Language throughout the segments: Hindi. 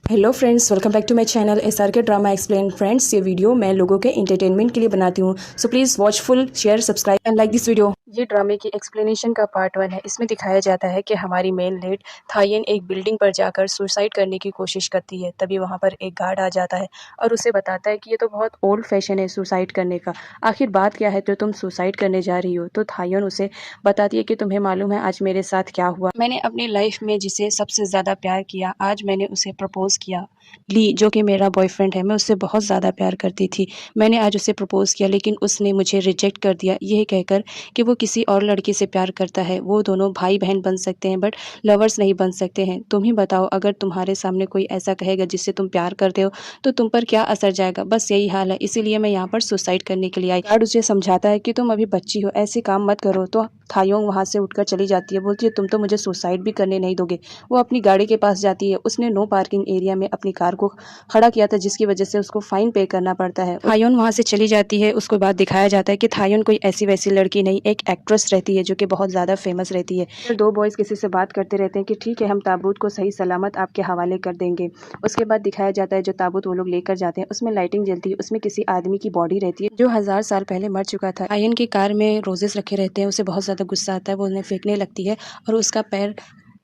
Hello friends, welcome back to my channel SRK drama explain. Friends, ये वीडियो मैं लोगों के एंटरटेनमेंट के लिए बनाती हूँ, so please watch full, share, subscribe and like this video. ये ड्रामे की एक्सप्लेनेशन का पार्ट 1 है। इसमें दिखाया जाता है कि हमारी मेन लीड थायन एक बिल्डिंग पर जाकर सुसाइड करने की कोशिश करती है। तभी वहाँ पर एक गार्ड आ जाता है और उसे बताता है कि ये तो बहुत ओल्ड फैशन है सुसाइड करने का। आखिर बात क्या है जो तुम सुसाइड करने जा रही हो? तो थायन उसे बताती है कि तुम्हें मालूम है आज मेरे साथ क्या हुआ। मैंने अपनी लाइफ में जिसे सबसे ज़्यादा प्यार किया, आज मैंने उसे प्रपोज किया। ली, जो कि मेरा बॉयफ्रेंड है, मैं उससे बहुत ज़्यादा प्यार करती थी। मैंने आज उसे प्रपोज़ किया लेकिन उसने मुझे रिजेक्ट कर दिया, ये कहकर कि वो किसी और लड़की से प्यार करता है। वो दोनों भाई-बहन बन सकते हैं बट लवर्स नहीं बन सकते हैं। तुम ही बताओ, अगर तुम्हारे सामने कोई ऐसा कहेगा जिससे तुम प्यार करते हो तो तुम पर क्या असर जाएगा? बस यही हाल है, इसीलिए मैं यहाँ पर सुसाइड करने के लिए आई। गार्ड उसे समझाता है कि तुम अभी बच्ची हो, ऐसे काम मत करो। तो थायोंग वहाँ से उठकर चली जाती है, बोलती है तुम तो मुझे सुसाइड भी करने नहीं दोगे। वो अपनी गाड़ी के पास जाती है। उसने नो पार्किंग एरिया में अपनी कार को खड़ा किया था जिसकी वजह से उसको फाइन पे करना पड़ता है। थायोन वहाँ से चली जाती है। उसके बाद दिखाया जाता है कि थायोन कोई ऐसी वैसी लड़की नहीं, एक एक्ट्रेस रहती है जो कि बहुत ज़्यादा फेमस रहती है। फिर दो बॉयज़ किसी से बात करते रहते हैं कि ठीक है, हम ताबूत को सही सलामत आपके हवाले कर देंगे। उसके बाद दिखाया जाता है जो ताबूत वो लोग लेकर जाते हैं उसमें लाइटिंग जलती है, उसमें किसी आदमी की बॉडी रहती है जो 1000 साल पहले मर चुका था। थायोन की कार में रोजेस रखे रहते हैं, उसे बहुत ज़्यादा गुस्सा आता है, वो उन्हें फेंकने लगती है और उसका पैर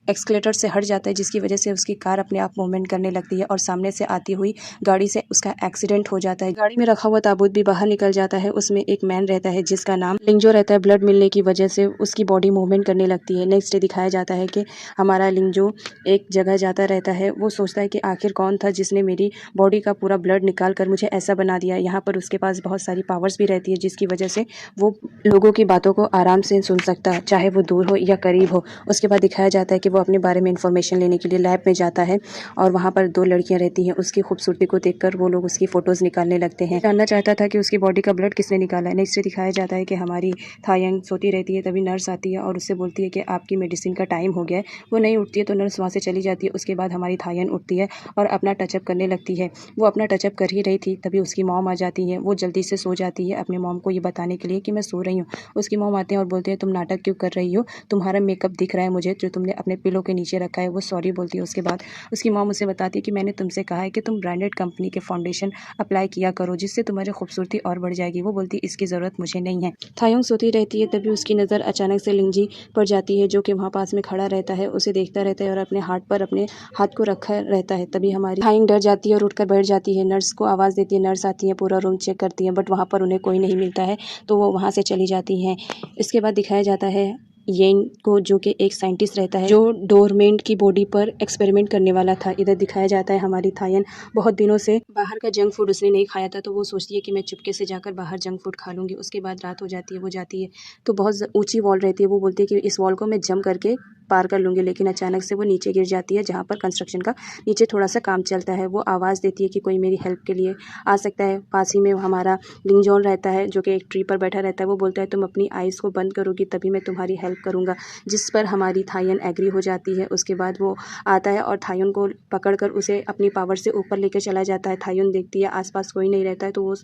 एक्सकलेटर से हट जाता है जिसकी वजह से उसकी कार अपने आप मूवमेंट करने लगती है और सामने से आती हुई गाड़ी से उसका एक्सीडेंट हो जाता है। गाड़ी में रखा हुआ ताबूत भी बाहर निकल जाता है। उसमें एक मैन रहता है जिसका नाम लिंजो रहता है। ब्लड मिलने की वजह से उसकी बॉडी मूवमेंट करने लगती है। नेक्स्ट डे दिखाया जाता है कि हमारा लिंजो एक जगह जाता रहता है। वो सोचता है कि आखिर कौन था जिसने मेरी बॉडी का पूरा ब्लड निकाल कर मुझे ऐसा बना दिया। यहाँ पर उसके पास बहुत सारी पावर्स भी रहती है जिसकी वजह से वो लोगों की बातों को आराम से सुन सकता है, चाहे वो दूर हो या करीब हो। उसके बाद दिखाया जाता है कि वो अपने बारे में इंफॉर्मेशन लेने के लिए लैब में जाता है और वहाँ पर दो लड़कियाँ रहती हैं। उसकी खूबसूरती को देखकर वो लोग उसकी फ़ोटोज़ निकालने लगते हैं। जानना चाहता था कि उसकी बॉडी का ब्लड किसने निकाला है। नेक्स्ट दिखाया जाता है कि हमारी थायंग सोती रहती है, तभी नर्स आती है और उससे बोलती है कि आपकी मेडिसिन का टाइम हो गया है। वो नहीं उठती है तो नर्स वहाँ से चली जाती है। उसके बाद हमारी थायंग उठती है और अपना टचअप करने लगती है। वो अपना टचअप कर ही रही थी तभी उसकी मॉम आ जाती है। वो जल्दी से सो जाती है अपनी मॉम को ये बताने के लिए कि मैं सो रही हूँ। उसकी मॉम आते हैं और बोलते हैं तुम नाटक क्यों कर रही हो, तुम्हारा मेकअप दिख रहा है मुझे, जो तुमने अपने पिलो के नीचे रखा है। वो सॉरी बोलती है। उसके बाद उसकी मॉम उसे बताती है कि मैंने तुमसे कहा है कि तुम ब्रांडेड कंपनी के फाउंडेशन अप्लाई किया करो जिससे तुम्हारी खूबसूरती और बढ़ जाएगी। वो बोलती है इसकी ज़रूरत मुझे नहीं है। थायोंग सोती रहती है तभी उसकी नज़र अचानक से लिंजी पर जाती है जो कि वहाँ पास में खड़ा रहता है। उसे देखता रहता है और अपने अपने हाथ को रखा रहता है। तभी हमारी थायोंग डर जाती है और उठकर बैठ जाती है। नर्स को आवाज़ देती है। नर्स आती है, पूरा रूम चेक करती है बट वहाँ पर उन्हें कोई नहीं मिलता है तो वो वहाँ से चली जाती हैं। इसके बाद दिखाया जाता है येन को, जो कि एक साइंटिस्ट रहता है जो डोरमेंट की बॉडी पर एक्सपेरिमेंट करने वाला था। इधर दिखाया जाता है हमारी थायन बहुत दिनों से बाहर का जंक फूड उसने नहीं खाया था तो वो सोचती है कि मैं चुपके से जाकर बाहर जंक फूड खा लूँगी। उसके बाद रात हो जाती है, वो जाती है तो बहुत ऊंची वॉल रहती है। वो बोलती है कि इस वॉल को मैं जंप करके पार कर लूँगी, लेकिन अचानक से वो नीचे गिर जाती है जहाँ पर कंस्ट्रक्शन का नीचे थोड़ा सा काम चलता है। वो आवाज़ देती है कि कोई मेरी हेल्प के लिए आ सकता है। पास ही में हमारा लिंगजॉन रहता है जो कि एक ट्री पर बैठा रहता है। वो बोलता है तुम अपनी आइज़ को बंद करोगी तभी मैं तुम्हारी हेल्प करूँगा, जिस पर हमारी थायन एग्री हो जाती है। उसके बाद वो आता है और थायन को पकड़कर उसे अपनी पावर से ऊपर लेकर चला जाता है। थायन देखती है आसपास कोई नहीं रहता है तो वो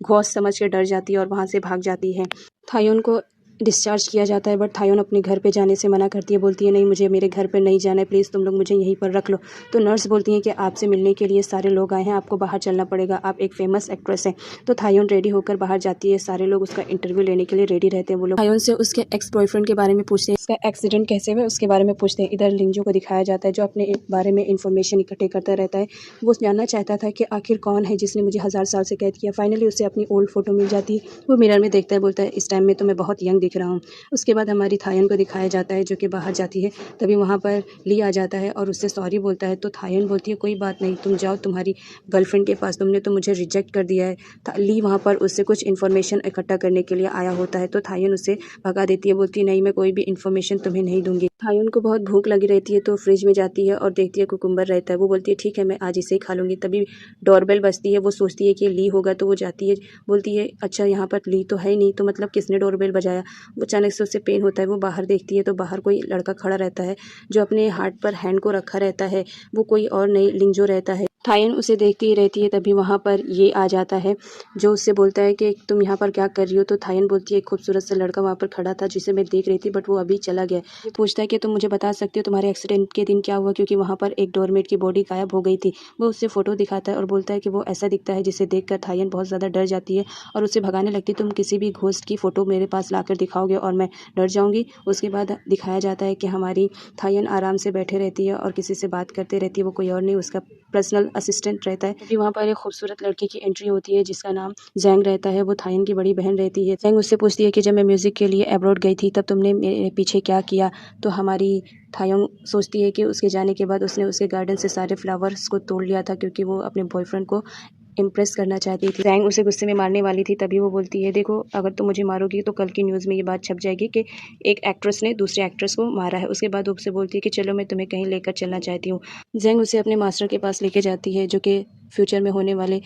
घोस्ट समझ के डर जाती है और वहाँ से भाग जाती है। थायन को डिस्चार्ज किया जाता है बट थायोन अपने घर पे जाने से मना करती है। बोलती है नहीं, मुझे मेरे घर पे नहीं जाना है, प्लीज़ तुम लोग मुझे यहीं पर रख लो। तो नर्स बोलती है कि आपसे मिलने के लिए सारे लोग आए हैं, आपको बाहर चलना पड़ेगा, आप एक फेमस एक्ट्रेस हैं। तो थायोन रेडी होकर बाहर जाती है। सारे लोग उसका इंटरव्यू लेने के लिए रेडी रहते हैं। वो लोग थायोन से उसके एक्स बॉयफ्रेंड के बारे में पूछते हैं, इसका एक्सीडेंट कैसे हुआ उसके बारे में पूछते हैं। इधर लिंजो को दिखाया जाता है जो अपने बारे में इंफॉर्मेशन इकट्ठे करता रहता है। वो जानना चाहता था कि आखिर कौन है जिसने मुझे 1000 साल से कैद किया। फाइनली उसे अपनी ओल्ड फोटो मिल जाती है। वो मिरर में देखता है, बोलता है इस टाइम में तो मैं बहुत यंग दिख रहा हूँ। उसके बाद हमारी थायन को दिखाया जाता है जो कि बाहर जाती है। तभी वहाँ पर ली आ जाता है और उससे सॉरी बोलता है। तो थायन बोलती है कोई बात नहीं, तुम जाओ तुम्हारी गर्लफ्रेंड के पास, तुमने तो मुझे रिजेक्ट कर दिया है। ली वहाँ पर उससे कुछ इन्फॉर्मेशन इकट्ठा करने के लिए आया होता है तो थायन उससे भगा देती है। बोलती है नहीं, मैं कोई भी इन्फॉर्मेशन तुम्हें नहीं दूंगी। थायन को बहुत भूख लगी रहती है तो फ्रिज में जाती है और देखती है कुकुम्बर रहता है। वो बोलती है ठीक है, मैं आज इसे ही खा लूँगी। तभी डोरबेल बजती है। वो सोचती है कि ली होगा तो वो जाती है। बोलती है अच्छा, यहाँ पर ली तो है नहीं, तो मतलब किसने डोरबेल बजाया। वो अचानक से उससे पेन होता है। वो बाहर देखती है तो बाहर कोई लड़का खड़ा रहता है जो अपने हार्ट पर हैंड को रखा रहता है। वो कोई और नहीं लिंजो रहता है। थायन उसे देखती ही रहती है। तभी वहाँ पर ये आ जाता है जो उससे बोलता है कि तुम यहाँ पर क्या कर रही हो। तो थायन बोलती है एक खूबसूरत सा लड़का वहाँ पर खड़ा था जिसे मैं देख रही थी, बट वो अभी चला गया। ये पूछता है कि तुम मुझे बता सकते हो तुम्हारे एक्सीडेंट के दिन क्या हुआ, क्योंकि वहाँ पर एक डोरमेट की बॉडी गायब हो गई थी। वो उससे फ़ोटो दिखाता है और बोलता है कि वो ऐसा दिखता है जिसे देखकर थायन बहुत ज़्यादा डर जाती है और उससे भगाने लगती है। तुम किसी भी घोस्ट की फ़ोटो मेरे पास लाकर दिखाओगे और मैं डर जाऊँगी। उसके बाद दिखाया जाता है कि हमारी थायन आराम से बैठे रहती है और किसी से बात करते रहती है। वो कोई और नहीं, उसका पर्सनल असिस्टेंट रहता है। तभी वहाँ पर एक खूबसूरत लड़की की एंट्री होती है जिसका नाम ज़ैंग रहता है। वो थायन की बड़ी बहन रहती है। ज़ैंग उससे पूछती है कि जब मैं म्यूज़िक के लिए अब्रॉड गई थी तब तुमने मेरे पीछे क्या किया। तो हमारी थायोंग सोचती है कि उसके जाने के बाद उसने उसके गार्डन से सारे फ्लावर्स को तोड़ लिया था क्योंकि वो अपने बॉयफ्रेंड को इम्प्रेस करना चाहती थी। ज़ैंग उसे गुस्से में मारने वाली थी। तभी वो बोलती है देखो, अगर तुम मुझे मारोगी तो कल की न्यूज़ में ये बात छप जाएगी कि एक एक्ट्रेस ने दूसरे एक्ट्रेस को मारा है। उसके बाद वो उससे बोलती है कि चलो मैं तुम्हें कहीं लेकर चलना चाहती हूँ। ज़ैंग उसे अपने मास्टर के पास लेके जाती है जो कि फ्यूचर में होने वाले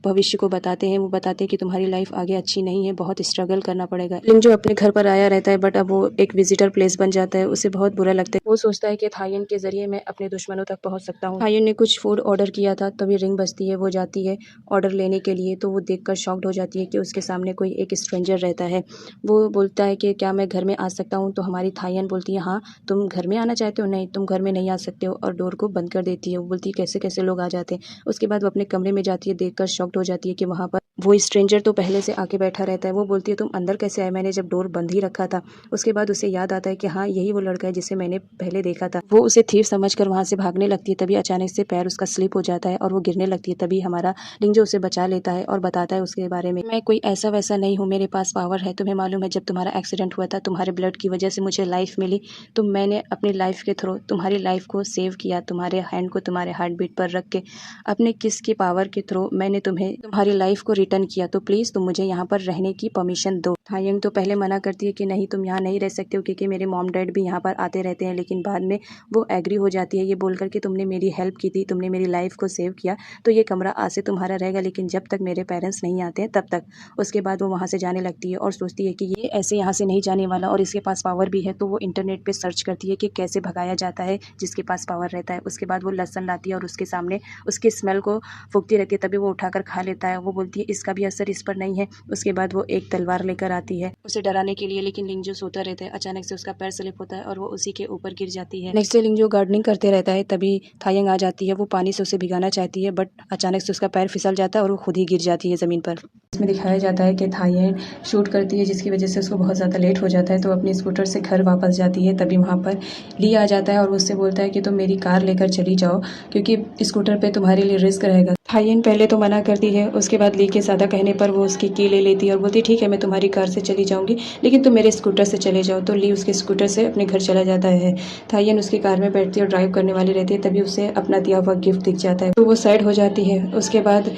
भविष्य को बताते हैं। वो बताते हैं कि तुम्हारी लाइफ आगे अच्छी नहीं है, बहुत स्ट्रगल करना पड़ेगा। लिंग जो अपने घर पर आया रहता है बट अब वो एक विजिटर प्लेस बन जाता है। उसे बहुत बुरा लगता है। वो सोचता है कि थायन के जरिए मैं अपने दुश्मनों तक पहुंच सकता हूँ। थायन ने कुछ फूड ऑर्डर किया था। तभी रिंग बजती है। वो जाती है ऑर्डर लेने के लिए तो वो देखकर शॉक्ड हो जाती है कि उसके सामने कोई एक स्ट्रेंजर रहता है। वो बोलता है कि क्या मैं घर में आ सकता हूँ। तो हमारी थायन बोलती है हाँ तुम घर में आना चाहते हो। नहीं, तुम घर में नहीं आ सकते हो और डोर को बंद कर देती है। वो बोलती है कैसे कैसे लोग आ जाते हैं। उसके बाद वो अपने कमरे में जाती है। देखकर शॉक्ड हो जाती है कि वहाँ पर वो स्ट्रेंजर तो पहले से आके बैठा रहता है। वो बोलती है तुम अंदर कैसे आए, मैंने जब डोर बंद ही रखा था। उसके बाद उसे याद आता है कि हाँ यही वो लड़का है जिसे मैंने पहले देखा था। वो उसे थीफ समझकर वहाँ से भागने लगती है। तभी अचानक से पैर उसका स्लिप हो जाता है और वो गिरने लगती है। तभी हमारा लिंजो उसे बचा लेता है और बताता है उसके बारे में, मैं कोई ऐसा वैसा नहीं हूँ, मेरे पास पावर है। तुम्हें मालूम है जब तुम्हारा एक्सीडेंट हुआ था तुम्हारे ब्लड की वजह से मुझे लाइफ मिली, तो मैंने अपनी लाइफ के थ्रू तुम्हारी लाइफ को सेव किया। तुम्हारे हैंड को तुम्हारे हार्ट बीट पर रख के अपने किस की पावर के थ्रू मैंने तुम्हें तुम्हारी लाइफ को रिटर्न किया। तो प्लीज़ तुम मुझे यहाँ पर रहने की परमिशन दो। थायंग तो पहले मना करती है कि नहीं तुम यहाँ नहीं रह सकते हो क्योंकि मेरे मॉम डैड भी यहाँ पर आते रहते हैं, लेकिन बाद में वो एग्री हो जाती है ये बोलकर कि तुमने मेरी हेल्प की थी, तुमने मेरी लाइफ को सेव किया, तो ये कमरा आज से तुम्हारा रहेगा, लेकिन जब तक मेरे पेरेंट्स नहीं आते हैं तब तक। उसके बाद वो वहाँ से जाने लगती है और सोचती है कि ये ऐसे यहाँ से नहीं जाने वाला और इसके पास पावर भी है। तो वो इंटरनेट पर सर्च करती है कि कैसे भगाया जाता है जिसके पास पावर रहता है। उसके बाद वो लहसुन लाती है और उसके सामने उसकी स्मेल को फूकती रहती है। तभी वो उठाकर खा लेता है। वो बोलती है इसका भी असर इस पर नहीं है। उसके बाद वो एक तलवार लेकर आती है उसे डराने के लिए, लेकिन लिंजो सोता रहता है। अचानक से उसका पैर स्लिप होता है और वो उसी के ऊपर गिर जाती है। नेक्स्ट डे लिंजो गार्डनिंग करते रहता है। तभी थायंग आ जाती है। वो पानी से उसे भिगाना चाहती है बट अचानक से उसका पैर फिसल जाता है और वो खुद ही गिर जाती है ज़मीन पर। इसमें दिखाया जाता है कि थायंग शूट करती है जिसकी वजह से उसको बहुत ज़्यादा लेट हो जाता है। तो अपनी स्कूटर से घर वापस जाती है। तभी वहाँ पर ली आ जाता है और उससे बोलता है कि तुम मेरी कार लेकर चली जाओ क्योंकि स्कूटर पे तुम्हारे लिए रिस्क रहेगा। थायंग पहले तो मना करती है, उसके बाद ली के ज़्यादा कहने पर वो उसकी की ले लेती है और बोलती है ठीक है मैं तुम्हारी कार से चली जाऊंगी लेकिन तुम मेरे स्कूटर से चले जाओ। तो ली उसके स्कूटर से अपने घर चला जाता है। थायंग उसकी कार में बैठती है और ड्राइव करने वाली रहती है। तभी उसे अपना दिया हुआ गिफ्ट दिख जाता है तो वो साइड हो जाती है। उसके बाद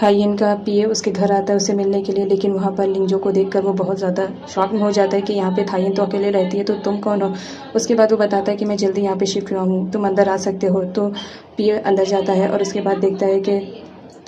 थायंग का पीए उसके घर आता है उसे मिलने के लिए, लेकिन वहाँ पर लिंजो को देखकर वो बहुत ज़्यादा शॉक में हो जाता है कि यहाँ पे थायंग तो अकेले रहती है तो तुम कौन हो। उसके बाद वो बताता है कि मैं जल्दी यहाँ पे शिफ्ट हुआ हूँ, तुम अंदर आ सकते हो। तो पीए अंदर जाता है और उसके बाद देखता है कि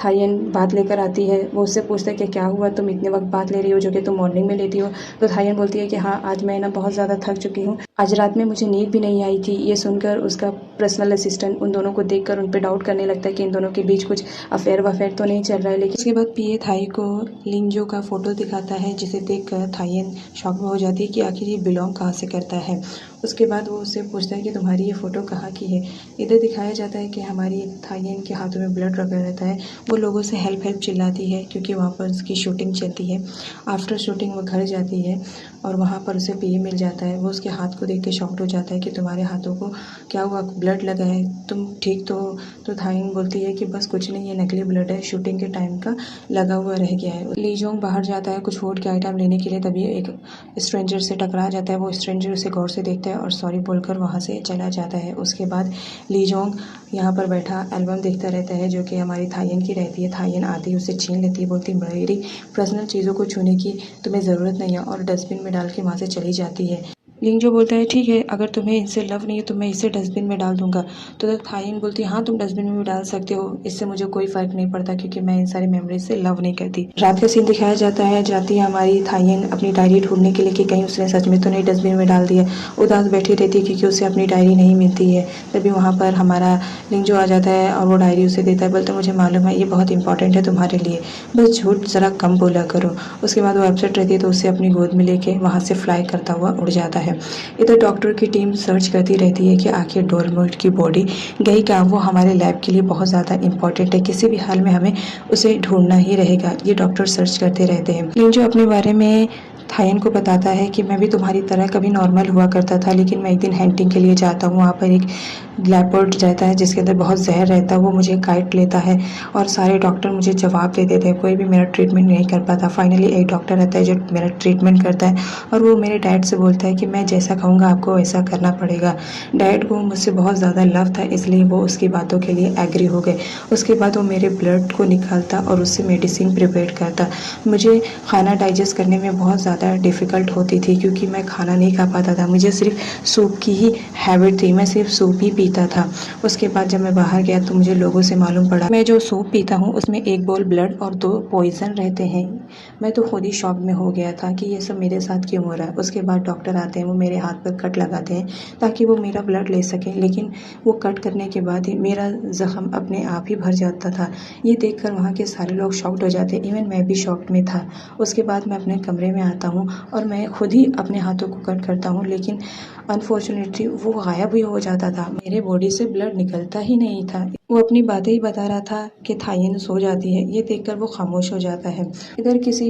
थायंग बात लेकर आती है। वो उससे पूछता है कि क्या हुआ, तुम इतने वक्त बात ले रही हो जो कि तुम मॉर्निंग में लेती हो। तो थायंग बोलती है कि हाँ आज मैं ना बहुत ज़्यादा थक चुकी हूँ, आज रात में मुझे नींद भी नहीं आई थी। ये सुनकर उसका पर्सनल असिस्टेंट उन दोनों को देखकर उन पर डाउट करने लगता है कि इन दोनों के बीच कुछ अफेयर वफेयर तो नहीं चल रहा है। लेकिन उसके बाद पीए थाई को लिंजो का फोटो दिखाता है जिसे देखकर थायंग शॉक में हो जाती है कि आखिर ये बिलोंग कहाँ से करता है। उसके बाद वो उससे पूछता है कि तुम्हारी ये फ़ोटो कहाँ की है। इधर दिखाया जाता है कि हमारी थायंग के हाथों में ब्लड लगा रहता है। वो लोगों से हेल्प हेल्प चिल्लाती है क्योंकि वहाँ पर उसकी शूटिंग चलती है। आफ्टर शूटिंग वो घर जाती है और वहाँ पर उसे पीए मिल जाता है। वो उसके हाथ को देख के शॉक्ड हो जाता है कि तुम्हारे हाथों को क्या हुआ, ब्लड लगा है, तुम ठीक तो थायंग बोलती है कि बस कुछ नहीं, ये नकली ब्लड है, शूटिंग के टाइम का लगा हुआ रह गया है। ली जोंग बाहर जाता है कुछ फूड के आइटम लेने के लिए। तभी एक स्ट्रेंजर से टकरा जाता है। वो स्ट्रेंजर उसे गौर से देखता है और सॉरी बोलकर वहाँ से चला जाता है। उसके बाद ली जोंग यहाँ पर बैठा एल्बम देखता रहता है जो कि हमारी थायंग की रहती है। थायंग आती है उसे छीन लेती है, बोलती मेरी पर्सनल चीज़ों को छूने की तुम्हें ज़रूरत नहीं है और डस्टबिन में डाल के वहाँ से चली जाती है। लिंग जो बोलता है ठीक है, अगर तुम्हें इनसे लव नहीं है तो मैं इसे डस्टबिन में डाल दूंगा। तो थाइन बोलती है हाँ तुम डस्टबिन में भी डाल सकते हो, इससे मुझे कोई फ़र्क नहीं पड़ता क्योंकि मैं इन सारी मेमोरीज से लव नहीं करती। रात का सीन दिखाया जाता है, जाती है हमारी थाइन अपनी डायरी ढूंढने के लिए कि कहीं उसने सच में तो नहीं डस्टबिन में डाल दिया। उदास बैठी रहती है क्योंकि उसे अपनी डायरी नहीं मिलती है। तभी वहाँ पर हमारा लिंग जो आ जाता है और वो डायरी उसे देता है, बोलता है मुझे मालूम है ये बहुत इंपॉर्टेंट है तुम्हारे लिए, बस झूठ ज़रा कम बोला करो। उसके बाद वो अपसेट रहती है तो उसे अपनी गोद में लेके वहाँ से फ्लाई करता हुआ उड़ जाता है। इधर डॉक्टर की टीम सर्च करती रहती है कि आखिर डोरेमोन की बॉडी गई कहाँ। वो हमारे लैब के लिए बहुत ज़्यादा इंपॉर्टेंट है, किसी भी हाल में हमें उसे ढूंढना ही रहेगा। ये डॉक्टर सर्च करते रहते हैं। लेकिन जो अपने बारे में थायन को बताता है कि मैं भी तुम्हारी तरह कभी नॉर्मल हुआ करता था, लेकिन मैं एक दिन हंटिंग के लिए जाता हूँ, वहाँ पर एक लेपर्ड रहता है जिसके अंदर बहुत जहर रहता है, वो मुझे काट लेता है और सारे डॉक्टर मुझे जवाब दे देते हैं, कोई भी मेरा ट्रीटमेंट नहीं कर पाता। फाइनली एक डॉक्टर रहता है जो मेरा ट्रीटमेंट करता है और वो मेरे डैड से बोलता है कि मैं जैसा कहूँगा आपको वैसा करना पड़ेगा। डैड को मुझसे बहुत ज़्यादा लव था, इसलिए वो उसकी बातों के लिए एग्री हो गए। उसके बाद वो मेरे ब्लड को निकालता और उससे मेडिसिन प्रिपेयर करता। मुझे खाना डाइजेस्ट करने में बहुत ज़्यादा डिफ़िकल्ट होती थी क्योंकि मैं खाना नहीं खा पाता था, मुझे सिर्फ सूप की ही हैबिट थी, मैं सिर्फ सूप ही पीता था। उसके बाद जब मैं बाहर गया तो मुझे लोगों से मालूम पड़ा मैं जो सूप पीता हूँ उसमें 1 बोल ब्लड और 2 पॉइजन रहते हैं। मैं तो खुद ही शॉक में हो गया था कि ये सब मेरे साथ क्यों हो रहा है। उसके बाद डॉक्टर आते हैं, वो मेरे हाथ पर कट लगाते हैं ताकि वो मेरा ब्लड ले सकें, लेकिन वो कट करने के बाद ही मेरा ज़ख्म अपने आप ही भर जाता था। ये देखकर वहाँ के सारे लोग शॉक्ड हो जाते, इवन मैं भी शॉक्ड में था। उसके बाद मैं अपने कमरे में आता हूँ और मैं खुद ही अपने हाथों को कट करता हूँ, लेकिन अनफॉर्चुनेटली वो गायब ही हो जाता था, मेरे बॉडी से ब्लड निकलता ही नहीं था। वो अपनी बातें ही बता रहा था कि थाइन सो जाती है, ये देखकर वो खामोश हो जाता है। इधर किसी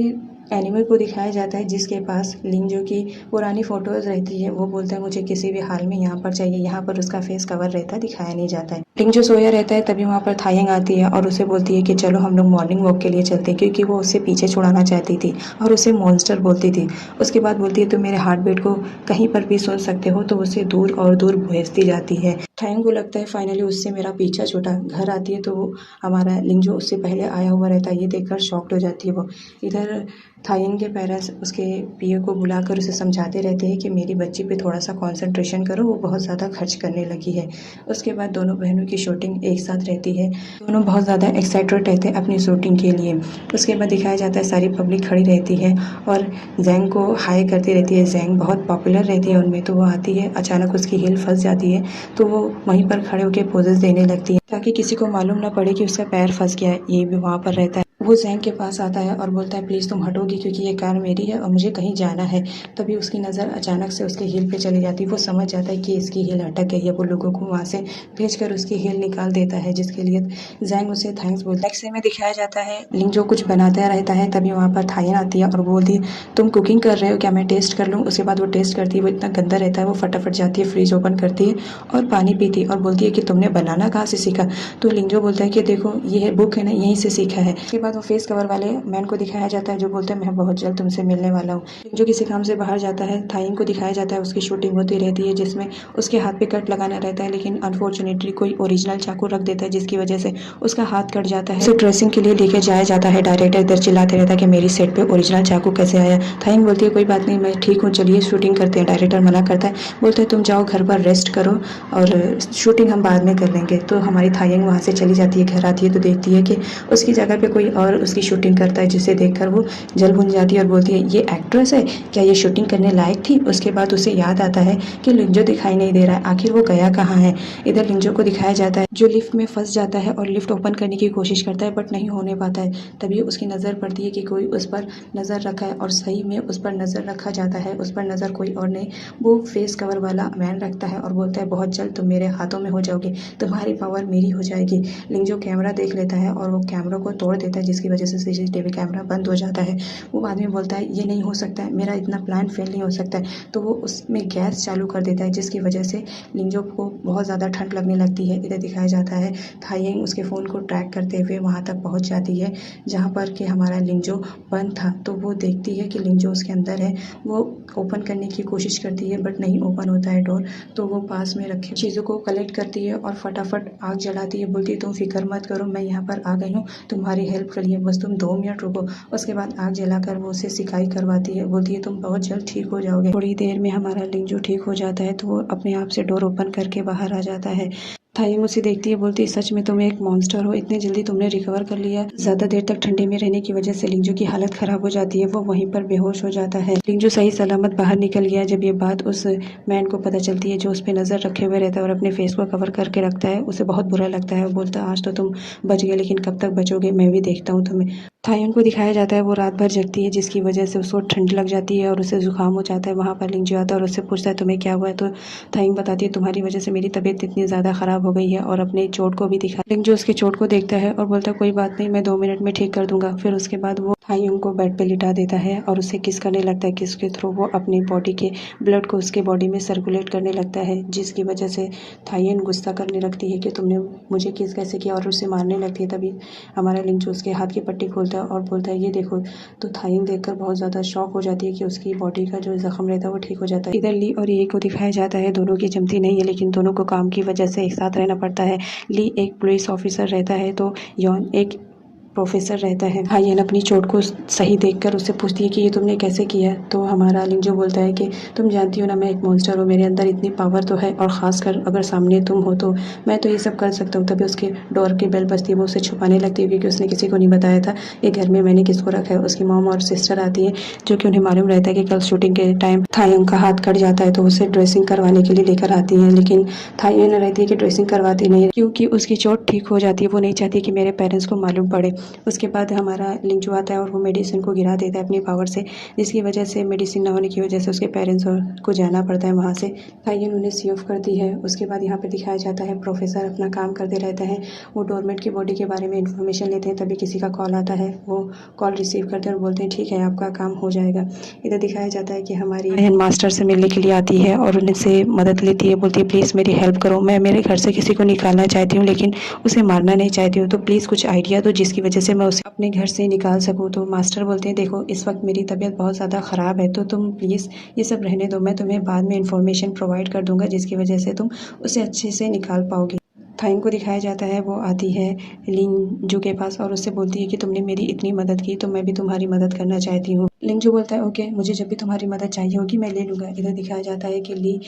एनिमल को दिखाया जाता है जिसके पास लिंजो की पुरानी फ़ोटोज़ रहती है। वो बोलता है मुझे किसी भी हाल में यहाँ पर चाहिए, यहाँ पर उसका फेस कवर रहता है, दिखाया नहीं जाता है। लिंजो सोया रहता है, तभी वहाँ पर थायंग आती है और उसे बोलती है कि चलो हम लोग मॉर्निंग वॉक के लिए चलते हैं, क्योंकि वो उससे पीछे छुड़ाना चाहती थी और उसे मॉन्स्टर बोलती थी। उसके बाद बोलती है तुम मेरे हार्ट बीट को कहीं पर भी सुन सकते हो, तो उसे दूर और दूर भेजती जाती है। थायंग को लगता है फाइनली उससे मेरा पीछा छूटा। घर आती है तो हमारा लिंजो उससे पहले आया हुआ रहता है, ये देखकर शॉक्ड हो जाती है वो। इधर थायंग के पेरेंट्स उसके पीए को बुलाकर उसे समझाते रहते हैं कि मेरी बच्ची पे थोड़ा सा कंसंट्रेशन करो, वो बहुत ज़्यादा खर्च करने लगी है। उसके बाद दोनों बहनों की शूटिंग एक साथ रहती है, दोनों बहुत ज़्यादा एक्साइटेड रहते हैं अपनी शूटिंग के लिए। उसके बाद दिखाया जाता है सारी पब्लिक खड़ी रहती है और जैंग को हाई करती रहती है। जैंग बहुत पॉपुलर रहती है उनमें, तो वो आती है, अचानक उसकी हील फंस जाती है तो वो वहीं पर खड़े होकर पोजेस देने लगती है ताकि किसी को मालूम ना पड़े कि उसका पैर फंस गया है। ये भी वहाँ पर रहता है। वो जैंग के पास आता है और बोलता है प्लीज़ तुम हटोगी क्योंकि ये कार मेरी है और मुझे कहीं जाना है। तभी उसकी नज़र अचानक से उसके हील पे चली जाती है। वो समझ जाता है कि इसकी हील अटक गई है। वो लोगों को वहाँ से भेजकर उसकी हील निकाल देता है, जिसके लिए जैंग उसे थैंक्स बोलता है। नेक्स्ट में दिखाया जाता है लिंग जो कुछ बनाता रहता है, तभी वहाँ पर थायन आती है और बोलती है तुम कुकिंग कर रहे हो क्या, मैं टेस्ट कर लूँ। उसके बाद वो टेस्ट करती है, वो इतना गंदा रहता है। वो फटाफट जाती है, फ्रिज ओपन करती है और पानी पीती है और बोलती है कि तुमने बनाना कहाँ से सीखा। तो लिंजो बोलता है कि देखो ये बुक है ना, यहीं से सीखा है। उसके बाद वो फेस कवर वाले मैन को दिखाया जाता है जो बोलता है मैं बहुत जल्द तुमसे मिलने वाला हूँ। जो किसी काम से बाहर जाता है, थाइंग को दिखाया जाता है, उसकी शूटिंग होती रहती है जिसमें उसके हाथ पे कट लगाना रहता है, लेकिन अनफॉर्चुनेटली कोई ओरिजिनल चाकू रख देता है जिसकी वजह से उसका हाथ कट जाता है। उसे ड्रेसिंग के लिए लेके जाया जाता है। डायरेक्टर इधर चिल्लाते रहता है कि मेरी सेट पे ओरिजिनल चाकू कैसे आया। थाइंग बोलती है कोई बात नहीं, मैं ठीक हूँ, चलिए शूटिंग करते हैं। डायरेक्टर मना करता है, बोलता है तुम जाओ घर पर रेस्ट करो और शूटिंग हम बाद में कर लेंगे। तो हमारी थाइंग वहाँ से चली जाती है, घर आती है तो देखती है कि उसकी जगह पे कोई और उसकी शूटिंग करता है, जिसे देखकर वो जल भुन जाती है और बोलती है ये एक्ट्रेस है क्या, ये शूटिंग करने लायक थी। उसके बाद उसे याद आता है कि लिंजो दिखाई नहीं दे रहा है, आखिर वो गया कहाँ है। इधर लिंजो को दिखाया जाता है जो लिफ्ट में फंस जाता है और लिफ्ट ओपन करने की कोशिश करता है बट नहीं होने पाता है। तभी उसकी नज़र पड़ती है कि कोई उस पर नज़र रखा है और सही में उस पर नज़र रखा जाता है। उस पर नज़र कोई और नहीं, वो फेस कवर वाला मैन रखता है और बोलता है बहुत जल्द तुम मेरे हाथों में हो जाओगे, तुम्हारी पावर मेरी हो जाएगी। लिंजो कैमरा देख लेता है और वो कैमरा को तोड़ देता है, जिसकी वजह से सीसीटीवी कैमरा बंद हो जाता है। वो आदमी बोलता है ये नहीं हो सकता है, मेरा इतना प्लान फेल नहीं हो सकता है। तो वो उसमें गैस चालू कर देता है, जिसकी वजह से लिंजो को बहुत ज़्यादा ठंड लगने लगती है। इधर दिखाया जाता है थाइंग उसके फ़ोन को ट्रैक करते हुए वहाँ तक पहुँच जाती है जहाँ पर कि हमारा लिंजो बंद था। तो वो देखती है कि लिंजो उसके अंदर है, वो ओपन करने की कोशिश करती है बट नहीं ओपन होता है डोर। तो वो पास में रखे चीज़ों को कलेक्ट करती है और फटाफट आग जलाती है, बोलती है तुम फिक्र मत करो, मैं यहाँ पर आ गई हूँ तुम्हारी हेल्प करिए, बस तुम 2 मिनट रुको। उसके बाद आग जलाकर वो उसे सिकाई करवाती है, बोलती है तुम बहुत जल्द ठीक हो जाओगे। थोड़ी देर में हमारा लिंजू ठीक हो जाता है तो वो अपने आप से डोर ओपन करके बाहर आ जाता है। थाइंग उसे देखती है, बोलती है सच में तुम एक मॉन्स्टर हो, इतने जल्दी तुमने रिकवर कर लिया। ज्यादा देर तक ठंडे में रहने की वजह से लिंजू की हालत खराब हो जाती है, वो वहीं पर बेहोश हो जाता है। लिंजू सही सलामत बाहर निकल गया। जब ये बात उस मैन को पता चलती है जो उस पर नजर रखे हुए रहता है और अपने फेस को कवर करके रखता है, उसे बहुत बुरा लगता है। वो बोलता है आज तो तुम बच गए, लेकिन कब तक बचोगे, मैं भी देखता हूँ तुम्हें। थायन को दिखाया जाता है वो रात भर जगती है, जिसकी वजह से उसको ठंड लग जाती है और उसे जुकाम हो जाता है। वहाँ पर लिंजू आता है और उससे पूछता है तुम्हें क्या हुआ है, तो थाइंग बताती है तुम्हारी वजह से मेरी तबीयत इतनी ज़्यादा ख़राब हो गई है, और अपने चोट को भी दिखा। लिंजू उसके चोट को देखता है और बोलता है कोई बात नहीं, मैं 2 मिनट में ठीक कर दूंगा। फिर उसके बाद वो थाइंग को बेड पे लिटा देता है और उसे किस करने लगता है, किस के थ्रू वो अपनी बॉडी के ब्लड को उसके बॉडी में सर्कुलेट करने लगता है, जिसकी वजह से थाइंग गुस्सा करने लगती है कि तुमने मुझे किस कैसे किया, और उसे मारने लगती है। तभी हमारा लिंजू उसके हाथ की पट्टी खोलता है और बोलता है ये देखो। तो थाइंग देखकर बहुत ज़्यादा शॉक हो जाती है कि उसकी बॉडी का जो जख्म रहता है वो ठीक हो जाता है। इधर ली और ये को दिखाया जाता है, दोनों की जमती नहीं है, लेकिन दोनों को काम की वजह से एक साथ रहना पड़ता है। ली एक पुलिस ऑफिसर रहता है तो यॉन एक प्रोफेसर रहता है। हायन अपनी चोट को सही देखकर उससे पूछती है कि ये तुमने कैसे किया। तो हमारा लिंजो बोलता है कि तुम जानती हो ना मैं एक मॉन्स्टर हूँ, मेरे अंदर इतनी पावर तो है, और ख़ासकर अगर सामने तुम हो तो मैं तो ये सब कर सकता हूँ। तभी उसके डोर की बेल बजती है, वो उसे छुपाने लगती है क्योंकि उसने किसी को नहीं बताया था ये घर में मैंने किसको रखा है। उसकी मॉम और सिस्टर आती है जो कि उन्हें मालूम रहता है कि कल शूटिंग के टाइम थायंग का हाथ कट जाता है, तो उसे ड्रेसिंग करवाने के लिए लेकर आती हैं। लेकिन थायंग रहती है कि ड्रेसिंग करवाती नहीं, क्योंकि उसकी चोट ठीक हो जाती है। वो नहीं चाहती कि मेरे पेरेंट्स को मालूम पड़े। उसके बाद हमारा लिंजू आता है और वो मेडिसिन को गिरा देता है अपनी पावर से, जिसकी वजह से मेडिसिन ना होने की वजह से उसके पेरेंट्स को जाना पड़ता है वहाँ से। थाइयन उन्हें सी ऑफ करती है। उसके बाद यहाँ पे दिखाया जाता है प्रोफेसर अपना काम करते रहता है, वो डोरमेट की बॉडी के बारे में इंफॉर्मेशन लेते हैं। तभी किसी का कॉल आता है, वो कॉल रिसीव करते हैं और बोलते हैं ठीक है आपका काम हो जाएगा। इधर दिखाया जाता है कि हमारी बहन मास्टर से मिलने के लिए आती है और उनसे मदद लेती है, बोलती है प्लीज़ मेरी हेल्प करो, मैं मेरे घर से किसी को निकालना चाहती हूँ लेकिन उसे मारना नहीं चाहती हूँ, तो प्लीज़ कुछ आइडिया दो जिसकी वजह से मैं उसे अपने घर से निकाल सकूँ। तो मास्टर बोलते हैं देखो इस वक्त मेरी तबीयत बहुत ज़्यादा ख़राब है, तो तुम प्लीज़ ये सब रहने दो, मैं तुम्हें बाद में इंफॉर्मेशन प्रोवाइड कर दूंगा जिसकी वजह से तुम उसे अच्छे से निकाल पाओगे। थाइंग को दिखाया जाता है, वो आती है लिंजू के पास और उससे बोलती है कि तुमने मेरी इतनी मदद की तो मैं भी तुम्हारी मदद करना चाहती हूँ। लिंजू बोलता है ओके, मुझे जब भी तुम्हारी मदद चाहिए होगी मैं ले लूँगा। इधर दिखाया जाता है कि ली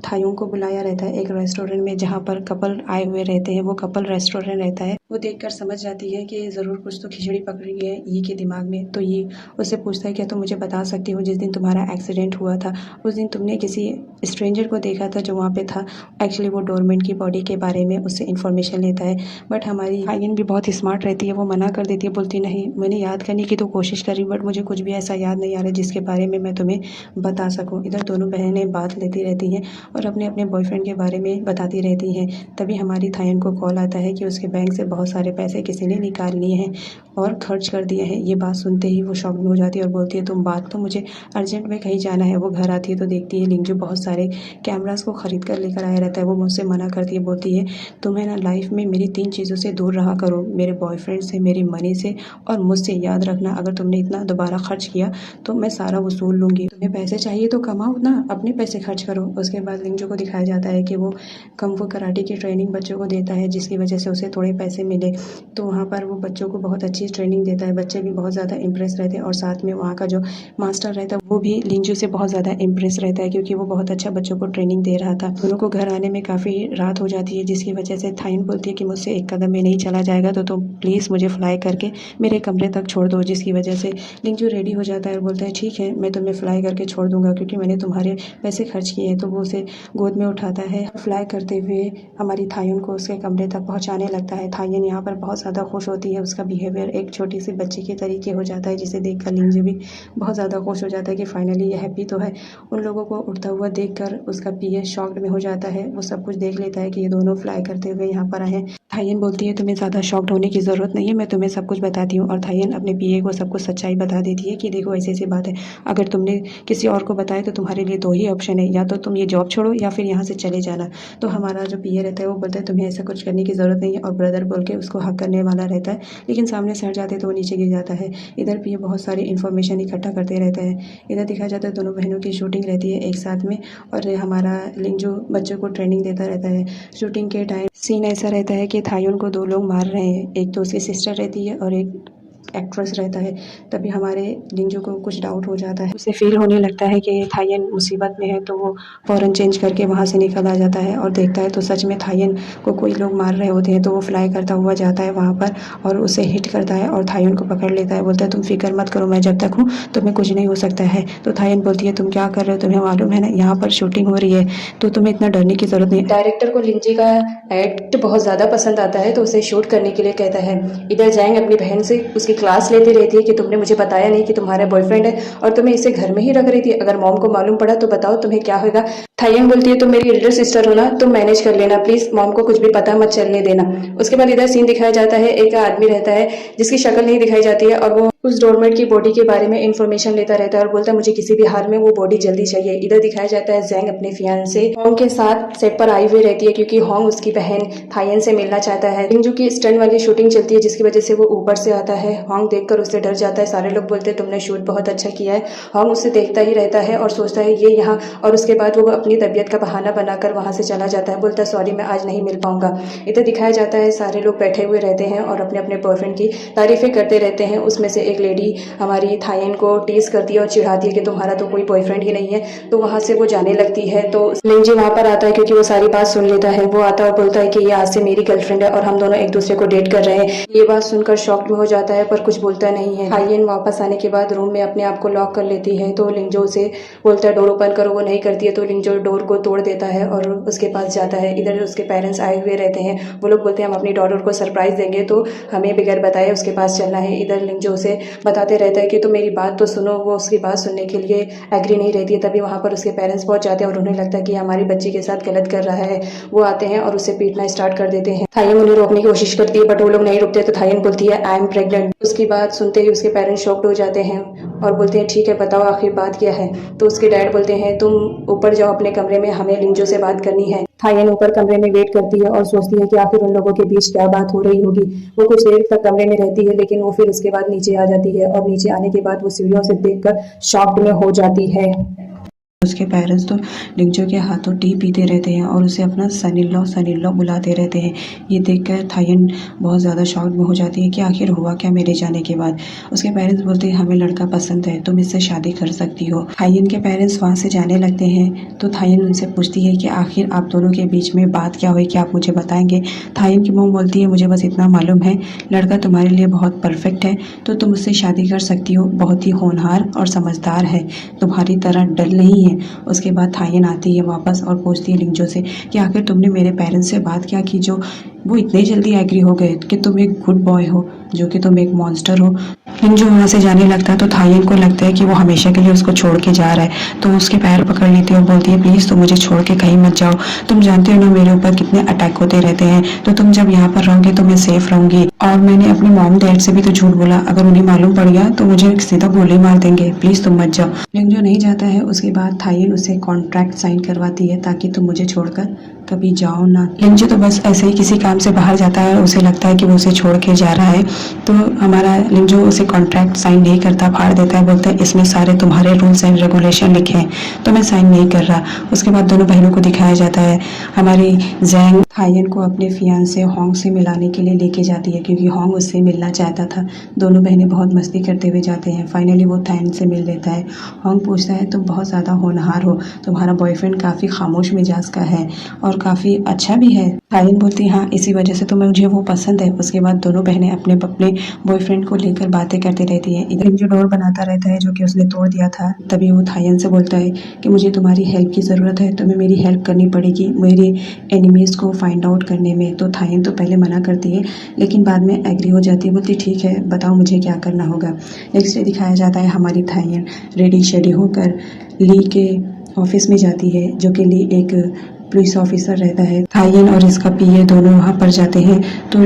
थाइयों को बुलाया रहता है एक रेस्टोरेंट में जहाँ पर कपल आए हुए रहते हैं, वो कपल रेस्टोरेंट रहता है। वो देखकर समझ जाती है कि ज़रूर कुछ तो खिचड़ी पकड़ी है ये के दिमाग में। तो ये उससे पूछता है क्या तुम मुझे बता सकती हो जिस दिन तुम्हारा एक्सीडेंट हुआ था उस दिन तुमने किसी स्ट्रेंजर को देखा था जो वहाँ पे था। एक्चुअली वो डोरमेट की बॉडी के बारे में उससे इन्फॉर्मेशन लेता है, बट हमारी हाइन भी बहुत स्मार्ट रहती है, वो मना कर देती है, बोलती नहीं मैंने याद करने की तो कोशिश करी बट मुझे कुछ भी ऐसा याद नहीं आ रहा जिसके बारे में मैं तुम्हें बता सकूँ। इधर दोनों बहनें बात लेती रहती हैं और अपने अपने बॉयफ्रेंड के बारे में बताती रहती हैं। तभी हमारी थायन को कॉल आता है कि उसके बैंक से बहुत सारे पैसे किसी ने निकाल लिए हैं और खर्च कर दिए हैं। ये बात सुनते ही वो शॉक में हो जाती है और बोलती है तुम बात तो मुझे अर्जेंट में कहीं जाना है। वो घर आती है तो देखती है लिंजू बहुत सारे कैमरास को ख़रीद कर लेकर आया रहता है। वो मुझसे मना करती है, बोलती है तुम्हें ना लाइफ में मेरी 3 चीज़ों से दूर रहा करो, मेरे बॉयफ्रेंड से, मेरी मनी से और मुझसे। याद रखना अगर तुमने इतना दोबारा खर्च किया तो मैं सारा वसूल लूँगी। तुम्हें पैसे चाहिए तो कमाओ ना, अपने पैसे खर्च करो। उसके बाद लिंजू को दिखाया जाता है कि वो कुंग-फू कराटे की ट्रेनिंग बच्चों को देता है जिसकी वजह से उसे थोड़े पैसे मिले। तो वहाँ पर वो बच्चों को बहुत अच्छी ट्रेनिंग देता है, बच्चे भी बहुत ज़्यादा इम्प्रेस रहते हैं और साथ में वहाँ का जो मास्टर रहता है वो भी लिंजू से बहुत ज़्यादा इम्प्रेस रहता है क्योंकि वो बहुत अच्छा बच्चों को ट्रेनिंग दे रहा था। दोनों को घर आने में काफ़ी रात हो जाती है जिसकी वजह से थाइन बोलती है कि मुझसे एक कदम में नहीं चला जाएगा तो तुम प्लीज़ मुझे फ्लाई करके मेरे कमरे तक छोड़ दो, जिसकी वजह से लिंजू रेडी हो जाता है और बोलता है ठीक है मैं तुम्हें फ्लाई करके छोड़ दूंगा क्योंकि मैंने तुम्हारे पैसे खर्च किए हैं। तो वो उसे गोद में उठाता है, फ्लाई करते हुए हमारी थाइन को उसके कमरे तक पहुंचाने लगता है। थाइन यहाँ पर बहुत ज़्यादा खुश होती है, उसका बिहेवियर एक छोटी सी बच्चे के तरीके हो जाता है जिसे देखकर लिंजू भी बहुत ज़्यादा खुश हो जाता है कि फाइनली ये हैप्पी तो है। उन लोगों को उठता हुआ देखकर उसका पीए शॉक्ड में हो जाता है, वो सब कुछ देख लेता है कि ये दोनों फ्लाई करते हुए यहाँ पर आए हैं। थाइन बोलती है तुम्हें ज़्यादा शॉक्ड होने की ज़रूरत नहीं है, मैं तुम्हें सब कुछ बताती हूँ। और थाइन अपने पीए को सब कुछ सच्चाई बता देती है कि देखो ऐसी ऐसी बात है, अगर तुमने किसी और को बताया तो तुम्हारे लिए 2 ही ऑप्शन है, या तो तुम ये जॉब छोड़ो या फिर यहाँ से चले जाना। तो हमारा जो पीए रहता है वो बोलता है तुम्हें ऐसा कुछ करने की ज़रूरत नहीं है, और ब्रदर बोल के उसको हक करने वाला रहता है लेकिन सामने से हट जाते तो वो नीचे गिर जाता है। इधर पीए बहुत सारी इन्फॉर्मेशन इकट्ठा करते रहता है। इधर दिखाया जाता है दोनों बहनों की शूटिंग रहती है एक साथ में और हमारा लिंजू बच्चों को ट्रेनिंग देता रहता है। शूटिंग के टाइम सीन ऐसा रहता है कि थायुन को 2 लोग मार रहे हैं, एक तो उसकी सिस्टर रहती है और एक एक्ट्रेस रहता है। तभी हमारे लिंजो को कुछ डाउट हो जाता है, उसे फील होने लगता है कि थायन मुसीबत में है, तो वो फ़ौरन चेंज करके वहाँ से निकल आ जाता है और देखता है तो सच में थायन को कोई लोग मार रहे होते हैं। तो वो फ्लाई करता हुआ जाता है वहाँ पर और उसे हिट करता है और थायन को पकड़ लेता है। बोलता है तुम फिक्र मत करो, मैं जब तक हूँ तुम्हें कुछ नहीं हो सकता है। तो थायन बोलती है तुम क्या कर रहे हो, तुम्हें मालूम है ना यहाँ पर शूटिंग हो रही है, तो तुम्हें इतना डरने की ज़रूरत नहीं। डायरेक्टर को लिंजी का एक्ट बहुत ज़्यादा पसंद आता है, तो उसे शूट करने के लिए कहता है। इधर जैंग अपनी बहन से उसकी क्लास लेती रहती है कि तुमने मुझे बताया नहीं कि तुम्हारा बॉयफ्रेंड है और तुम्हें इसे घर में ही रख रही थी, अगर मॉम को मालूम पड़ा तो बताओ तुम्हें क्या होगा। थायन बोलती है तुम मेरी एल्डर सिस्टर हो ना, तुम मैनेज कर लेना, प्लीज मॉम को कुछ भी पता मत चलने देना। उसके बाद इधर सीन दिखाया जाता है, एक आदमी रहता है जिसकी शक्ल नहीं दिखाई जाती है और वो उस डोरमेट की बॉडी के बारे में इंफॉर्मेशन लेता रहता है और बोलता है मुझे किसी भी हाल में वो बॉडी जल्दी चाहिए। इधर दिखाया जाता है जैंग अपने फियांसे होंग के साथ सेट पर आई हुई रहती है क्योंकि होंग उसकी बहन थायन से मिलना चाहता है। लिंजू की स्टंट वाली शूटिंग चलती है जिसकी वजह से वो ऊपर से आता है। होंग देखकर उससे डर जाता है, सारे लोग बोलते हैं तुमने शूट बहुत अच्छा किया है। होंग उससे देखता ही रहता है और सोचता है ये यहाँ, और उसके बाद वो अपनी तबीयत का बहाना बनाकर वहाँ से चला जाता है, बोलता है सॉरी मैं आज नहीं मिल पाऊंगा। इधर दिखाया जाता है सारे लोग बैठे हुए रहते हैं और अपने अपने बॉयफ्रेंड की तारीफें करते रहते हैं। उसमें से एक लेडी हमारी थायन को टीज करती है और चिढ़ाती है कि तुम्हारा तो कोई बॉयफ्रेंड ही नहीं है, तो वहाँ से वो जाने लगती है। तो लिंजी वहाँ पर आता है क्योंकि वो सारी बात सुन लेता है। वो आता है और बोलता है कि ये आज से मेरी गर्लफ्रेंड है और हम दोनों एक दूसरे को डेट कर रहे हैं। ये बात सुनकर शॉक्ड में हो जाता है पर कुछ बोलता नहीं है। थायन वापस आने के बाद रूम में अपने आप को लॉक कर लेती है, तो लिंजो से बोलता है डोर ओपन करो, वो नहीं करती है तो लिंजो डोर को तोड़ देता है और उसके पास जाता है। इधर उसके पेरेंट्स आए हुए रहते हैं, वो लोग बोलते हैं हम अपनी डॉटर को सरप्राइज देंगे तो हमें बगैर बताए उसके पास चलना है। इधर लिंजो से बताते रहता है कि तुम मेरी बात तो सुनो, वो उसकी बात सुनने के लिए एग्री नहीं रहती है। तभी वहाँ पर उसके पेरेंट्स पहुंच जाते हैं और उन्हें लगता है कि हमारी बच्ची के साथ गलत कर रहा है। वो आते हैं और उसे पीटना स्टार्ट कर देते हैं। थायन उन्हें रोकने की कोशिश करती है बट वो लोग नहीं रुकते, तो थायन बोलती है आई एम प्रेग्नेंट। उसकी बात सुनते ही उसके पेरेंट्स शॉक्ड हो जाते हैं और बोलते हैं ठीक है बताओ आखिर बात क्या है। तो उसके डैड बोलते हैं तुम ऊपर जाओ अपने कमरे में, हमें लिंजो से बात करनी है। थायन ऊपर कमरे में वेट करती है और सोचती है कि आखिर उन लोगों के बीच क्या बात हो रही होगी। वो कुछ देर तक कमरे में रहती है लेकिन वो फिर उसके बाद नीचे आ जाती है और नीचे आने के बाद वो सीढ़ियों से देखकर शॉक्ड में हो जाती है। उसके पेरेंट्स तो लिंजो के हाथों टी पीते रहते हैं और उसे अपना सन इन लॉ बुलाते रहते हैं। ये देखकर थायन बहुत ज़्यादा शॉक में हो जाती है कि आखिर हुआ क्या मेरे जाने के बाद। उसके पेरेंट्स बोलते हैं हमें लड़का पसंद है, तुम इससे शादी कर सकती हो। थायन के पेरेंट्स वहाँ से जाने लगते हैं तो थायन उनसे पूछती है कि आखिर आप दोनों के बीच में बात क्या हुई, क्या आप मुझे बताएंगे। थायन की मॉम बोलती है मुझे बस इतना मालूम है लड़का तुम्हारे लिए बहुत परफेक्ट है, तो तुम उससे शादी कर सकती हो, बहुत ही होनहार और समझदार है, तुम्हारी तरह डल नहीं है। उसके बाद थायन आती है वापस और पूछती है लिंजो से कि आखिर तुमने मेरे पेरेंट्स से बात क्या की जो वो इतने जल्दी एग्री हो गए कि तुम एक गुड बॉय हो, जो कि तुम एक मॉन्स्टर हो। लिंजो वहाँ से जाने लगता है तो थायन को लगता है कि वो हमेशा के लिए उसको छोड़ के जा रहा है, तो उसके पैर पकड़ लेती है और बोलती है प्लीज़ तुम मुझे छोड़ के कहीं मत जाओ, तुम जानते हो ना मेरे ऊपर कितने अटैक होते रहते हैं, तो तुम जब यहाँ पर रहोगे तो मैं सेफ रहूंगी। और मैंने अपने मॉम डैड से भी तो झूठ बोला, अगर उन्हें मालूम पड़ गया तो मुझे सीधा गोली मार देंगे, प्लीज़ तुम मत जाओ। लिंजो नहीं जाता है। उसके बाद थायन उसे कॉन्ट्रैक्ट साइन करवाती है ताकि तुम मुझे छोड़कर कभी जाओ ना। लिंजो तो बस ऐसे ही किसी काम से बाहर जाता है, उसे लगता है कि वो उसे छोड़ के जा रहा है, तो हमारा लिंजो उसे कॉन्ट्रैक्ट साइन नहीं करता, फाड़ देता है, बोलता है इसमें सारे तुम्हारे रूल्स एंड रेगुलेशन लिखे हैं तो मैं साइन नहीं कर रहा। उसके बाद दोनों बहनों को दिखाया जाता है। हमारी जैंग थायन को अपने फियांसे होंग से मिलाने के लिए लेके जाती है क्योंकि होंग उससे मिलना चाहता था। दोनों बहनें बहुत मस्ती करते हुए जाते हैं। फाइनली वो थायन से मिल लेता है। होंग पूछता है तुम बहुत ज़्यादा होनहार हो, तुम्हारा बॉयफ्रेंड काफ़ी खामोश मिजाज का है और काफ़ी अच्छा भी है। थायन बोलती हाँ इसी वजह से तो मुझे वो पसंद है। उसके बाद दोनों बहनें अपने अपने बॉयफ्रेंड को लेकर बातें करती रहती है। इधर जो डोर बनाता रहता है जो कि उसने तोड़ दिया था, तभी वो थायन से बोलता है कि मुझे तुम्हारी हेल्प की ज़रूरत है, तुम्हें मेरी हेल्प करनी पड़ेगी मेरे एनिमीज़ को फाइंड आउट करने में। तो थायन तो पहले मना करती है लेकिन बाद में एग्री हो जाती है, बोलती ठीक है बताओ मुझे क्या करना होगा। नेक्स्ट डे दिखाया जाता है हमारी थायन रेडी शेडी होकर ली के ऑफिस में जाती है, जो कि ली एक पुलिस ऑफिसर रहता है। थायन और इसका पीए दोनों वहाँ पर जाते हैं तो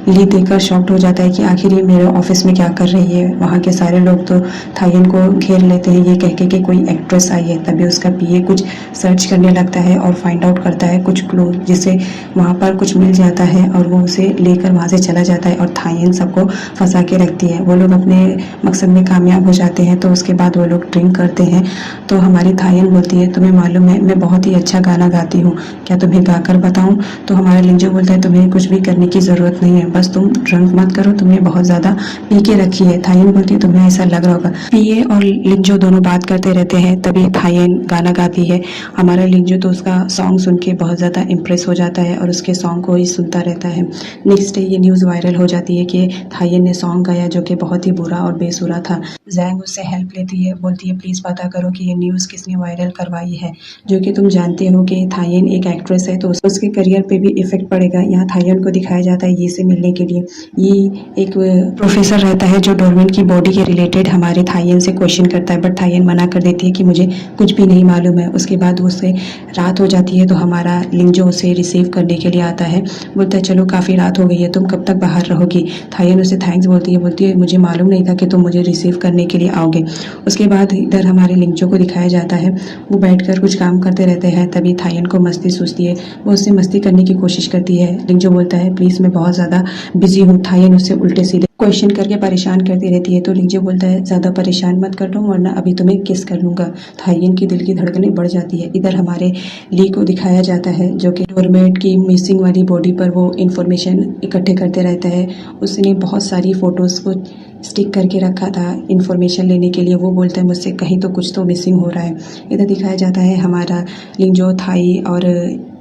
ली देखकर शॉक्ड हो जाता है कि आखिर ये मेरे ऑफिस में क्या कर रही है। वहाँ के सारे लोग तो थायन को घेर लेते हैं ये कह के कि कोई एक्ट्रेस आई है। तभी उसका पीए कुछ सर्च करने लगता है और फाइंड आउट करता है कुछ क्लू, जिससे वहाँ पर कुछ मिल जाता है और वो उसे लेकर वहाँ से चला जाता है और थायन सबको फंसा के रखती है। वो लोग अपने मकसद में कामयाब हो जाते हैं तो उसके बाद वो लोग ड्रिंक करते हैं। तो हमारी थायन बोलती है तुम्हें मालूम है मैं बहुत ही अच्छा गाना गाती हूँ, क्या तुम्हें गाकर बताऊँ। तो हमारा लिंजो बोलता है तुम्हें कुछ भी करने की ज़रूरत नहीं है, बस तुम ड्रंक मत करो, तुमने बहुत ज़्यादा पी के रखी है। थायन बोलती है तुम्हें ऐसा लग रहा होगा। पिए और लिंजो दोनों बात करते रहते हैं, तभी थायन गाना गाती है। हमारा लिंजो तो उसका सॉन्ग सुन के बहुत ज़्यादा इम्प्रेस हो जाता है और उसके सॉन्ग को ही सुनता रहता है। नेक्स्ट डे ये न्यूज़ वायरल हो जाती है कि थायन ने सॉन्ग गाया जो कि बहुत ही बुरा और बेसुरा था। जैंग उससे हेल्प लेती है, बोलती है प्लीज़ पता करो कि ये न्यूज़ किसने वायरल करवाई है। जो कि तुम जानते हो कि थायन एक एक्ट्रेस है तो उसके करियर पे भी इफेक्ट पड़ेगा। यहाँ थायन को दिखाया जाता है ये से मिलने के लिए। ये एक प्रोफेसर रहता है जो डोरमेन की बॉडी के रिलेटेड हमारे थायन से क्वेश्चन करता है, बट थायन मना कर देती है कि मुझे कुछ भी नहीं मालूम है। उसके बाद उससे रात हो जाती है तो हमारा लिंजो उसे रिसीव करने के लिए आता है। बोलता है चलो काफ़ी रात हो गई है, तुम कब तक बाहर रहोगी। थायन उसे थैंक्स बोलती है मुझे मालूम नहीं था कि तुम मुझे रिसीव करने के लिए आओगे। उसके बाद इधर हमारे लिंजो को दिखाया जाता है, वो बैठकर कुछ काम करते रहते हैं। तभी थायन को मस्ती सूझती है, वो उससे मस्ती करने की कोशिश करती है। लिंजो बोलता है प्लीज़ मैं बहुत ज़्यादा बिजी हूँ। थायन उससे उल्टे सीधे क्वेश्चन करके परेशान करती रहती है तो लिंजो बोलता है ज़्यादा परेशान मत कर दो वरना अभी तुम्हें किस कर लूँगा। थायन की दिल की धड़कनें बढ़ जाती है। इधर हमारे ली को दिखाया जाता है जो कि डोरमेट की मिसिंग वाली बॉडी पर वो इन्फॉर्मेशन इकट्ठे करते रहता है। उसने बहुत सारी फ़ोटोज़ को स्टिक करके रखा था इन्फॉर्मेशन लेने के लिए। वो बोलता है मुझसे कहीं तो कुछ तो मिसिंग हो रहा है। इधर दिखाया जाता है हमारा लिंजो, थाई और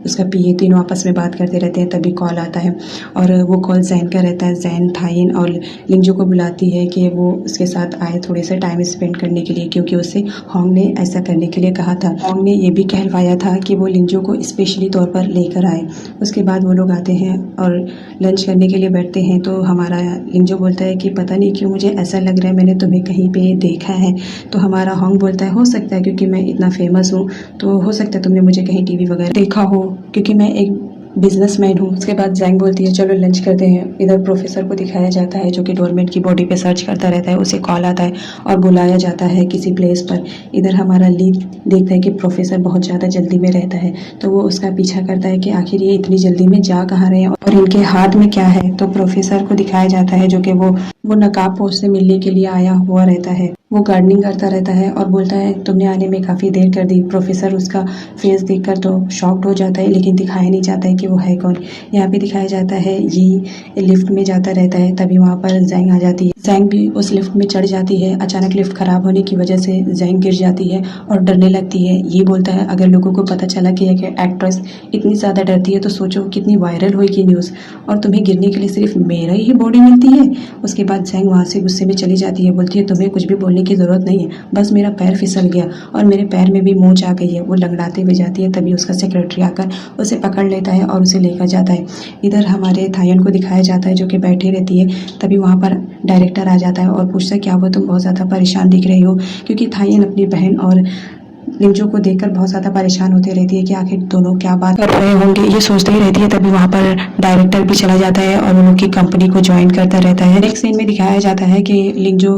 उसका पीए तीनों आपस में बात करते रहते हैं। तभी कॉल आता है और वो कॉल जैन का रहता है। जैन थाइन और लिंजो को बुलाती है कि वो उसके साथ आए थोड़े से टाइम स्पेंड करने के लिए, क्योंकि उससे होंग ने ऐसा करने के लिए कहा था। होंग ने ये भी कहलवाया था कि वो लिंजो को स्पेशली तौर पर लेकर आए। उसके बाद वो लोग आते हैं और लंच करने के लिए बैठते हैं तो हमारा लिंजो बोलता है कि पता नहीं क्यों मुझे ऐसा लग रहा है मैंने तुम्हें कहीं पे देखा है। तो हमारा होंग बोलता है हो सकता है क्योंकि मैं इतना फेमस हूँ तो हो सकता है तुमने मुझे कहीं टीवी वगैरह देखा हो क्योंकि मैं एक बिजनेसमैन हूँ। उसके बाद जैंग बोलती है चलो लंच करते हैं। इधर प्रोफेसर को दिखाया जाता है जो कि डोरमेट की बॉडी पे सर्च करता रहता है। उसे कॉल आता है और बुलाया जाता है किसी प्लेस पर। इधर हमारा ली देखता है कि प्रोफेसर बहुत ज़्यादा जल्दी में रहता है तो वो उसका पीछा करता है कि आखिर ये इतनी जल्दी में जा कहाँ रहे हैं और इनके हाथ में क्या है। तो प्रोफेसर को दिखाया जाता है जो कि वो नकाब पोस्ट से मिलने के लिए आया हुआ रहता है। वो गार्डनिंग करता रहता है और बोलता है तुमने आने में काफ़ी देर कर दी। प्रोफेसर उसका फेस देखकर तो शॉक्ड हो जाता है लेकिन दिखाया नहीं जाता है कि वो है कौन। यहाँ पे दिखाया जाता है ये लिफ्ट में जाता रहता है। तभी वहाँ पर जैंग आ जाती है। जैंग भी उस लिफ्ट में चढ़ जाती है। अचानक लिफ्ट खराब होने की वजह से जैंग गिर जाती है और डरने लगती है। ये बोलता है अगर लोगों को पता चला कि एक एक्ट्रेस इतनी ज़्यादा डरती है तो सोचो कितनी वायरल होगी न्यूज़, और तुम्हें गिरने के लिए सिर्फ मेरा ही बॉडी मिलती है। उसके बाद जैंग वहाँ से गुस्से में चली जाती है, बोलती है तुम्हें कुछ भी बोलने की ज़रूरत नहीं है, बस मेरा पैर फिसल गया और मेरे पैर में भी मोच आ गई है। वो लंगड़ाते हुए जाती है। तभी उसका सेक्रेटरी आकर उसे पकड़ लेता है और उसे लेकर जाता है। इधर हमारे थायन को दिखाया जाता है जो कि बैठी रहती है। तभी वहाँ पर डायरेक्टर आ जाता है और पूछता है क्या हुआ तुम बहुत ज़्यादा परेशान दिख रही हो, क्योंकि थायन अपनी बहन और लिंजो को देखकर बहुत ज़्यादा परेशान होती रहती है कि आखिर दोनों क्या बात कर रहे होंगे, ये सोचती ही रहती है। तभी वहाँ पर डायरेक्टर भी चला जाता है और उन लोग की कंपनी को ज्वाइन करता रहता है। नेक्स्ट सीन में दिखाया जाता है कि लिंजो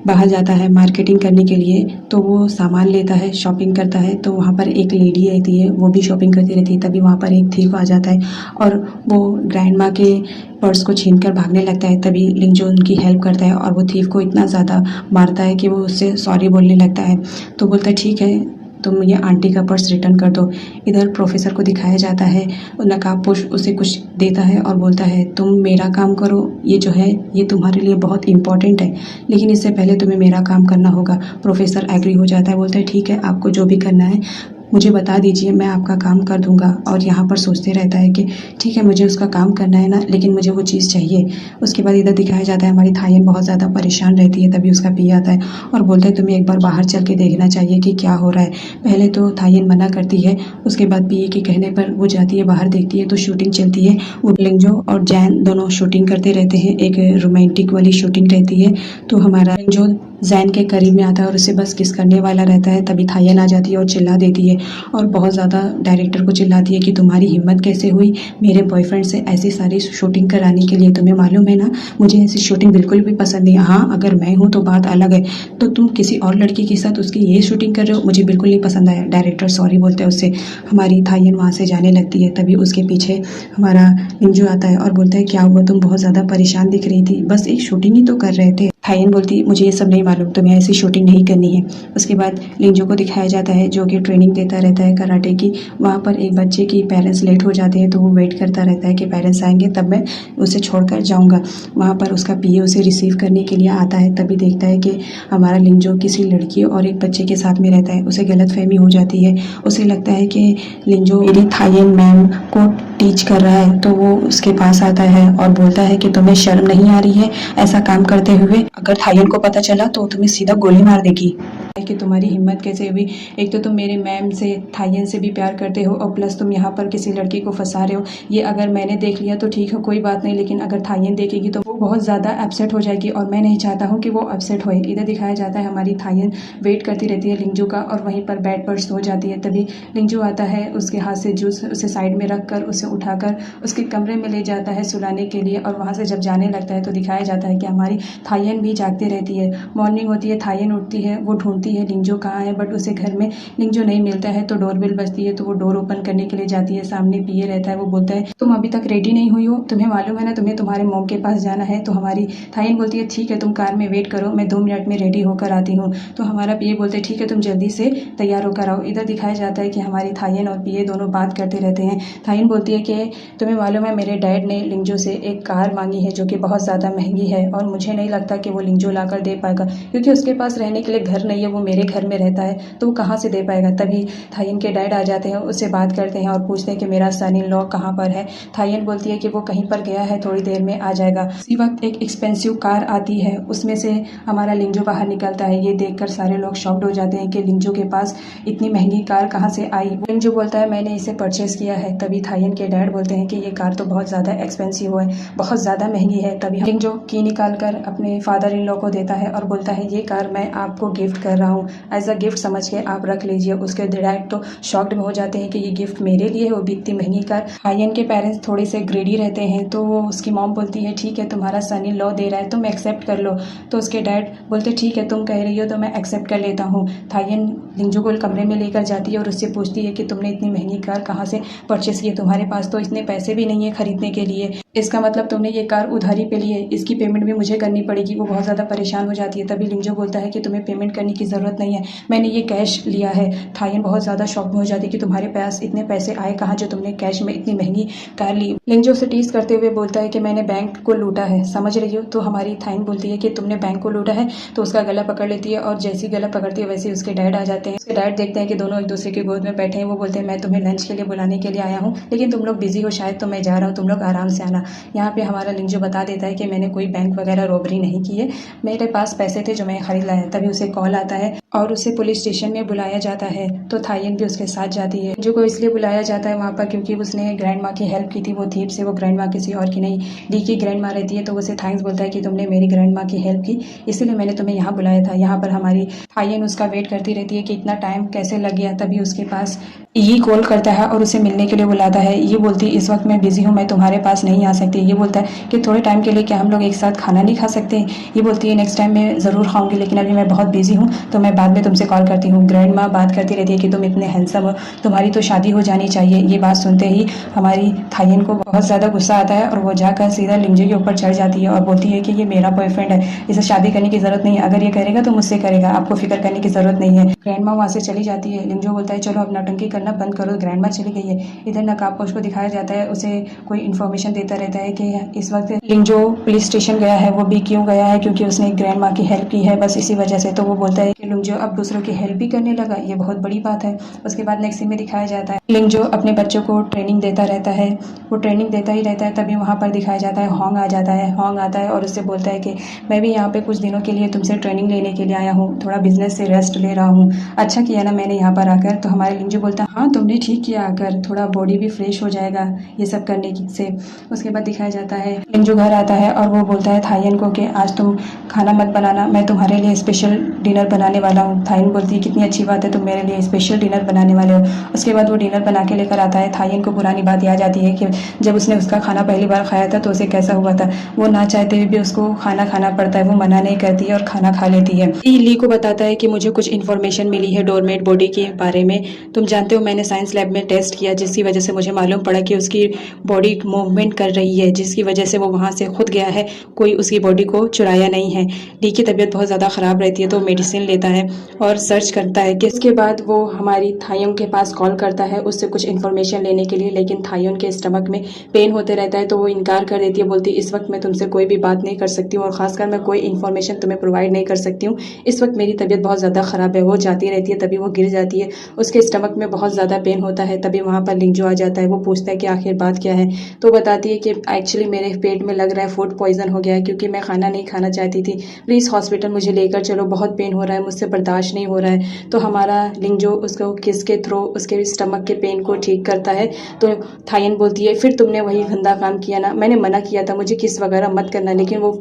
बाहर जाता है मार्केटिंग करने के लिए तो वो सामान लेता है, शॉपिंग करता है। तो वहाँ पर एक लेडी रहती है, वो भी शॉपिंग करती रहती है। तभी वहाँ पर एक थीफ आ जाता है और वो ग्रैंड माँ के पर्स को छीनकर भागने लगता है। तभी लिंजो उनकी हेल्प करता है और वो थीफ को इतना ज़्यादा मारता है कि वो उससे सॉरी बोलने लगता है। तो बोलता है ठीक है तुम ये आंटी का पर्स रिटर्न कर दो। इधर प्रोफेसर को दिखाया जाता है, नकाबपोश उसे कुछ देता है और बोलता है तुम मेरा काम करो, ये जो है ये तुम्हारे लिए बहुत इंपॉर्टेंट है, लेकिन इससे पहले तुम्हें मेरा काम करना होगा। प्रोफेसर एग्री हो जाता है, बोलता है ठीक है आपको जो भी करना है मुझे बता दीजिए, मैं आपका काम कर दूंगा। और यहाँ पर सोचते रहता है कि ठीक है मुझे उसका काम करना है ना, लेकिन मुझे वो चीज़ चाहिए। उसके बाद इधर दिखाया जाता है हमारी थायन बहुत ज़्यादा परेशान रहती है। तभी उसका पी आता है और बोलता है तुम्हें एक बार बाहर चल के देखना चाहिए कि क्या हो रहा है। पहले तो थायन मना करती है, उसके बाद पीए के कहने पर वो जाती है बाहर, देखती है तो शूटिंग चलती है। वो लिंजो और जैन दोनों शूटिंग करते रहते हैं, एक रोमांटिक वाली शूटिंग रहती है। तो हमारा लिंजो जैन के करीब में आता है और उसे बस किस करने वाला रहता है। तभी थायन आ जाती है और चिल्ला देती है और बहुत ज़्यादा डायरेक्टर को चिल्लाती है कि तुम्हारी हिम्मत कैसे हुई मेरे बॉयफ्रेंड से ऐसी सारी शूटिंग कराने के लिए। तुम्हें मालूम है ना मुझे ऐसी शूटिंग बिल्कुल भी पसंद नहीं। हाँ अगर मैं हूँ तो बात अलग है, तो तुम किसी और लड़की के साथ उसकी ये शूटिंग कर रहे हो, मुझे बिल्कुल नहीं पसंद आया। डायरेक्टर सॉरी बोलते हैं उससे। हमारी थायन वहाँ से जाने लगती है। तभी उसके पीछे हमारा लिंजो आता है और बोलता है क्या हुआ तुम बहुत ज़्यादा परेशान दिख रही थी, बस एक शूटिंग ही तो कर रहे थे। थायन बोलती मुझे ये सब नहीं मालूम, तुम्हें ऐसी शूटिंग नहीं करनी है। उसके बाद लिंजो को दिखाया जाता है जो कि ट्रेनिंग देता रहता है कराटे की। वहाँ पर एक बच्चे की पेरेंट्स लेट हो जाते हैं तो वो वेट करता रहता है कि पेरेंट्स आएंगे तब मैं उसे छोड़कर जाऊँगा। वहाँ पर उसका पीए उसे रिसीव करने के लिए आता है, तभी देखता है कि हमारा लिंजो किसी लड़की और एक बच्चे के साथ में रहता है। उसे गलतफहमी हो जाती है, उसे लगता है कि लिंजो मेरी थायन मैम को टीच कर रहा है, तो वो उसके पास आता है और बोलता है कि तुम्हें शर्म नहीं आ रही है ऐसा काम करते हुए? अगर थायन को पता चला तो तुम्हें सीधा गोली मार देगी। कि तुम्हारी हिम्मत कैसे हुई? एक तो तुम मेरे मैम से थायन से भी प्यार करते हो और प्लस तुम यहाँ पर किसी लड़की को फंसा रहे हो। ये अगर मैंने देख लिया तो ठीक है, कोई बात नहीं, लेकिन अगर थायन देखेगी तो वो बहुत ज़्यादा अपसेट हो जाएगी और मैं नहीं चाहता हूँ कि वो अपसेट होए। इधर दिखाया जाता है हमारी थायन वेट करती रहती है लिंजो का और वहीं पर बेड पर सो जाती है। तभी लिंजो आता है, उसके हाथ से जूस उसे साइड में रख कर उसे उठाकर उसके कमरे में ले जाता है सुलाने के लिए। और वहाँ से जब जाने लगता है तो दिखाया जाता है कि हमारी थायन भी जागती रहती है। मॉर्निंग होती है, थायन उठती है, वो ढूंढती है लिंजो कहाँ है, बट उसे घर में लिंजो नहीं मिलता है। तो डोरबेल बजती है तो वो डोर ओपन करने के लिए जाती है। सामने पीए रहता है, वो बोलता है तुम अभी तक रेडी नहीं हुई हो, तुम्हें मालूम है ना तुम्हें तुम्हारे मॉम के पास जाना है। तो हमारी थायन बोलती है ठीक है तुम कार में वेट करो, मैं 2 मिनट में रेडी होकर आती हूँ। तो हमारा पीए बोलते हैं ठीक है तुम जल्दी से तैयार होकर आओ। इधर दिखाया जाता है कि हमारी थायन और पीए दोनों बात करते रहते हैं। थायन बोलती है कि तुम्हें मालूम है मेरे डैड ने लिंजो से एक कार मांगी है जो कि बहुत ज़्यादा महंगी है और मुझे नहीं लगता कि वो लिंजो ला कर दे पाएगा, क्योंकि उसके पास रहने के लिए घर नहीं है, वो मेरे घर में रहता है, तो वो कहाँ से दे पाएगा। तभी थायन के डैड आ जाते हैं, उससे बात करते हैं और पूछते हैं कि मेरा सन इन लॉ कहाँ पर है। थायन बोलती है कि वो कहीं पर गया है, थोड़ी देर में आ जाएगा। उसी वक्त एक एक्सपेंसिव कार आती है, उसमें से हमारा लिंजो बाहर निकलता है। ये देखकर सारे लोग शॉक्ड हो जाते हैं कि लिंजो के पास इतनी महंगी कार कहाँ से आई। लिंजो बोलता है मैंने इसे परचेस किया है। तभी थायन के डैड बोलते हैं कि ये कार तो बहुत ज़्यादा एक्सपेंसिव है, बहुत ज़्यादा महंगी है। तभी लिंजो की निकाल कर अपने फादर इन लॉ को देता है और बोलता है ये कार मैं आपको गिफ्ट कर रहा हूँ, एज अ गिफ्ट समझ के आप रख लीजिए। उसके डैड तो शॉक्ड में हो जाते हैं कि ये गिफ्ट मेरे लिए है, वो भी इतनी महंगी कार। थायन के पेरेंट्स थोड़े से ग्रेडी रहते हैं, तो उसकी मॉम बोलती है ठीक है तुम्हारा सन इन लॉ दे रहा है तुम एक्सेप्ट कर लो। तो उसके डैड बोलते ठीक है तुम कह रही हो तो मैं एक्सेप्ट कर लेता हूँ। थायन लिंजो को कमरे में लेकर जाती है और उससे पूछती है कि तुमने इतनी महंगी कार कहाँ से परचेस की, तुम्हारे पास तो इतने पैसे भी नहीं है खरीदने के लिए, इसका मतलब तुमने ये कार उधारी पे ली है, इसकी पेमेंट भी मुझे करनी पड़ेगी। वो बहुत ज़्यादा परेशान हो जाती है। तभी लिंजो बोलता है कि तुम्हें पेमेंट करने की ज़रूरत नहीं है, मैंने ये कैश लिया है। थायन बहुत ज़्यादा शॉक में हो जाती है कि तुम्हारे पास इतने पैसे आए कहाँ जो तुमने कैश में इतनी महंगी कार ली। लिंजो से टीज करते हुए बोलता है कि मैंने बैंक को लूटा है, समझ रही हो। तो हमारी थायन बोलती है कि तुमने बैंक को लूटा है, तो उसका गला पकड़ लेती है और जैसी गला पकड़ती है वैसे उसके डैड आ जाते हैं। उसके डैड देखते हैं कि दोनों एक दूसरे की गोद में बैठे हैं। वो बोलते हैं मैं तुम्हें लंच के लिए बुलाने के लिए आया हूँ, लेकिन तुम लोग बिजी हो शायद, तो मैं जा रहा हूँ, तुम लोग आराम से आना। यहाँ पे हमारा लिंजो बता देता है कि मैंने कोई बैंक वगैरह रॉबरी नहीं की है, मेरे पास पैसे थे जो मैं खरीद लाया। तभी उसे कॉल आता है और उसे पुलिस स्टेशन में बुलाया जाता है। तो थायन भी उसके साथ जाती है। लिंजो को इसलिए बुलाया जाता है वहाँ पर क्योंकि उसने ग्रैंड माँ की हेल्प की थी, वो थीप से, वो ग्रैंड माँ किसी और की नहीं, ली की ग्रैंड माँ रहती है। तो उसे थैंक्स बोलता है कि तुमने मेरी ग्रैंड माँ की हेल्प की, इसलिए मैंने तुम्हें यहाँ बुलाया था। यहाँ पर हमारी थायन उसका वेट करती रहती है कि इतना टाइम कैसे लग गया। तभी उसके पास ये कॉल करता है और उसे मिलने के लिए बुलाता है। ये बोलती है इस वक्त मैं बिजी हूँ, मैं तुम्हारे पास नहीं आ सकती। ये बोलता है कि थोड़े टाइम के लिए क्या हम लोग एक साथ खाना नहीं खा सकते। ये बोलती है नेक्स्ट टाइम मैं ज़रूर खाऊंगी, लेकिन अभी मैं बहुत बिजी हूँ तो मैं बाद में तुमसे कॉल करती हूँ। ग्रैंड माँ बात करती रहती है कि तुम इतने हैंडसम हो, तुम्हारी तो शादी हो जानी चाहिए। ये बात सुनते ही हमारी थायन को बहुत ज़्यादा गुस्सा आता है और वो जाकर सीधा लिंजो के ऊपर चढ़ जाती है और बोलती है कि ये मेरा बॉयफ्रेंड है, इसे शादी करने की ज़रूरत नहीं है, अगर ये करेगा तो मुझसे करेगा, आपको फिक्र करने की ज़रूरत नहीं है। ग्रैंड माँ वहाँ से चली जाती है। लिंजो बोलता है चलो अब नौटंकी करना बंद करो, ग्रैंड माँ चली गई है। इधर नकाबपोश को दिखाया जाता है, उसे कोई इन्फॉर्मेशन देता रहता है कि इस वक्त लिंजो पुलिस स्टेशन गया है। वो भी क्यों गया है, क्योंकि उसने ग्रैंड माँ की हेल्प की है, बस इसी वजह से। तो वो बोलता है कि लिंजो अब दूसरों की हेल्प भी करने लगा, ये बहुत बड़ी बात है। उसके बाद नेक्स्ट सीन में दिखाया जाता है लिंजो अपने बच्चों को ट्रेनिंग देता रहता है, वो ट्रेनिंग देता ही रहता है। तभी वहाँ पर दिखाया जाता है होंग आ जाता है। होंग आता है और उससे बोलता है कि मैं भी यहाँ पे कुछ दिनों के लिए तुमसे ट्रेनिंग लेने के लिए आया हूँ, थोड़ा बिजनेस से रेस्ट ले रहा हूँ, अच्छा किया ना मैंने यहाँ पर आकर। तो हमारे लिंजो बोलता है हाँ तुमने ठीक किया आकर, थोड़ा बॉडी भी फ्रेश हो जाएगा ये सब करने से। उसके बाद दिखाया जाता है लिंजो घर आता है और वो बोलता है थायन को कि आज तुम खाना मत बनाना, मैं तुम्हारे लिए स्पेशल डिनर बनाने वाला हूँ। थायन बोलती है कितनी अच्छी बात है, तुम मेरे लिए स्पेशल डिनर बनाने वाले हो। उसके बाद वो डिनर बना के लेकर आता है। थायन को पुरानी बात याद आती है कि जब उसने उसका खाना पहली बार खाया था तो उसे कैसा हुआ था। वो ना चाहते हुए भी उसको खाना खाना पड़ता है, वो मना नहीं करती है और खाना खा लेती है। ली को बताता है कि मुझे कुछ इन्फॉर्मेशन मिली है डोरमेट बॉडी के बारे में, तुम जानते हो मैंने साइंस लैब में टेस्ट किया, जिसकी वजह से मुझे मालूम पड़ा कि उसकी बॉडी मूवमेंट कर रही है, जिसकी वजह से वो वहाँ से खुद गया है, कोई उसकी बॉडी को चुराया नहीं है। ली की तबीयत बहुत ज़्यादा ख़राब रहती है तो मेडिसिन लेता है और सर्च करता है कि इसके बाद वो हमारी थायों के पास कॉल करता है उससे कुछ इन्फॉर्मेशन लेने के लिए, लेकिन थायों के स्टमक में पेन होते रहता है तो वो इनकार कर देती है, बोलती है इस वक्त मैं तुमसे कोई भी बात नहीं कर सकती हूँ और ख़ासकर मैं कोई इन्फॉर्मेशन तुम्हें प्रोवाइड नहीं कर सकती हूँ, इस वक्त मेरी तबीयत बहुत ज़्यादा ख़राब है। वो जाती रहती है, तभी वो गिर जाती है, उसके स्टमक में बहुत ज़्यादा पेन होता है। तभी वहाँ पर लिंजो आ जाता है, वो पूछता है कि आखिर बात क्या है, तो बताती है कि एक्चुअली मेरे पेट में लग रहा है फूड पॉइजन हो गया है क्योंकि मैं खाना नहीं खाना चाहती थी, प्लीज़ हॉस्पिटल मुझे लेकर चलो, बहुत पेन हो रहा है, मुझसे बर्दाश्त नहीं हो रहा है। तो हमारा लिंजो उसको किस के थ्रू उसके स्टमक के पेन को ठीक करता है। तो थायन बोलती है फिर तुमने वही गंदा काम किया ना, मैंने मना किया था मुझे किस वगैरह मत करना, लेकिन वो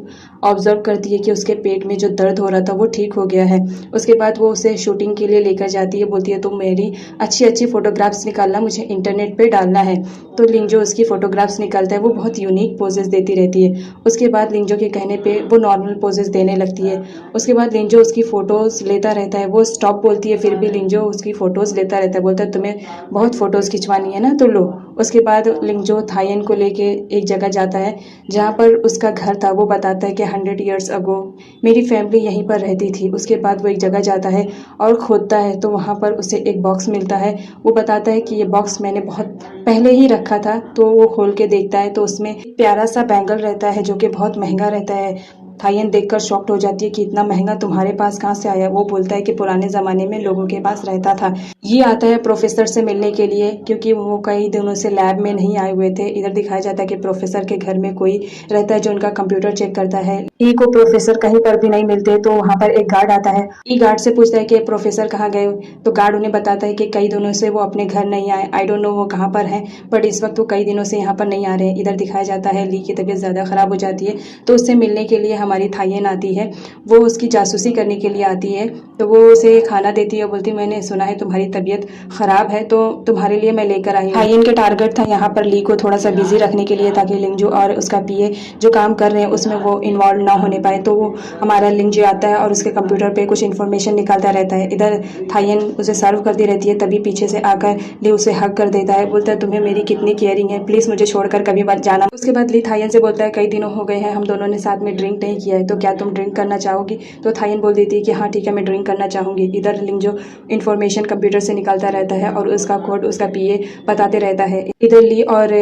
ऑब्जर्व करती है कि उसके पेट में जो दर्द हो रहा था वो ठीक हो गया है। उसके बाद वो उसे शूटिंग के लिए लेकर जाती है, बोलती है तुम मेरी अच्छी अच्छी फ़ोटोग्राफ्स निकालना, मुझे इंटरनेट पे डालना है। तो लिंजो उसकी फ़ोटोग्राफ्स निकालता है, वो बहुत यूनिक पोजेस देती रहती है। उसके बाद लिंजो के कहने पे वो नॉर्मल पोजेस देने लगती है। उसके बाद लिंजो उसकी फ़ोटोज़ लेता रहता है, वो स्टॉप बोलती है फिर भी लिंजो उसकी फ़ोटोज़ लेता रहता है, बोलता है तुम्हें बहुत फ़ोटोज़ खिंचवानी है ना तो लो। उसके बाद लिंजो थायन को लेके एक जगह जाता है जहाँ पर उसका घर था, वो बताता है कि 100 ईयर्स अगो मेरी फैमिली यहीं पर रहती थी। उसके बाद वो एक जगह जाता है और खोदता है तो वहाँ पर उसे एक बॉक्स मिलता है, वो बताता है कि ये बॉक्स मैंने बहुत पहले ही रखा था। तो वो खोल के देखता है तो उसमें प्यारा सा बैंगल रहता है जो कि बहुत महंगा रहता है। थायन देखकर शॉक्ड हो जाती है कि इतना महंगा तुम्हारे पास कहाँ से आया। वो बोलता है कि पुराने ज़माने में लोगों के पास रहता था। ये आता है प्रोफेसर से मिलने के लिए क्योंकि वो कई दिनों से लैब में नहीं आए हुए थे। इधर दिखाया जाता है कि प्रोफेसर के घर में कोई रहता है जो उनका कंप्यूटर चेक करता है। ई को प्रोफेसर कहीं पर भी नहीं मिलते तो वहाँ पर एक गार्ड आता है। ई गार्ड से पूछता है कि प्रोफेसर कहाँ गए, तो गार्ड उन्हें बताता है कि कई दिनों से वो अपने घर नहीं आए, आई डोंट नो वो कहाँ पर हैं, बट इस वक्त वो कई दिनों से यहाँ पर नहीं आ रहे हैं। इधर दिखाया जाता है ली की तबीयत ज़्यादा ख़राब हो जाती है तो उससे मिलने के लिए हमारी थायन आती है। वो उसकी जासूसी करने के लिए आती है तो वो उसे खाना देती है, बोलती मैंने सुना है तुम्हारी तबीयत ख़राब है तो तुम्हारे लिए मैं लेकर आई हूँ। थायन के टारगेट था यहाँ पर ली को थोड़ा सा बिजी रखने के लिए ताकि लिंजो और उसका पीए जो काम कर रहे हैं उसमें वो इन्वॉल्व ना होने पाए। तो वो हमारा लिंजो आता है और उसके कंप्यूटर पे कुछ इन्फॉर्मेशन निकालता रहता है। इधर थायन उसे सर्व करती रहती है, तभी पीछे से आकर ली उसे हक कर देता है, बोलता है तुम्हें मेरी कितनी केयरिंग है, प्लीज़ मुझे छोड़कर कभी मत जाना। उसके बाद ली थायन से बोलता है कई दिनों हो गए हैं हम दोनों ने साथ में ड्रिंक नहीं किया है, तो क्या तुम ड्रिंक करना चाहोगी। तो थायन बोल देती है कि हाँ ठीक है मैं ड्रिंक करना चाहूँगी। इधर लिंजो इन्फॉर्मेशन कंप्यूटर से निकालता रहता है और उसका कोड उसका पीए बताते रहता है। इधर ली और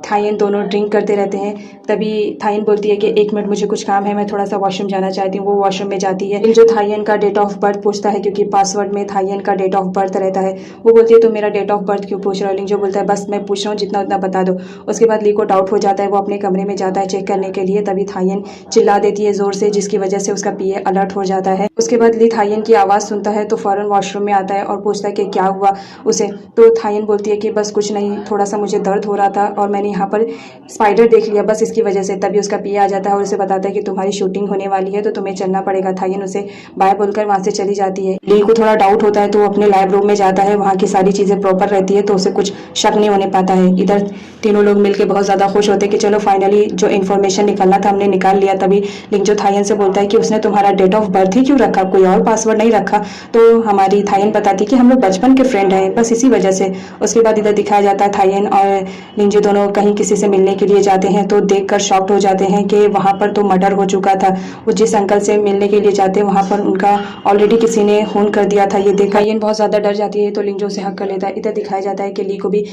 थायन दोनों ड्रिंक करते रहते हैं। तभी थायन बोलती है कि एक मिनट मुझे कुछ काम है, मैं थोड़ा सा वॉशरूम जाना चाहती हूँ। वो वॉशरूम में जाती है। जो थायन का डेट ऑफ बर्थ पूछता है क्योंकि पासवर्ड में थायन का डेट ऑफ बर्थ रहता है। वो बोलती है तो मेरा डेट ऑफ बर्थ क्यों पूछ रहा है। लिंजो बोलता है बस मैं पूछ रहा हूँ, जितना उतना बता दो। उसके बाद ली को डाउट हो जाता है, वो अपने कमरे में जाता है चेक करने के लिए। तभी थायन चिल्ला देती है जोर से, जिसकी वजह से उसका पीए अलर्ट हो जाता है। उसके बाद ली थायन की आवाज़ सुनता है तो फौरन वॉशरूम में आता है और पूछता है कि क्या हुआ उसे। तो थायन बोलती है कि बस कुछ नहीं, थोड़ा सा मुझे दर्द हो रहा था और मैंने यहाँ पर स्पाइडर देख लिया बस इसकी वजह से। तभी उसका पीए आ जाता है और उसे बताता है कि तुम्हारी शूटिंग होने वाली है तो तुम्हें चलना पड़ेगा। थायन उसे बाय बोलकर वहाँ से चली जाती है। ली को थोड़ा डाउट होता है तो वो अपने लैब रूम में जाता है, वहाँ की सारी चीज़ें प्रॉपर रहती है तो उसे कुछ शक नहीं होने पाता है। इधर तीनों लोग मिलकर बहुत ज़्यादा खुश होते हैं कि चलो फाइनली जो इन्फॉर्मेशन निकालना था हमने निकाल लिया। तभी लिंजो थायन से बोलता है कि उसने तुम्हारा डेट ऑफ बर्थ ही क्यों रखा, कोई और पासवर्ड नहीं रखा। तो हमारी थायन बताती कि हम लोग बचपन के फ्रेंड हैं बस इसी वजह से। उसके बाद इधर दिखाया जाता है थायन और लिंजो दोनों कहीं किसी से मिलने के लिए जाते हैं तो देखकर शॉक्ड हो जाते हैं कि वहाँ पर तो मर्डर हो चुका था। वो जिस अंकल से मिलने के लिए जाते हैं वहाँ पर उनका ऑलरेडी किसी ने खून कर दिया था। ये देखा थायन बहुत ज़्यादा डर जाती है तो लिंजो से हक कर लेता है। इधर दिखाया जाता है कि ली को भी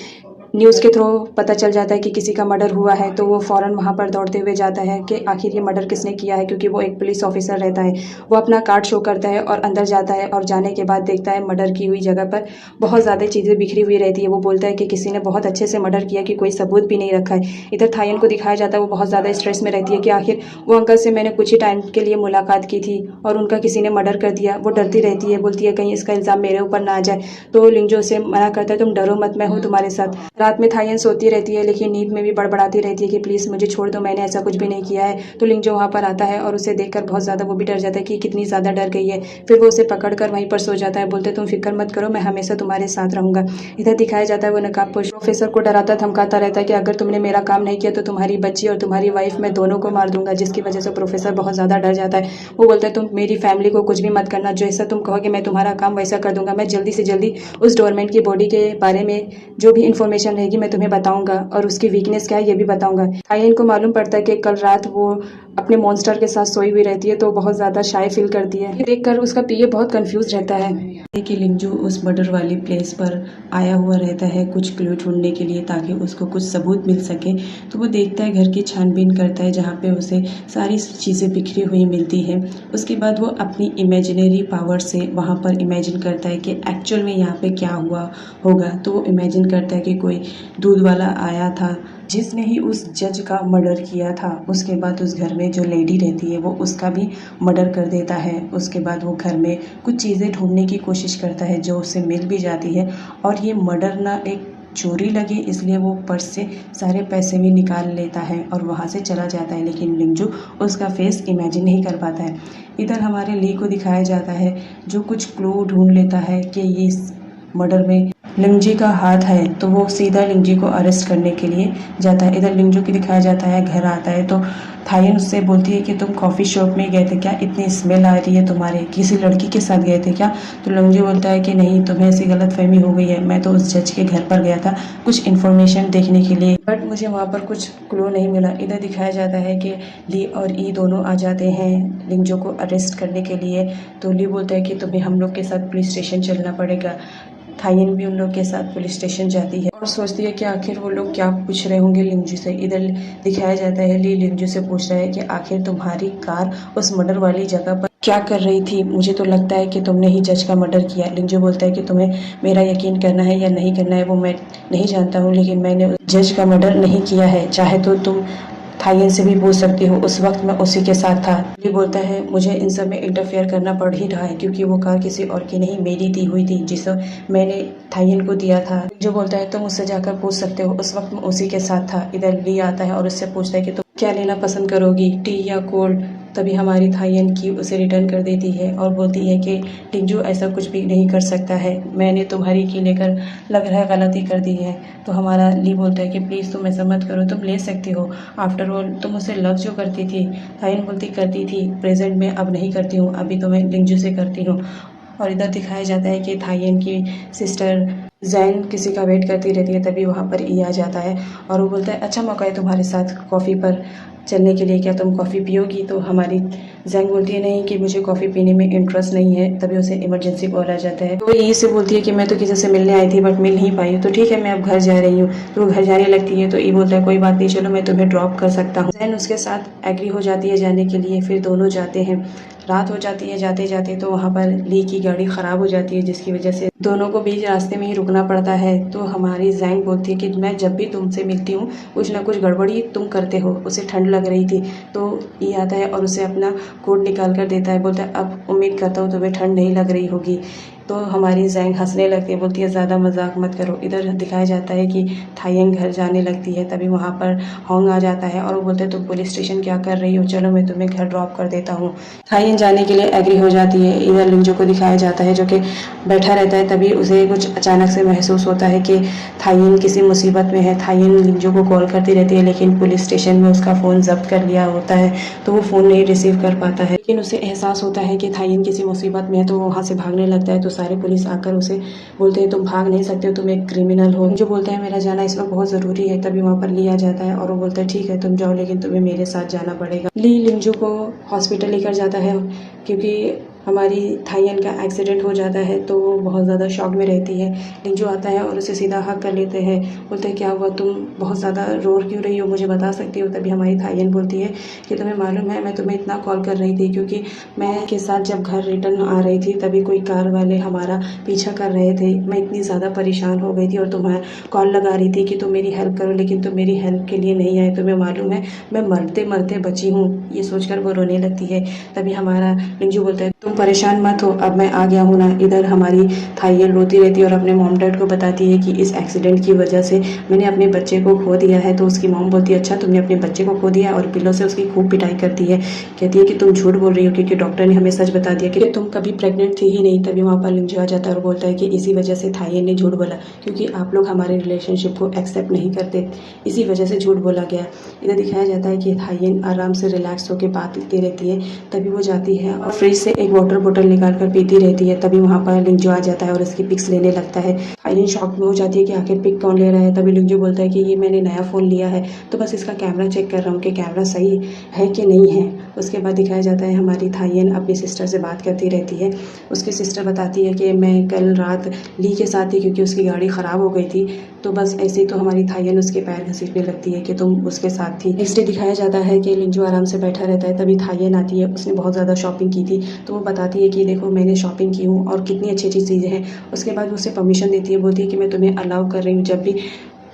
न्यूज़ के थ्रू पता चल जाता है कि किसी का मर्डर हुआ है तो वो फ़ौरन वहाँ पर दौड़ते हुए जाता है कि आखिर ये मर्डर किसने किया है, क्योंकि वो एक पुलिस ऑफिसर रहता है। वो अपना कार्ड शो करता है और अंदर जाता है और जाने के बाद देखता है मर्डर की हुई जगह पर बहुत ज़्यादा चीज़ें बिखरी हुई रहती है। वो बोलता है कि किसी ने बहुत अच्छे से मर्डर किया कि कोई सबूत भी नहीं रखा है। इधर थायन को दिखाया जाता है वो बहुत ज़्यादा स्ट्रेस में रहती है कि आखिर वो अंकल से मैंने कुछ ही टाइम के लिए मुलाकात की थी और उनका किसी ने मर्डर कर दिया। वो डरती रहती है, बोलती है कहीं इसका इल्ज़ाम मेरे ऊपर ना आ जाए। तो लिंजो से मना करता है तुम डरो मत, मैं हूँ तुम्हारे साथ। रात में थायन सोती रहती है लेकिन नींद में भी बड़बड़ाती रहती है कि प्लीज़ मुझे छोड़ दो, मैंने ऐसा कुछ भी नहीं किया है। तो लिंजो वहाँ पर आता है और उसे देखकर बहुत ज़्यादा वो भी डर जाता है कि कितनी ज़्यादा डर गई है। फिर वो उसे पकड़कर वहीं पर सो जाता है, बोलते तुम फिक्र मत करो, मैं हमेशा तुम्हारे साथ रहूँगा। इधर दिखाया जाता है वो नकाबपोश प्रोफेसर को डराता धमकाता रहता है कि अगर तुमने मेरा काम नहीं किया तो तुम्हारी बच्ची और तुम्हारी वाइफ मैं दोनों को मार दूंगा, जिसकी वजह से प्रोफेसर बहुत ज़्यादा डर जाता है। वो बोलता है तुम मेरी फैमिली को कुछ भी मत करना, जैसा तुम कहोगे मैं तुम्हारा काम वैसा कर दूंगा। मैं जल्दी से जल्दी उस डोरमेट की बॉडी के बारे में जो भी इन्फॉर्मेशन रहेगी मैं तुम्हें बताऊंगा और उसकी वीकनेस क्या है ये भी बताऊंगा। थायन को मालूम पड़ता है कि कल रात वो अपने मॉन्स्टर के साथ सोई हुई रहती है तो बहुत ज़्यादा शाय फील करती है। ये देखकर उसका पीए बहुत कंफ्यूज रहता है कि लिंजू उस मर्डर वाली प्लेस पर आया हुआ रहता है कुछ क्लू ढूंढने के लिए ताकि उसको कुछ सबूत मिल सके। तो वो देखता है, घर की छानबीन करता है जहाँ पे उसे सारी चीज़ें बिखरी हुई मिलती है। उसके बाद वो अपनी इमेजिनरी पावर से वहाँ पर इमेजिन करता है कि एक्चुअल में यहाँ पे क्या हुआ होगा। तो वो इमेजिन करता है कि कोई दूध वाला आया था जिसने ही उस जज का मर्डर किया था। उसके बाद उस घर में जो लेडी रहती है वो उसका भी मर्डर कर देता है। उसके बाद वो घर में कुछ चीज़ें ढूंढने की कोशिश करता है जो उसे मिल भी जाती है और ये मर्डर ना एक चोरी लगे इसलिए वो पर्स से सारे पैसे भी निकाल लेता है और वहाँ से चला जाता है। लेकिन लिंजू उसका फेस इमेजिन नहीं कर पाता है। इधर हमारे ली को दिखाया जाता है जो कुछ क्लू ढूंढ लेता है कि ये इस मर्डर में लिंगजी का हाथ है, तो वो सीधा लिंगजी को अरेस्ट करने के लिए जाता है। इधर लिंजू की दिखाया जाता है घर आता है तो थायन उससे बोलती है कि तुम कॉफ़ी शॉप में गए थे क्या, इतनी स्मेल आ रही है तुम्हारे, किसी लड़की के साथ गए थे क्या। तो लिंजू बोलता है कि नहीं, तुम्हें ऐसी गलतफहमी हो गई है, मैं तो उस जज के घर पर गया था कुछ इन्फॉर्मेशन देखने के लिए, बट मुझे वहाँ पर कुछ क्लू नहीं मिला। इधर दिखाया जाता है कि ली और ई दोनों आ जाते हैं लिंजू को अरेस्ट करने के लिए। तो ली बोलता है कि तुम्हें हम लोग के साथ पुलिस स्टेशन चलना पड़ेगा। थायन भी उन लोग के साथ पुलिस स्टेशन जाती है और सोचती है कि आखिर वो लोग क्या पूछ रहे होंगे लिंजू से। इधर दिखाया जाता है ली लिंजू से पूछ रहा है कि आखिर तुम्हारी कार उस मर्डर वाली जगह पर क्या कर रही थी, मुझे तो लगता है कि तुमने ही जज का मर्डर किया। लिंजू बोलता है कि तुम्हें मेरा यकीन करना है या नहीं करना है वो मैं नहीं जानता हूँ, लेकिन मैंने जज का मर्डर नहीं किया है, चाहे तो तुम थायन से भी पूछ सकती हो, उस वक्त मैं उसी के साथ था। ये बोलता है मुझे इन सब में इंटरफेयर करना पड़ ही रहा है क्योंकि वो कार किसी और की नहीं मेरी दी हुई थी जिसे मैंने थायन को दिया था। जो बोलता है तुम उससे जाकर पूछ सकते हो, उस वक्त मैं उसी के साथ था। इधर ली आता है और उससे पूछता है कि तुम क्या लेना पसंद करोगी, टी या कोल्ड। तभी हमारी थायन की उसे रिटर्न कर देती है और बोलती है कि लिंजू ऐसा कुछ भी नहीं कर सकता है, मैंने तुम्हारी की लेकर लग रहा है गलती कर दी है। तो हमारा ली बोलता है कि प्लीज़ तुम ऐसा मत करो, तुम ले सकती हो, आफ्टर ऑल तुम उसे लव जो करती थी। थायन बोलती करती थी, प्रेजेंट में अब नहीं करती हूँ, अभी तो मैं लिंजू से करती हूँ। और इधर दिखाया जाता है कि थायन की सिस्टर जैन किसी का वेट करती रहती है, तभी वहाँ पर ई आ जाता है और वो बोलता है अच्छा मौका है तुम्हारे साथ कॉफ़ी पर चलने के लिए, क्या तुम कॉफ़ी पियोगी। तो हमारी जैन बोलती है नहीं कि मुझे कॉफ़ी पीने में इंटरेस्ट नहीं है। तभी उसे इमरजेंसी कॉल आ जाता है। तो ई से बोलती है कि मैं तो किसी से मिलने आई थी बट मिल नहीं पाई, तो ठीक है मैं अब घर जा रही हूँ। तो वो घर जाने लगती है तो ई बोलता है कोई बात नहीं, चलो मैं तुम्हें ड्रॉप कर सकता हूँ। जैन उसके साथ एग्री हो जाती है जाने के लिए। फिर दोनों जाते हैं। रात हो जाती है जाते जाते, तो वहाँ पर ली की गाड़ी ख़राब हो जाती है जिसकी वजह से दोनों को बीच रास्ते में ही रुकना पड़ता है। तो हमारी जैंग बोलती है कि मैं जब भी तुमसे मिलती हूँ कुछ ना कुछ गड़बड़ी तुम करते हो। उसे ठंड लग रही थी तो ये आता है और उसे अपना कोट निकाल कर देता है, बोलता है अब उम्मीद करता हूँ तुम्हें ठंड नहीं लग रही होगी। तो हमारी जैंग हंसने लगती है, बोलती है ज़्यादा मजाक मत करो। इधर दिखाया जाता है कि थायन घर जाने लगती है, तभी वहाँ पर होंग आ जाता है और वो बोलते हैं तुम पुलिस स्टेशन क्या कर रही हो, चलो मैं तुम्हें घर ड्रॉप कर देता हूँ। थायन जाने के लिए एग्री हो जाती है। इधर लिंजो को दिखाया जाता है जो कि बैठा रहता है, तभी उसे कुछ अचानक से महसूस होता है कि थायन किसी मुसीबत में है। थायन लिंजो को कॉल करती रहती है लेकिन पुलिस स्टेशन में उसका फ़ोन जब्त कर लिया होता है तो वो फ़ोन नहीं रिसीव कर पाता है। लेकिन उसे एहसास होता है कि थायन किसी मुसीबत में है तो वो वहाँ से भागने लगता है। तो सारे पुलिस आकर उसे बोलते हैं तुम भाग नहीं सकते हो, तुम एक क्रिमिनल हो। जो बोलता है मेरा जाना इस वक्त बहुत ज़रूरी है। तभी वहाँ पर लिया जाता है और वो बोलता है ठीक है तुम जाओ लेकिन तुम्हें मेरे साथ जाना पड़ेगा। ली लिंजू को हॉस्पिटल लेकर जाता है क्योंकि हमारी थायन का एक्सीडेंट हो जाता है तो वो बहुत ज़्यादा शॉक में रहती है। लिंजू आता है और उसे सीधा हक कर लेते हैं, बोलते हैं क्या हुआ, तुम बहुत ज़्यादा रो क्यों रही हो, मुझे बता सकती हो। तभी हमारी थायन बोलती है कि तुम्हें मालूम है मैं तुम्हें इतना कॉल कर रही थी क्योंकि मैं के साथ जब घर रिटर्न आ रही थी तभी कोई कार वाले हमारा पीछा कर रहे थे। मैं इतनी ज़्यादा परेशान हो गई थी और तुम्हें कॉल लगा रही थी कि तुम मेरी हेल्प करो, लेकिन तुम मेरी हेल्प के लिए नहीं आए। तुम्हें मालूम है मैं मरते मरते बची हूँ। ये सोचकर वो रोने लगती है। तभी हमारा लिंजू बोलता है तुम परेशान मत हो, अब मैं आ गया हूँ ना। इधर हमारी थाइयन रोती रहती है और अपने मॉम डैड को बताती है कि इस एक्सीडेंट की वजह से मैंने अपने बच्चे को खो दिया है। तो उसकी मॉम बोलती है अच्छा तुमने अपने बच्चे को खो दिया, और पिलो से उसकी खूब पिटाई करती है। कहती है कि तुम झूठ बोल रही हो क्योंकि डॉक्टर ने हमें सच बता दिया कि तुम कभी प्रेग्नेंट थी ही नहीं। तभी वहाँ पर लिंजो आ जाता है और बोलता है कि इसी वजह से थाइयन ने झूठ बोला, क्योंकि आप लोग हमारे रिलेशनशिप को एक्सेप्ट नहीं करते, इसी वजह से झूठ बोला गया। इधर दिखाया जाता है कि थाइयन आराम से रिलैक्स होकर बात करती रहती है। तभी वो जाती है और फ्रिज से एक वाटर बोतल निकाल कर पीती रहती है। तभी वहाँ पर लिंजो आ जाता है और उसकी पिक्स लेने लगता है। थाइयन शॉक में हो जाती है कि आखिर पिक कौन ले रहा है। तभी लिंजो बोलता है कि ये मैंने नया फ़ोन लिया है, तो बस इसका कैमरा चेक कर रहा हूँ कि कैमरा सही है कि नहीं है। उसके बाद दिखाया जाता है हमारी थाइयन अपनी सिस्टर से बात करती रहती है। उसकी सिस्टर बताती है कि मैं कल रात ली के साथ थी क्योंकि उसकी गाड़ी ख़राब हो गई थी। तो बस ऐसे ही तो हमारी थाइयन उसके पैर घसीटने लगती है कि तुम उसके साथ थी। नेक्स्ट डे दिखाया जाता है कि लिंजो आराम से बैठा रहता है। तभी थाइयन आती है, उसने बहुत ज़्यादा शॉपिंग की थी। तो वो बताती है कि देखो मैंने शॉपिंग की हूँ और कितनी अच्छी अच्छी चीज़ें हैं। उसके बाद उसे परमिशन देती है, बोलती है कि मैं तुम्हें अलाउ कर रही हूँ, जब भी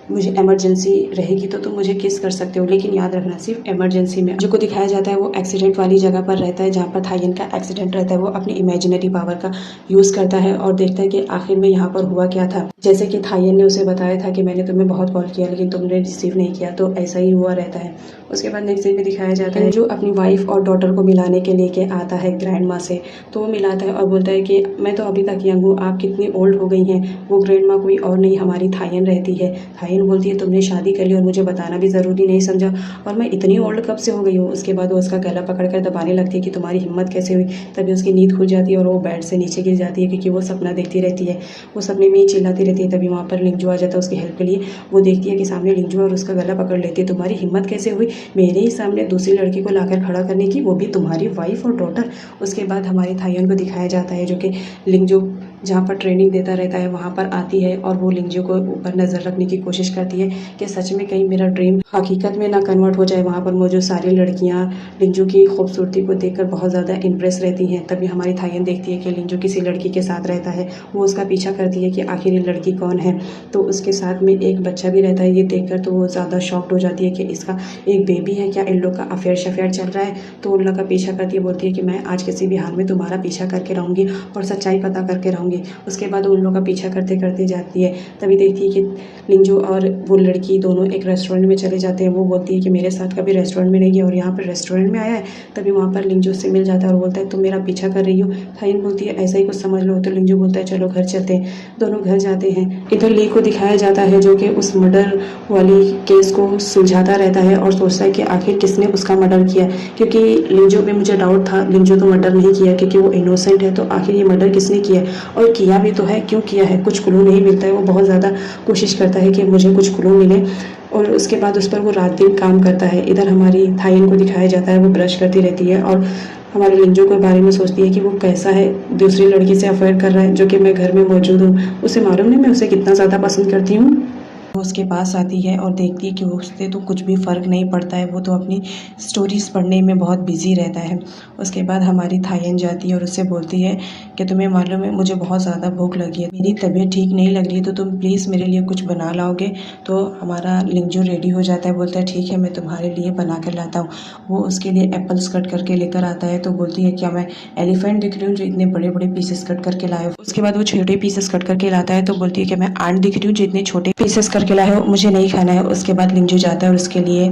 मुझे इमरजेंसी रहेगी तो तुम मुझे किस कर सकते हो, लेकिन याद रखना सिर्फ इमरजेंसी में। जो को दिखाया जाता है वो एक्सीडेंट वाली जगह पर रहता है जहाँ पर थाइयन का एक्सीडेंट रहता है। वो अपनी इमेजिनरी पावर का यूज़ करता है और देखता है कि आखिर में यहाँ पर हुआ क्या था। जैसे कि थाइयन ने उसे बताया था कि मैंने तुम्हें बहुत कॉल किया लेकिन तुमने रिसीव नहीं किया, तो ऐसा ही हुआ रहता है। उसके बाद नेक्स्ट डे में दिखाया जाता है जो अपनी वाइफ और डॉटर को मिलाने के लेके आता है ग्रैंड माँ से। तो वो मिलाता है और बोलता है कि मैं तो अभी तक यंग हूँ, आप कितनी ओल्ड हो गई हैं। वो ग्रैंड माँ कोई और नहीं हमारी थाइयन रहती है। थाइयन बोलती है तुमने शादी कर ली और मुझे बताना भी ज़रूरी नहीं समझा, और मैं इतनी ओल्ड कब से हो गई हूँ। उसके बाद वो उसका गला पकड़ कर दबाने लगती है कि तुम्हारी हिम्मत कैसे हुई। तभी उसकी नींद खुल जाती है और वो बेड से नीचे गिर जाती है क्योंकि वो सपना देखती रहती है। वो सपने में ही चिल्लाती रहती है। तभी वहाँ पर लिंजो आ जाता है उसकी हेल्प के लिए। वो देखती है कि सामने लिंजो और उसका गला पकड़ लेती है। तुम्हारी हिम्मत कैसे हुई मेरे ही सामने दूसरी लड़की को लाकर खड़ा करने की, वो भी तुम्हारी वाइफ और डॉटर। उसके बाद हमारी थाइयन को दिखाया जाता है जो कि लिंजो जहाँ पर ट्रेनिंग देता रहता है वहाँ पर आती है और वो लिंजो को ऊपर नज़र रखने की कोशिश करती है कि सच में कहीं मेरा ड्रीम हकीकत में ना कन्वर्ट हो जाए। वहाँ पर मौजूद सारी लड़कियाँ लिंजो की खूबसूरती को देखकर बहुत ज़्यादा इंप्रेस रहती हैं। तभी हमारी थाइयन देखती है कि लिंजो किसी लड़की के साथ रहता है। वो उसका पीछा करती है कि आखिर ये लड़की कौन है। तो उसके साथ में एक बच्चा भी रहता है। ये देखकर तो वो ज़्यादा शॉक्ड हो जाती है कि इसका एक बेबी है क्या, इन लोग का अफेयर शफेयर चल रहा है। तो उन लोग का पीछा करती है, बोलती है कि मैं आज किसी भी हाल में तुम्हारा पीछा करके रहूँगी और सच्चाई पता करके रहूँगी। उसके बाद उन लोगों का पीछा करते करते जाती है। तभी देखती है कि लिंजो और वो लड़की दोनों एक रेस्टोरेंट में चले जाते हैं। वो बोलती है कि मेरे साथ कभी रेस्टोरेंट में नहीं गया और यहाँ पर रेस्टोरेंट में आया है। तभी वहाँ पर लिंजो से मिल जाता है और बोलता है तुम मेरा पीछा कर रही हो। थाइयन बोलती है ऐसा ही कुछ समझ लो। तो लिंजो बोलता है चलो घर चलते हैं। दोनों घर जाते हैं। इधर ली को दिखाया जाता है जो कि उस मर्डर वाली केस को सुलझाता रहता है और सोचता है कि आखिर किसने उसका मर्डर किया, क्योंकि लिंजो में मुझे डाउट था लिंजो तो मर्डर नहीं किया क्योंकि वो इनोसेंट है। तो आखिर ये मर्डर किसने किया और किया भी तो है, क्यों किया है, कुछ क्लू नहीं मिलता है। वो बहुत ज़्यादा कोशिश करता है कि मुझे कुछ क्लू मिले और उसके बाद उस पर वो रात दिन काम करता है। इधर हमारी थाइयन को दिखाया जाता है वो ब्रश करती रहती है और हमारे लिंजो के बारे में सोचती है कि वो कैसा है, दूसरी लड़की से अफेयर कर रहा है जो कि मैं घर में मौजूद हूँ। उसे मालूम नहीं मैं उसे कितना ज़्यादा पसंद करती हूँ। वो उसके पास आती है और देखती है कि उससे तो कुछ भी फ़र्क नहीं पड़ता है, वो तो अपनी स्टोरीज़ पढ़ने में बहुत बिजी रहता है। उसके बाद हमारी थाइयन जाती है और उससे बोलती है कि तुम्हें मालूम है मुझे बहुत ज़्यादा भूख लगी है, मेरी तबीयत ठीक नहीं लग रही है, तो तुम प्लीज़ मेरे लिए कुछ बना लाओगे। तो हमारा लिंजो रेडी हो जाता है, बोलता है ठीक है मैं तुम्हारे लिए बना कर लाता हूँ। वो उसके लिए एप्पल्स कट करके लेकर आता है। तो बोलती है क्या मैं एलिफेंट दिख रही हूँ जो इतने बड़े बड़े पीसेस कट करके लाए हो। उसके बाद वो छोटे पीसेस कट करके लाता है। तो बोलती है कि मैं आंट दिख रही हूँ जो इतने छोटे पीसेस करके लाए हो, मुझे नहीं खाना है। उसके बाद लिंजो जाता है और उसके लिए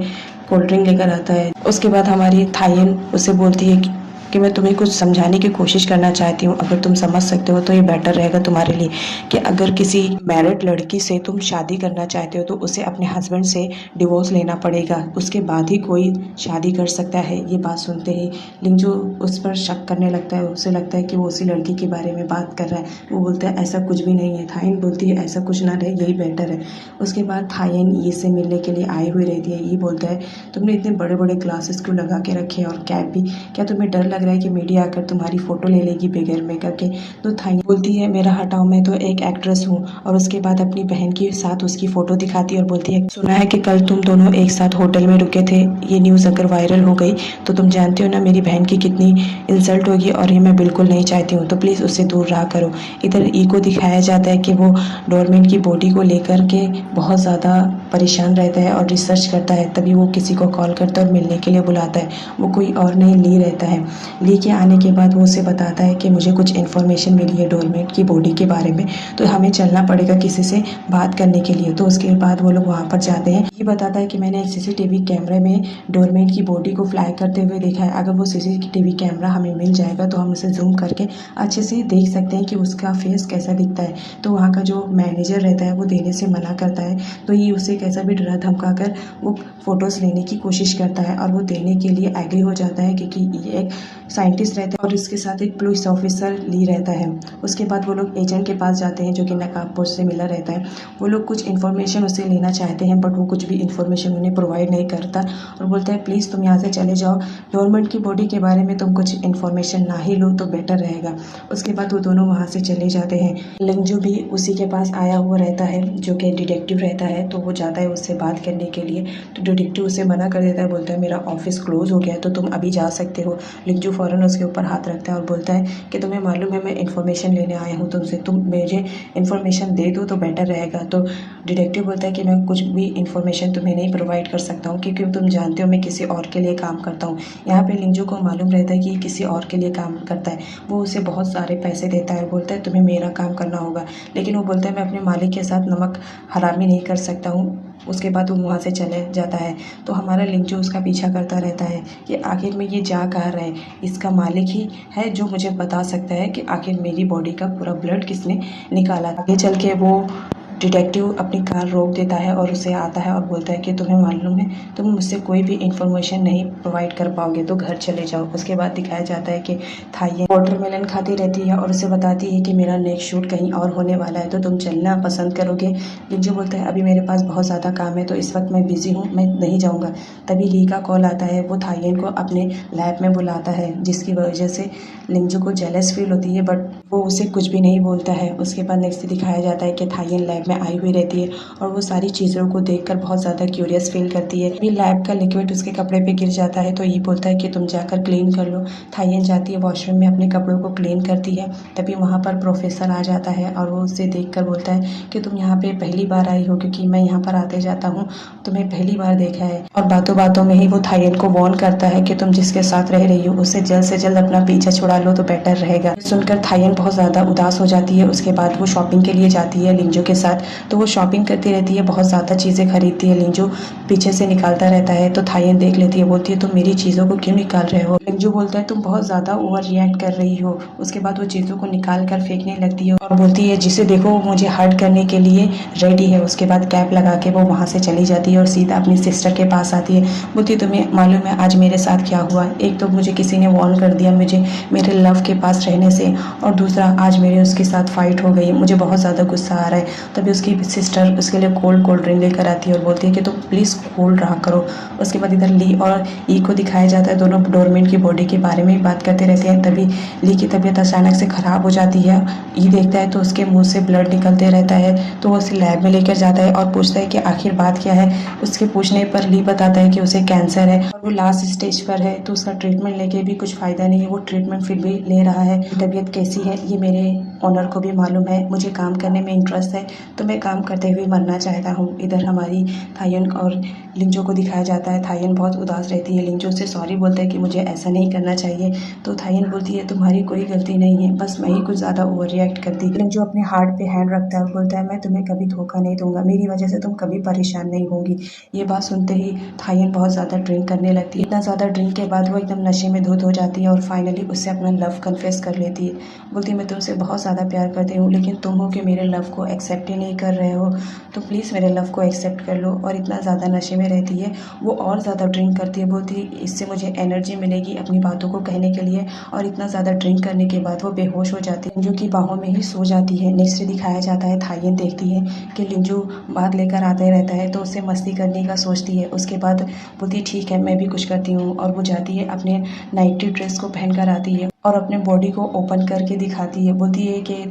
कोल्ड ड्रिंक लेकर आता है। उसके बाद हमारी थाइयन उससे बोलती है कि मैं तुम्हें कुछ समझाने की कोशिश करना चाहती हूँ, अगर तुम समझ सकते हो तो ये बेटर रहेगा तुम्हारे लिए कि अगर किसी मैरिड लड़की से तुम शादी करना चाहते हो तो उसे अपने हस्बैंड से डिवोर्स लेना पड़ेगा, उसके बाद ही कोई शादी कर सकता है। ये बात सुनते ही लिंजो उस पर शक करने लगता है, उसे लगता है कि वो उसी लड़की के बारे में बात कर रहा है। वो बोलता है ऐसा कुछ भी नहीं है। थाइयन बोलती है ऐसा कुछ ना रहे, यही बेटर है। उसके बाद थाइयन ये से मिलने के लिए आई हुई रहती है। ये बोलता है तुमने इतने बड़े बड़े ग्लासेस क्यों लगा के रखे हैं और कैप भी, क्या तुम्हें डर लग रहा है कि मीडिया आकर तुम्हारी फ़ोटो ले लेगी बगैर मेकअप के। तो थाइयन बोलती है मेरा हटाओ, मैं तो एक एक्ट्रेस हूँ। और उसके बाद अपनी बहन के साथ उसकी फ़ोटो दिखाती है और बोलती है सुना है कि कल तुम दोनों एक साथ होटल में रुके थे, ये न्यूज़ अगर वायरल हो गई तो तुम जानते हो ना मेरी बहन की कितनी इंसल्ट होगी और ये मैं बिल्कुल नहीं चाहती हूँ, तो प्लीज़ उससे दूर रहा करो। इधर ई को दिखाया जाता है कि वो डोरमेन की बॉडी को लेकर के बहुत ज़्यादा परेशान रहता है और रिसर्च करता है। तभी वो किसी को कॉल करता है और मिलने के लिए बुलाता है। वो कोई और नहीं ली रहता है। लेके आने के बाद वो उसे बताता है कि मुझे कुछ इन्फॉर्मेशन मिली है डोरमेट की बॉडी के बारे में, तो हमें चलना पड़ेगा किसी से बात करने के लिए। तो उसके बाद वो लोग वहाँ पर जाते हैं। ये बताता है कि मैंने एक सीसीटीवी कैमरे में डोरमेट की बॉडी को फ्लाई करते हुए देखा है। अगर वो सीसीटीवी कैमरा हमें मिल जाएगा तो हम उसे जूम करके अच्छे से देख सकते हैं कि उसका फेस कैसा दिखता है। तो वहाँ का जो मैनेजर रहता है वो देने से मना करता है। तो ये उसे कैसा भी डरा धमका कर वो फ़ोटोज़ लेने की कोशिश करता है और वो देने के लिए एग्री हो जाता है, क्योंकि ये एक साइंटिस्ट रहता है और इसके साथ एक पुलिस ऑफिसर ली रहता है। उसके बाद वो लोग एजेंट के पास जाते हैं जो कि नकाबपोश से मिला रहता है। वो लोग कुछ इन्फॉर्मेशन उससे लेना चाहते हैं, बट वो कुछ भी इन्फॉर्मेशन उन्हें प्रोवाइड नहीं करता और बोलता है प्लीज़ तुम यहाँ से चले जाओ, गवर्नमेंट की बॉडी के बारे में तुम कुछ इन्फॉर्मेशन ना ही लो तो बेटर रहेगा। उसके बाद वो दोनों वहाँ से चले जाते हैं। लिंजू भी उसी के पास आया हुआ रहता है जो कि डिटेक्टिव रहता है। तो वो जाता है उससे बात करने के लिए, तो डिटेक्टिव उसे मना कर देता है, बोलता है मेरा ऑफिस क्लोज हो गया है तो तुम अभी जा सकते हो। लिंजू फ़ौरन उसके ऊपर हाथ रखता है और बोलता है कि तुम्हें मालूम है मैं इन्फॉर्मेशन लेने आया हूँ तुमसे, तुम मुझे इन्फॉर्मेशन दे दो तो बेटर रहेगा। तो डिटेक्टिव बोलता है कि मैं कुछ भी इन्फॉर्मेशन तुम्हें नहीं प्रोवाइड कर सकता हूँ, क्योंकि तुम जानते हो मैं किसी और के लिए काम करता हूँ। यहाँ पे लिंजू को मालूम रहता है कि किसी और के लिए काम करता है। वो उसे बहुत सारे पैसे देता है, बोलता है तुम्हें मेरा काम करना होगा, लेकिन वो बोलता है मैं अपने मालिक के साथ नमक हरामी नहीं कर सकता हूँ। उसके बाद वो वहाँ से चले जाता है। तो हमारा लिंजू उसका पीछा करता रहता है कि आखिर में ये जा कहाँ रहा है, इसका मालिक ही है जो मुझे बता सकता है कि आखिर मेरी बॉडी का पूरा ब्लड किसने निकाला। आगे चल के वो डिटेक्टिव अपनी कार रोक देता है और उसे आता है और बोलता है कि तुम्हें मालूम है तुम मुझसे कोई भी इन्फॉर्मेशन नहीं प्रोवाइड कर पाओगे तो घर चले जाओ। उसके बाद दिखाया जाता है कि थाई वाटरमेलन खाती रहती है और उसे बताती है कि मेरा नेक्स्ट शूट कहीं और होने वाला है तो तुम चलना पसंद करोगे। लिंजू बोलता है अभी मेरे पास बहुत ज़्यादा काम है तो इस वक्त मैं बिज़ी हूँ, मैं नहीं जाऊँगा। तभी ली का कॉल आता है। वो थाईयन को अपने लैब में बुलाता है, जिसकी वजह से लिंजू को जेलस फील होती है, बट वो उसे कुछ भी नहीं बोलता है। उसके बाद नेक्स्ट दिखाया जाता है कि थाईयन लैब में आई हुई रहती है और वो सारी चीज़ों को देखकर बहुत ज़्यादा क्यूरियस फील करती है। अभी लैब का लिक्विड उसके कपड़े पे गिर जाता है तो ये बोलता है कि तुम जाकर क्लीन कर लो। थाईयन जाती है वॉशरूम में अपने कपड़ों को क्लीन करती है। तभी वहाँ पर प्रोफेसर आ जाता है और वो उसे देखकर बोलता है कि तुम यहाँ पे पहली बार आई हो, क्योंकि मैं यहाँ पर आते जाता हूँ, तुम्हें पहली बार देखा है। और बातों बातों में ही वो थाईयन को वार्न करता है कि तुम जिसके साथ रह रही हो उससे जल्द से जल्द अपना पीछा छुड़ा लो तो बेटर रहेगा। सुनकर थाईयन बहुत ज़्यादा उदास हो जाती है। उसके बाद वो शॉपिंग के लिए जाती है लिंजू के साथ। तो वो शॉपिंग करती रहती है, बहुत ज़्यादा चीज़ें खरीदती है। लिंजू पीछे से निकालता रहता है तो थाईयन देख लेती है, बोलती है तुम मेरी चीज़ों को क्यों निकाल रहे हो। लिंजू बोलता है तुम बहुत ज़्यादा ओवर रिएक्ट कर रही हो। उसके बाद वो चीज़ों को निकाल कर फेंकने लगती है और बोलती है जिसे देखो वो मुझे हर्ट करने के लिए रेडी है। उसके बाद कैप लगा के वो वहाँ से चली जाती है और सीधा अपनी सिस्टर के पास आती है। बोलती है तुम्हें मालूम है आज मेरे साथ क्या हुआ। एक तो मुझे किसी ने वार्न कर दिया मुझे मेरे लव के पास रहने से, और दूसरा आज मेरे उसके साथ फाइट हो गई, मुझे बहुत ज़्यादा गुस्सा आ रहा है। तभी उसकी सिस्टर उसके लिए कोल्ड ड्रिंक लेकर आती है और बोलती है कि तुम प्लीज़ कोल्ड रहा करो। उसके बाद इधर ली और ई को दिखाया जाता है, दोनों डोरमेट की बॉडी के बारे में बात करते रहते हैं। तभी ली की तबीयत अचानक से ख़राब हो जाती है। ई देखता है तो उसके मुंह से ब्लड निकलते रहता है, तो वो उसे लैब में लेकर जाता है और पूछता है कि आखिर बात क्या है। उसके पूछने पर ली बताता है कि उसे कैंसर है और वो लास्ट स्टेज पर है, तो उसका ट्रीटमेंट लेके भी कुछ फ़ायदा नहीं है। वो ट्रीटमेंट फिर भी ले रहा है। तबीयत कैसी है ये मेरे ऑनर को भी मालूम है, मुझे काम करने में इंटरेस्ट है तो मैं काम करते हुए मरना चाहता हूँ। इधर हमारी थाईयन और लिंजो को दिखाया जाता है। थाईयन बहुत उदास रहती है, लिंजो से सॉरी बोलता है कि मुझे ऐसा नहीं करना चाहिए। तो थाईयन बोलती है तुम्हारी कोई गलती नहीं है, बस मैं ही कुछ ज़्यादा ओवर रिएक्ट करती। लिंजो अपने हार्ट पे हैंड रखता है और बोलता है मैं तुम्हें कभी धोखा नहीं दूंगा, मेरी वजह से तुम कभी परेशान नहीं होंगी। ये बात सुनते ही थाईयन बहुत ज़्यादा ड्रिंक करने लगती है। इतना ज़्यादा ड्रिंक के बाद वो एकदम नशे में धुत हो जाती है और फाइनली उससे अपना लव कन्फेस कर लेती है। बोलती है मैं तुमसे बहुत ज़्यादा प्यार करती हूँ, लेकिन तुम हो कि मेरे लव को एक्सेप्ट ही नहीं कर रहे हो, तो प्लीज़ मेरे लव को एक्सेप्ट कर लो। और इतना ज़्यादा नशे में रहती है, वो और ज़्यादा ड्रिंक करती है। बोलती है इससे मुझे एनर्जी मिलेगी अपनी बातों को कहने के लिए, और इतना ज़्यादा ड्रिंक करने के बाद वो बेहोश हो जाती है, लिंजू की बाहों में ही सो जाती है। नेक्स्ट डे दिखाया जाता है थाईयन देखती है कि लिंजू बात लेकर आता ही रहता है तो उससे मस्ती करने का सोचती है। उसके बाद बोलती है ठीक है मैं भी कुछ करती हूँ, और वो जाती है अपने नाइटी ड्रेस को पहन कर आती है और अपने बॉडी को ओपन करके दिखाती है। बोलती है कि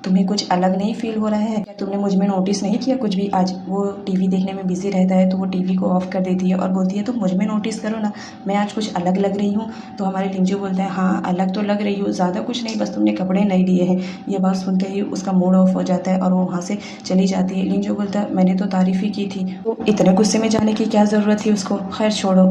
तुम्हें कुछ अलग नहीं फील हो रहा है क्या? तुमने मुझ में नोटिस नहीं किया कुछ भी? आज वो टीवी देखने में बिजी रहता है तो वो टीवी को ऑफ कर देती है और बोलती है तुम मुझ में नोटिस करो ना, मैं आज कुछ अलग लग रही हूँ। तो हमारे लिंजो बोलता है हाँ अलग तो लग रही हूँ, ज़्यादा कुछ नहीं, बस तुमने कपड़े नहीं लिए हैं। ये बात सुनते ही उसका मूड ऑफ हो जाता है और वो वहाँ से चली जाती है। लिंजो बोलता है मैंने तो तारीफ़ ही की थी, तो इतने गुस्से में जाने की क्या ज़रूरत थी उसको? खैर छोड़ो,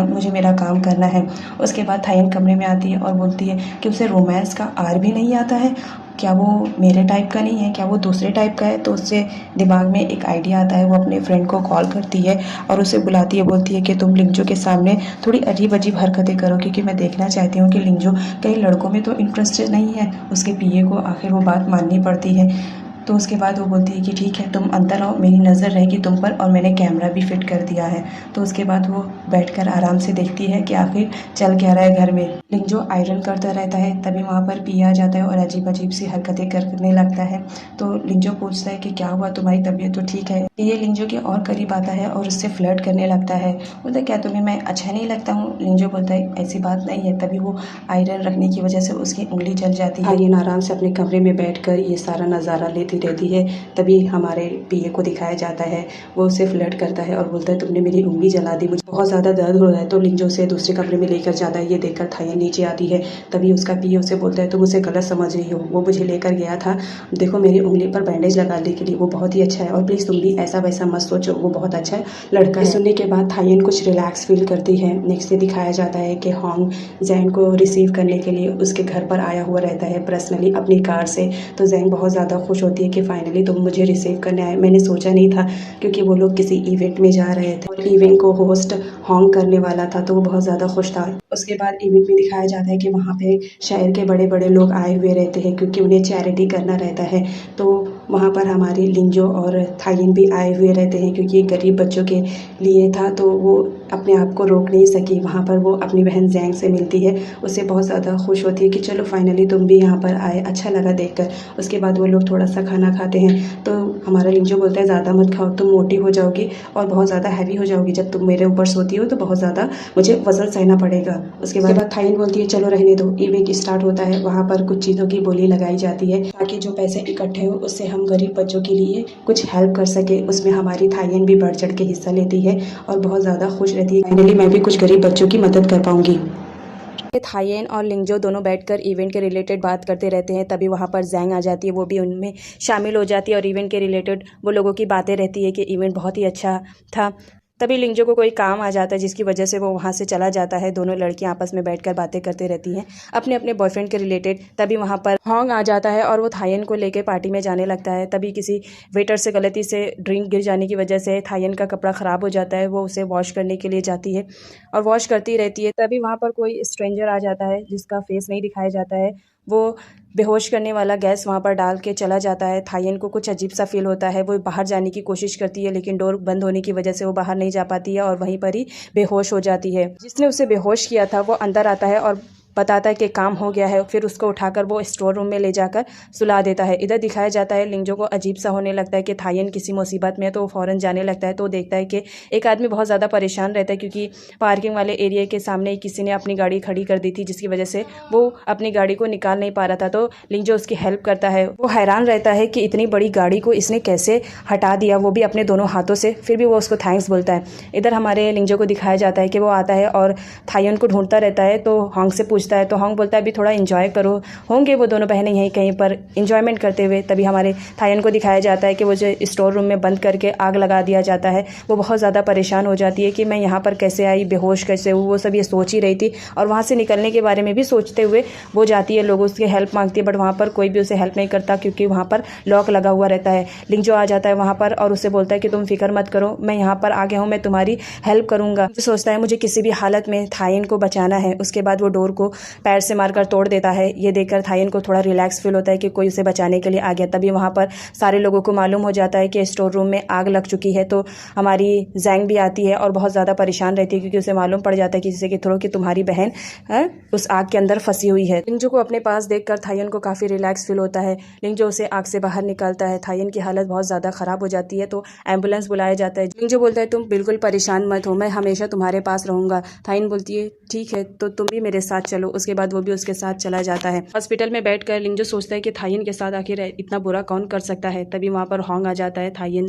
मुझे मेरा काम करना है। उसके बाद थाइन कमरे में आती है और बोलती है कि उसे रोमांस का आर भी नहीं आता है। क्या वो मेरे टाइप का नहीं है, क्या वो दूसरे टाइप का है? तो उससे दिमाग में एक आइडिया आता है, वो अपने फ्रेंड को कॉल करती है और उसे बुलाती है, बोलती है कि तुम लिंजो के सामने थोड़ी अजीब अजीब हरकतें करो क्योंकि मैं देखना चाहती हूँ कि लिंजो कई लड़कों में तो इंटरेस्टेड नहीं है। उसके पीए को आखिर वो बात माननी पड़ती है। तो उसके बाद वो बोलती है कि ठीक है तुम अंदर आओ, मेरी नज़र रहेगी तुम पर और मैंने कैमरा भी फिट कर दिया है। तो उसके बाद वो बैठकर आराम से देखती है कि आखिर चल क्या रहा है घर में। लिंजो आयरन करता रहता है, तभी वहाँ पर पिया आ जाता है और अजीब अजीब सी हरकतें करने लगता है। तो लिंजो पूछता है कि क्या हुआ, तुम्हारी तबीयत तो ठीक है? ये लिंजो के और करीब आता है और उससे फ्लर्ट करने लगता है। बोलता है क्या तुम्हें मैं अच्छा नहीं लगता हूँ? लिंजो बोलता है ऐसी बात नहीं है। तभी वो आयरन रखने की वजह से उसकी उंगली जल जाती है। आर्यन आराम से अपने कमरे में बैठकर ये सारा नज़ारा लेती रहती है। तभी हमारे पीए को दिखाया जाता है, वो उसे फ्लर्ट करता है और बोलता है तुमने मेरी उंगली जला दी, मुझे बहुत ज़्यादा दर्द हो रहा है। तो लिंजो उसे दूसरे कमरे में लेकर जाता है। ये देखकर थाइन नीचे आती है। तभी उसका पीए उसे बोलता है तुम उसे गलत समझ रही हो, वो मुझे लेकर गया था देखो मेरी उंगली पर बैंडेज लगाने के लिए, वो बहुत ही अच्छा है और प्लीज़ तुम भी ऐसा वैसा मत सोचो, वो बहुत अच्छा लड़का है। सुनने के बाद थाइन कुछ रिलैक्स फील करती है। नेक्स्ट डे दिखाया जाता है कि होंग जैंग को रिसीव करने के लिए उसके घर पर आया हुआ रहता है पर्सनली अपनी कार से। तो जैंग बहुत ज़्यादा खुश होती है कि फाइनली तुम मुझे रिसीव करने आए, मैंने सोचा नहीं था, क्योंकि वो लोग किसी इवेंट में जा रहे थे और इवेंट को होस्ट होंग करने वाला था, तो वो बहुत ज़्यादा खुश था। उसके बाद इवेंट में दिखाया जाता है कि वहाँ पे शहर के बड़े बड़े लोग आए हुए रहते हैं क्योंकि उन्हें चैरिटी करना रहता है। तो वहाँ पर हमारे लिंजो और थाइन भी आए हुए रहते हैं क्योंकि गरीब बच्चों के लिए था, तो वो अपने आप को रोक नहीं सकी। वहाँ पर वो अपनी बहन जैंग से मिलती है, उससे बहुत ज़्यादा खुश होती है कि चलो फाइनली तुम भी यहाँ पर आए, अच्छा लगा देखकर। उसके बाद वो लोग थोड़ा सा खाना खाते हैं। तो हमारा लिंजो बोलता है ज़्यादा मत खाओ, तुम मोटी हो जाओगी और बहुत ज़्यादा हैवी हो जाओगी, जब तुम मेरे ऊपर सोती हो तो बहुत ज़्यादा मुझे वजन सहना पड़ेगा। उसके बाद थाइन बोलती है चलो रहने दो। इवेंट स्टार्ट होता है, वहाँ पर कुछ चीज़ों की बोली लगाई जाती है ताकि जो पैसे इकट्ठे हो उससे हम गरीब बच्चों के लिए कुछ हेल्प कर सके। उसमें हमारी थाइन भी बढ़ चढ़ के हिस्सा लेती है और बहुत ज़्यादा खुश रहती है, फाइनली मैं भी कुछ गरीब बच्चों की मदद कर पाऊंगी। थाइन और लिंजो दोनों बैठकर इवेंट के रिलेटेड बात करते रहते हैं। तभी वहाँ पर जैंग आ जाती है, वो भी उनमें शामिल हो जाती है और इवेंट के रिलेटेड वो लोगों की बातें रहती है कि इवेंट बहुत ही अच्छा था। तभी लिंजो को कोई काम आ जाता है जिसकी वजह से वो वहाँ से चला जाता है। दोनों लड़कियाँ आपस में बैठकर बातें करते रहती हैं अपने अपने बॉयफ्रेंड के रिलेटेड। तभी वहाँ पर होंग आ जाता है और वो थाइन को लेकर पार्टी में जाने लगता है। तभी किसी वेटर से गलती से ड्रिंक गिर जाने की वजह से थाइन का कपड़ा ख़राब हो जाता है। वो उसे वॉश करने के लिए जाती है और वॉश करती रहती है। तभी वहाँ पर कोई स्ट्रेंजर आ जाता है जिसका फेस नहीं दिखाया जाता है। वो बेहोश करने वाला गैस वहाँ पर डाल के चला जाता है। थाइन को कुछ अजीब सा फील होता है, वो बाहर जाने की कोशिश करती है लेकिन डोर बंद होने की वजह से वो बाहर नहीं जा पाती है और वहीं पर ही बेहोश हो जाती है। जिसने उसे बेहोश किया था वो अंदर आता है और बताता है कि काम हो गया है। फिर उसको उठाकर वो स्टोर रूम में ले जाकर सुला देता है। इधर दिखाया जाता है लिंजो को अजीब सा होने लगता है कि थाइन किसी मुसीबत में है, तो वो फ़ौरन जाने लगता है। तो देखता है कि एक आदमी बहुत ज़्यादा परेशान रहता है क्योंकि पार्किंग वाले एरिया के सामने किसी ने अपनी गाड़ी खड़ी कर दी थी, जिसकी वजह से वो अपनी गाड़ी को निकाल नहीं पा रहा था। तो लिंजो उसकी हेल्प करता है। वो हैरान रहता है कि इतनी बड़ी गाड़ी को इसने कैसे हटा दिया, वो भी अपने दोनों हाथों से। फिर भी वो उसको थैंक्स बोलता है। इधर हमारे लिंजो को दिखाया जाता है कि वो आता है और थाइन को ढूंढता रहता है। तो होंग से पूछता है, तो होंग बोलता है अभी थोड़ा एंजॉय करो। होंगे वो दोनों बहनें यहीं कहीं पर एंजॉयमेंट करते हुए। तभी हमारे थाइन को दिखाया जाता है कि वो जो स्टोर रूम में बंद करके आग लगा दिया जाता है। वो बहुत ज़्यादा परेशान हो जाती है कि मैं यहाँ पर कैसे आई, बेहोश कैसे हूँ, वो सब ये सोच ही रही थी और वहाँ से निकलने के बारे में भी सोचते हुए वो जाती है, लोगों से हेल्प मांगती है, बट वहाँ पर कोई भी उसे हेल्प नहीं करता क्योंकि वहाँ पर लॉक लगा हुआ रहता है। लिंजो आ जाता है वहाँ पर और उससे बोलता है कि तुम फिक्र मत करो, मैं यहाँ पर आ गया हूँ, मैं तुम्हारी हेल्प करूँगा। सोचता है मुझे किसी भी हालत में थाइन को बचाना है। उसके बाद वो डोर को पैर से मारकर तोड़ देता है। ये देखकर थाइन को थोड़ा रिलैक्स फील होता है कि कोई उसे बचाने के लिए आ गया। तभी वहाँ पर सारे लोगों को मालूम हो जाता है कि स्टोर रूम में आग लग चुकी है। तो हमारी जैंग भी आती है और बहुत ज़्यादा परेशान रहती है क्योंकि उसे मालूम पड़ जाता है किसी के थ्रू कि तुम्हारी बहन उस आग के अंदर फंसी हुई है। लिंजो को अपने पास देखकर थाइन को काफ़ी रिलैक्स फील होता है। लिंजो उसे आग से बाहर निकालता है। थाइन की हालत बहुत ज़्यादा ख़राब हो जाती है तो एम्बुलेंस बुलाया जाता है। लिंजो बोलता है तुम बिल्कुल परेशान मत हो, मैं हमेशा तुम्हारे पास रहूँगा। थाइन बोलती है ठीक है, तो तुम भी मेरे साथ चलो। चलो। उसके बाद वो भी उसके साथ चला जाता है। हॉस्पिटल में बैठकर लिंजो सोचता है कि थायन के साथ आखिर इतना बुरा कौन कर सकता है। तभी वहाँ पर होंग आ जाता है थायन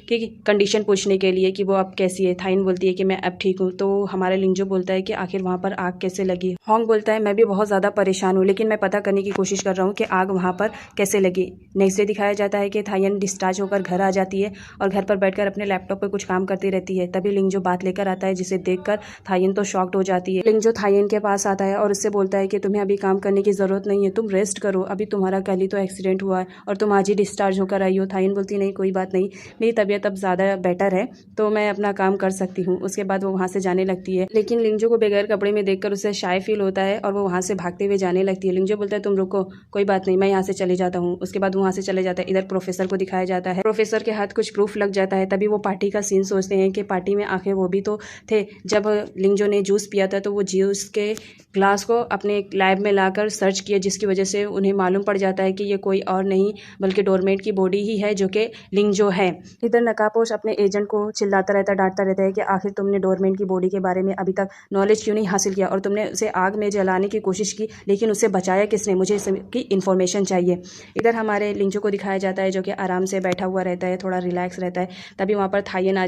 की कंडीशन पूछने के लिए कि वो अब कैसी है। थायन बोलती है कि मैं अब ठीक हूँ। तो हमारा लिंजो बोलता है कि आखिर वहाँ पर आग कैसे लगी। होंग बोलता है मैं भी बहुत ज़्यादा परेशान हूँ, लेकिन मैं पता करने की कोशिश कर रहा हूँ कि आग वहाँ पर कैसे लगी। नेक्स्ट डे दिखाया जाता है कि थायन डिस्चार्ज होकर घर आ जाती है और घर पर बैठकर अपने लैपटॉप पर कुछ काम करती रहती है। तभी लिंजो बात लेकर आता है, जिसे देखकर थायन तो शॉक्ड हो जाती है। लिंजो थायन के पास आता है और उससे बोलता है कि तुम्हें अभी काम करने की ज़रूरत नहीं है, तुम रेस्ट करो, अभी तुम्हारा कल ही तो एक्सीडेंट हुआ है और तुम आज ही डिस्चार्ज होकर आई हो। थायन बोलती नहीं कोई बात नहीं, मेरी तबीयत अब ज़्यादा बेटर है तो मैं अपना काम कर सकती हूँ। उसके बाद वो वहाँ से जाने लगती है, लेकिन लिंजो को बगैर कपड़े में देखकर उसे शाय फील होता है और वो वहाँ से भागते हुए जाने लगती है। लिंजो बोलता है तुम रुको, कोई बात नहीं, मैं यहाँ से चले जाता हूँ। उसके बाद वहाँ से चले जाता है। इधर प्रोफेसर को दिखाया जाता है, प्रोफेसर के हाथ कुछ प्रूफ लग जाता है। तभी वो पार्टी का सीन सोचते हैं कि पार्टी में आखिर वो भी तो थे। जब लिंजो ने जूस पिया था तो वो जूस के ग्लास को अपने लैब में लाकर सर्च किया, जिसकी वजह से उन्हें मालूम पड़ जाता है कि ये कोई और नहीं बल्कि डोरमेट की बॉडी ही है जो कि लिंजो है। इधर नकापोश अपने एजेंट को चिल्लाता रहता है, डांटता रहता है कि आखिर तुमने डोरमेट की बॉडी के बारे में अभी तक नॉलेज क्यों नहीं हासिल किया और तुमने उसे आग में जलाने की कोशिश की, लेकिन उसे बचाया किसने, मुझे इसकी इन्फॉर्मेशन चाहिए। इधर हमारे लिंजो को दिखाया जाता है जो कि आराम से बैठा हुआ रहता है, थोड़ा रिलैक्स रहता है। तभी वहाँ पर थायन आ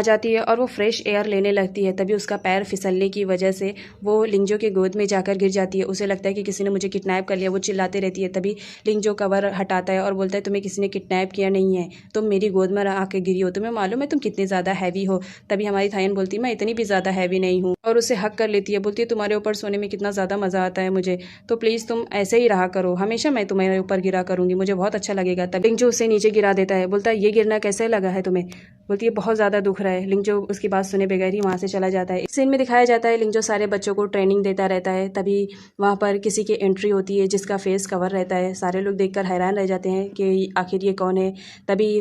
जाती है और वो फ्रेश एयर लेने लगती है। तभी उसका पैर फिसलने की वजह से वो लिंजो के गोद में जाकर गिर जाती है। उसे लगता है कि किसी ने मुझे किडनैप कर लिया, वो चिल्लाते रहती है। तभी लिंजो कवर हटाता है और बोलता है तुम्हें किसी ने किडनैप किया नहीं है, तुम मेरी गोद में आके गिरी हो, तुम्हें मालूम है तुम कितनी ज़्यादा हैवी हो। तभी हमारी थायन बोलती है मैं इतनी भी ज़्यादा हैवी नहीं हूँ और उसे हक कर लेती है। बोलती है तुम्हारे ऊपर सोने में कितना ज़्यादा मज़ा आता है मुझे, तो प्लीज़ तुम ऐसे ही रहा करो, हमेशा मैं तुम्हारे ऊपर गिरा करूँगी, मुझे बहुत अच्छा लगेगा। तब लिंजो उसे नीचे गिरा देता है, बोलता है ये गिरना कैसे लगा है तुम्हें। बोलती है बहुत ज़्यादा दुख रहा है। लिंजो उसकी बात सुने बगैर ही वहाँ से चला जाता है। इस सीन में दिखाया जाता है लिंजो सारे बच्चों को ट्रेनिंग देता रहता है। तभी वहाँ पर किसी की एंट्री होती है जिसका फेस कवर रहता है। सारे लोग देखकर हैरान रह जाते हैं कि आखिर ये कौन है। तभी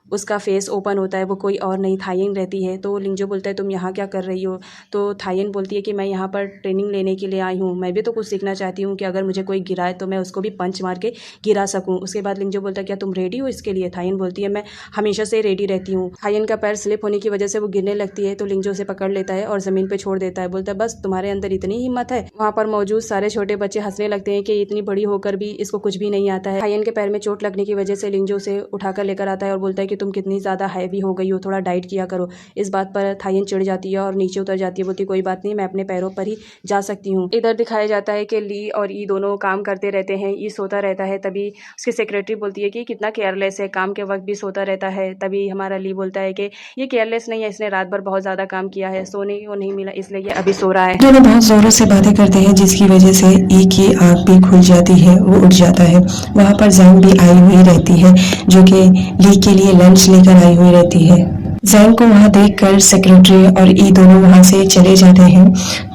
उसका फेस ओपन होता है, वो कोई और नहीं थायन रहती है। तो लिंजो बोलता है तुम यहाँ क्या कर रही हो। तो थायन बोलती है कि मैं यहाँ पर ट्रेनिंग लेने के लिए आई हूँ, मैं भी तो कुछ सीखना चाहती हूँ कि अगर मुझे कोई गिराए तो मैं उसको भी पंच मार के गिरा सकूँ। उसके बाद लिंजो बोलता है क्या तुम रेडी हो इसके लिए। थायन बोलती है मैं हमेशा से रेडी रहती हूँ। थायन का पैर स्लिप होने की वजह से वो गिरने लगती है, तो लिंजो उसे पकड़ लेता है और ज़मीन पर छोड़ देता है। बोलता है बस तुम्हारे अंदर इतनी हिम्मत है। वहाँ पर मौजूद सारे छोटे बच्चे हंसने लगते हैं कि इतनी बड़ी होकर भी इसको कुछ भी नहीं आता है। थायन के पैर में चोट लगने की वजह से लिंजो उसे उठाकर लेकर आता है और बोलता है कि तुम कितनी ज़्यादा हैवी हो गई हो, थोड़ा डाइट किया करो। इस बात पर थायन चिढ़ जाती है और नीचे उतर जाती है। बोलती कोई बात नहीं, मैं अपने पैरों पर ही जा सकती हूँ। इधर दिखाया जाता है कि ली और ई दोनों काम करते रहते हैं। ई सोता रहता है। तभी उसकी सेक्रेटरी बोलती है कि कितना केयरलेस है, काम के वक्त भी सोता रहता है। तभी हमारा ली बोलता है कि ये केयरलेस नहीं है, इसने रात भर बहुत ज़्यादा काम किया है, सोने को नहीं मिला इसलिए ये अभी सो रहा है। दोनों बहुत जोरों से बातें करते हैं जिसकी वजह से ई की आँख भी खुल जाती है, वो उठ जाता है। वहाँ पर जैंग भी आई हुई रहती है जो कि ली के लिए लंच लेकर आई हुई रहती है। जैंग को वहाँ देखकर सेक्रेटरी और ई दोनों वहाँ से चले जाते हैं।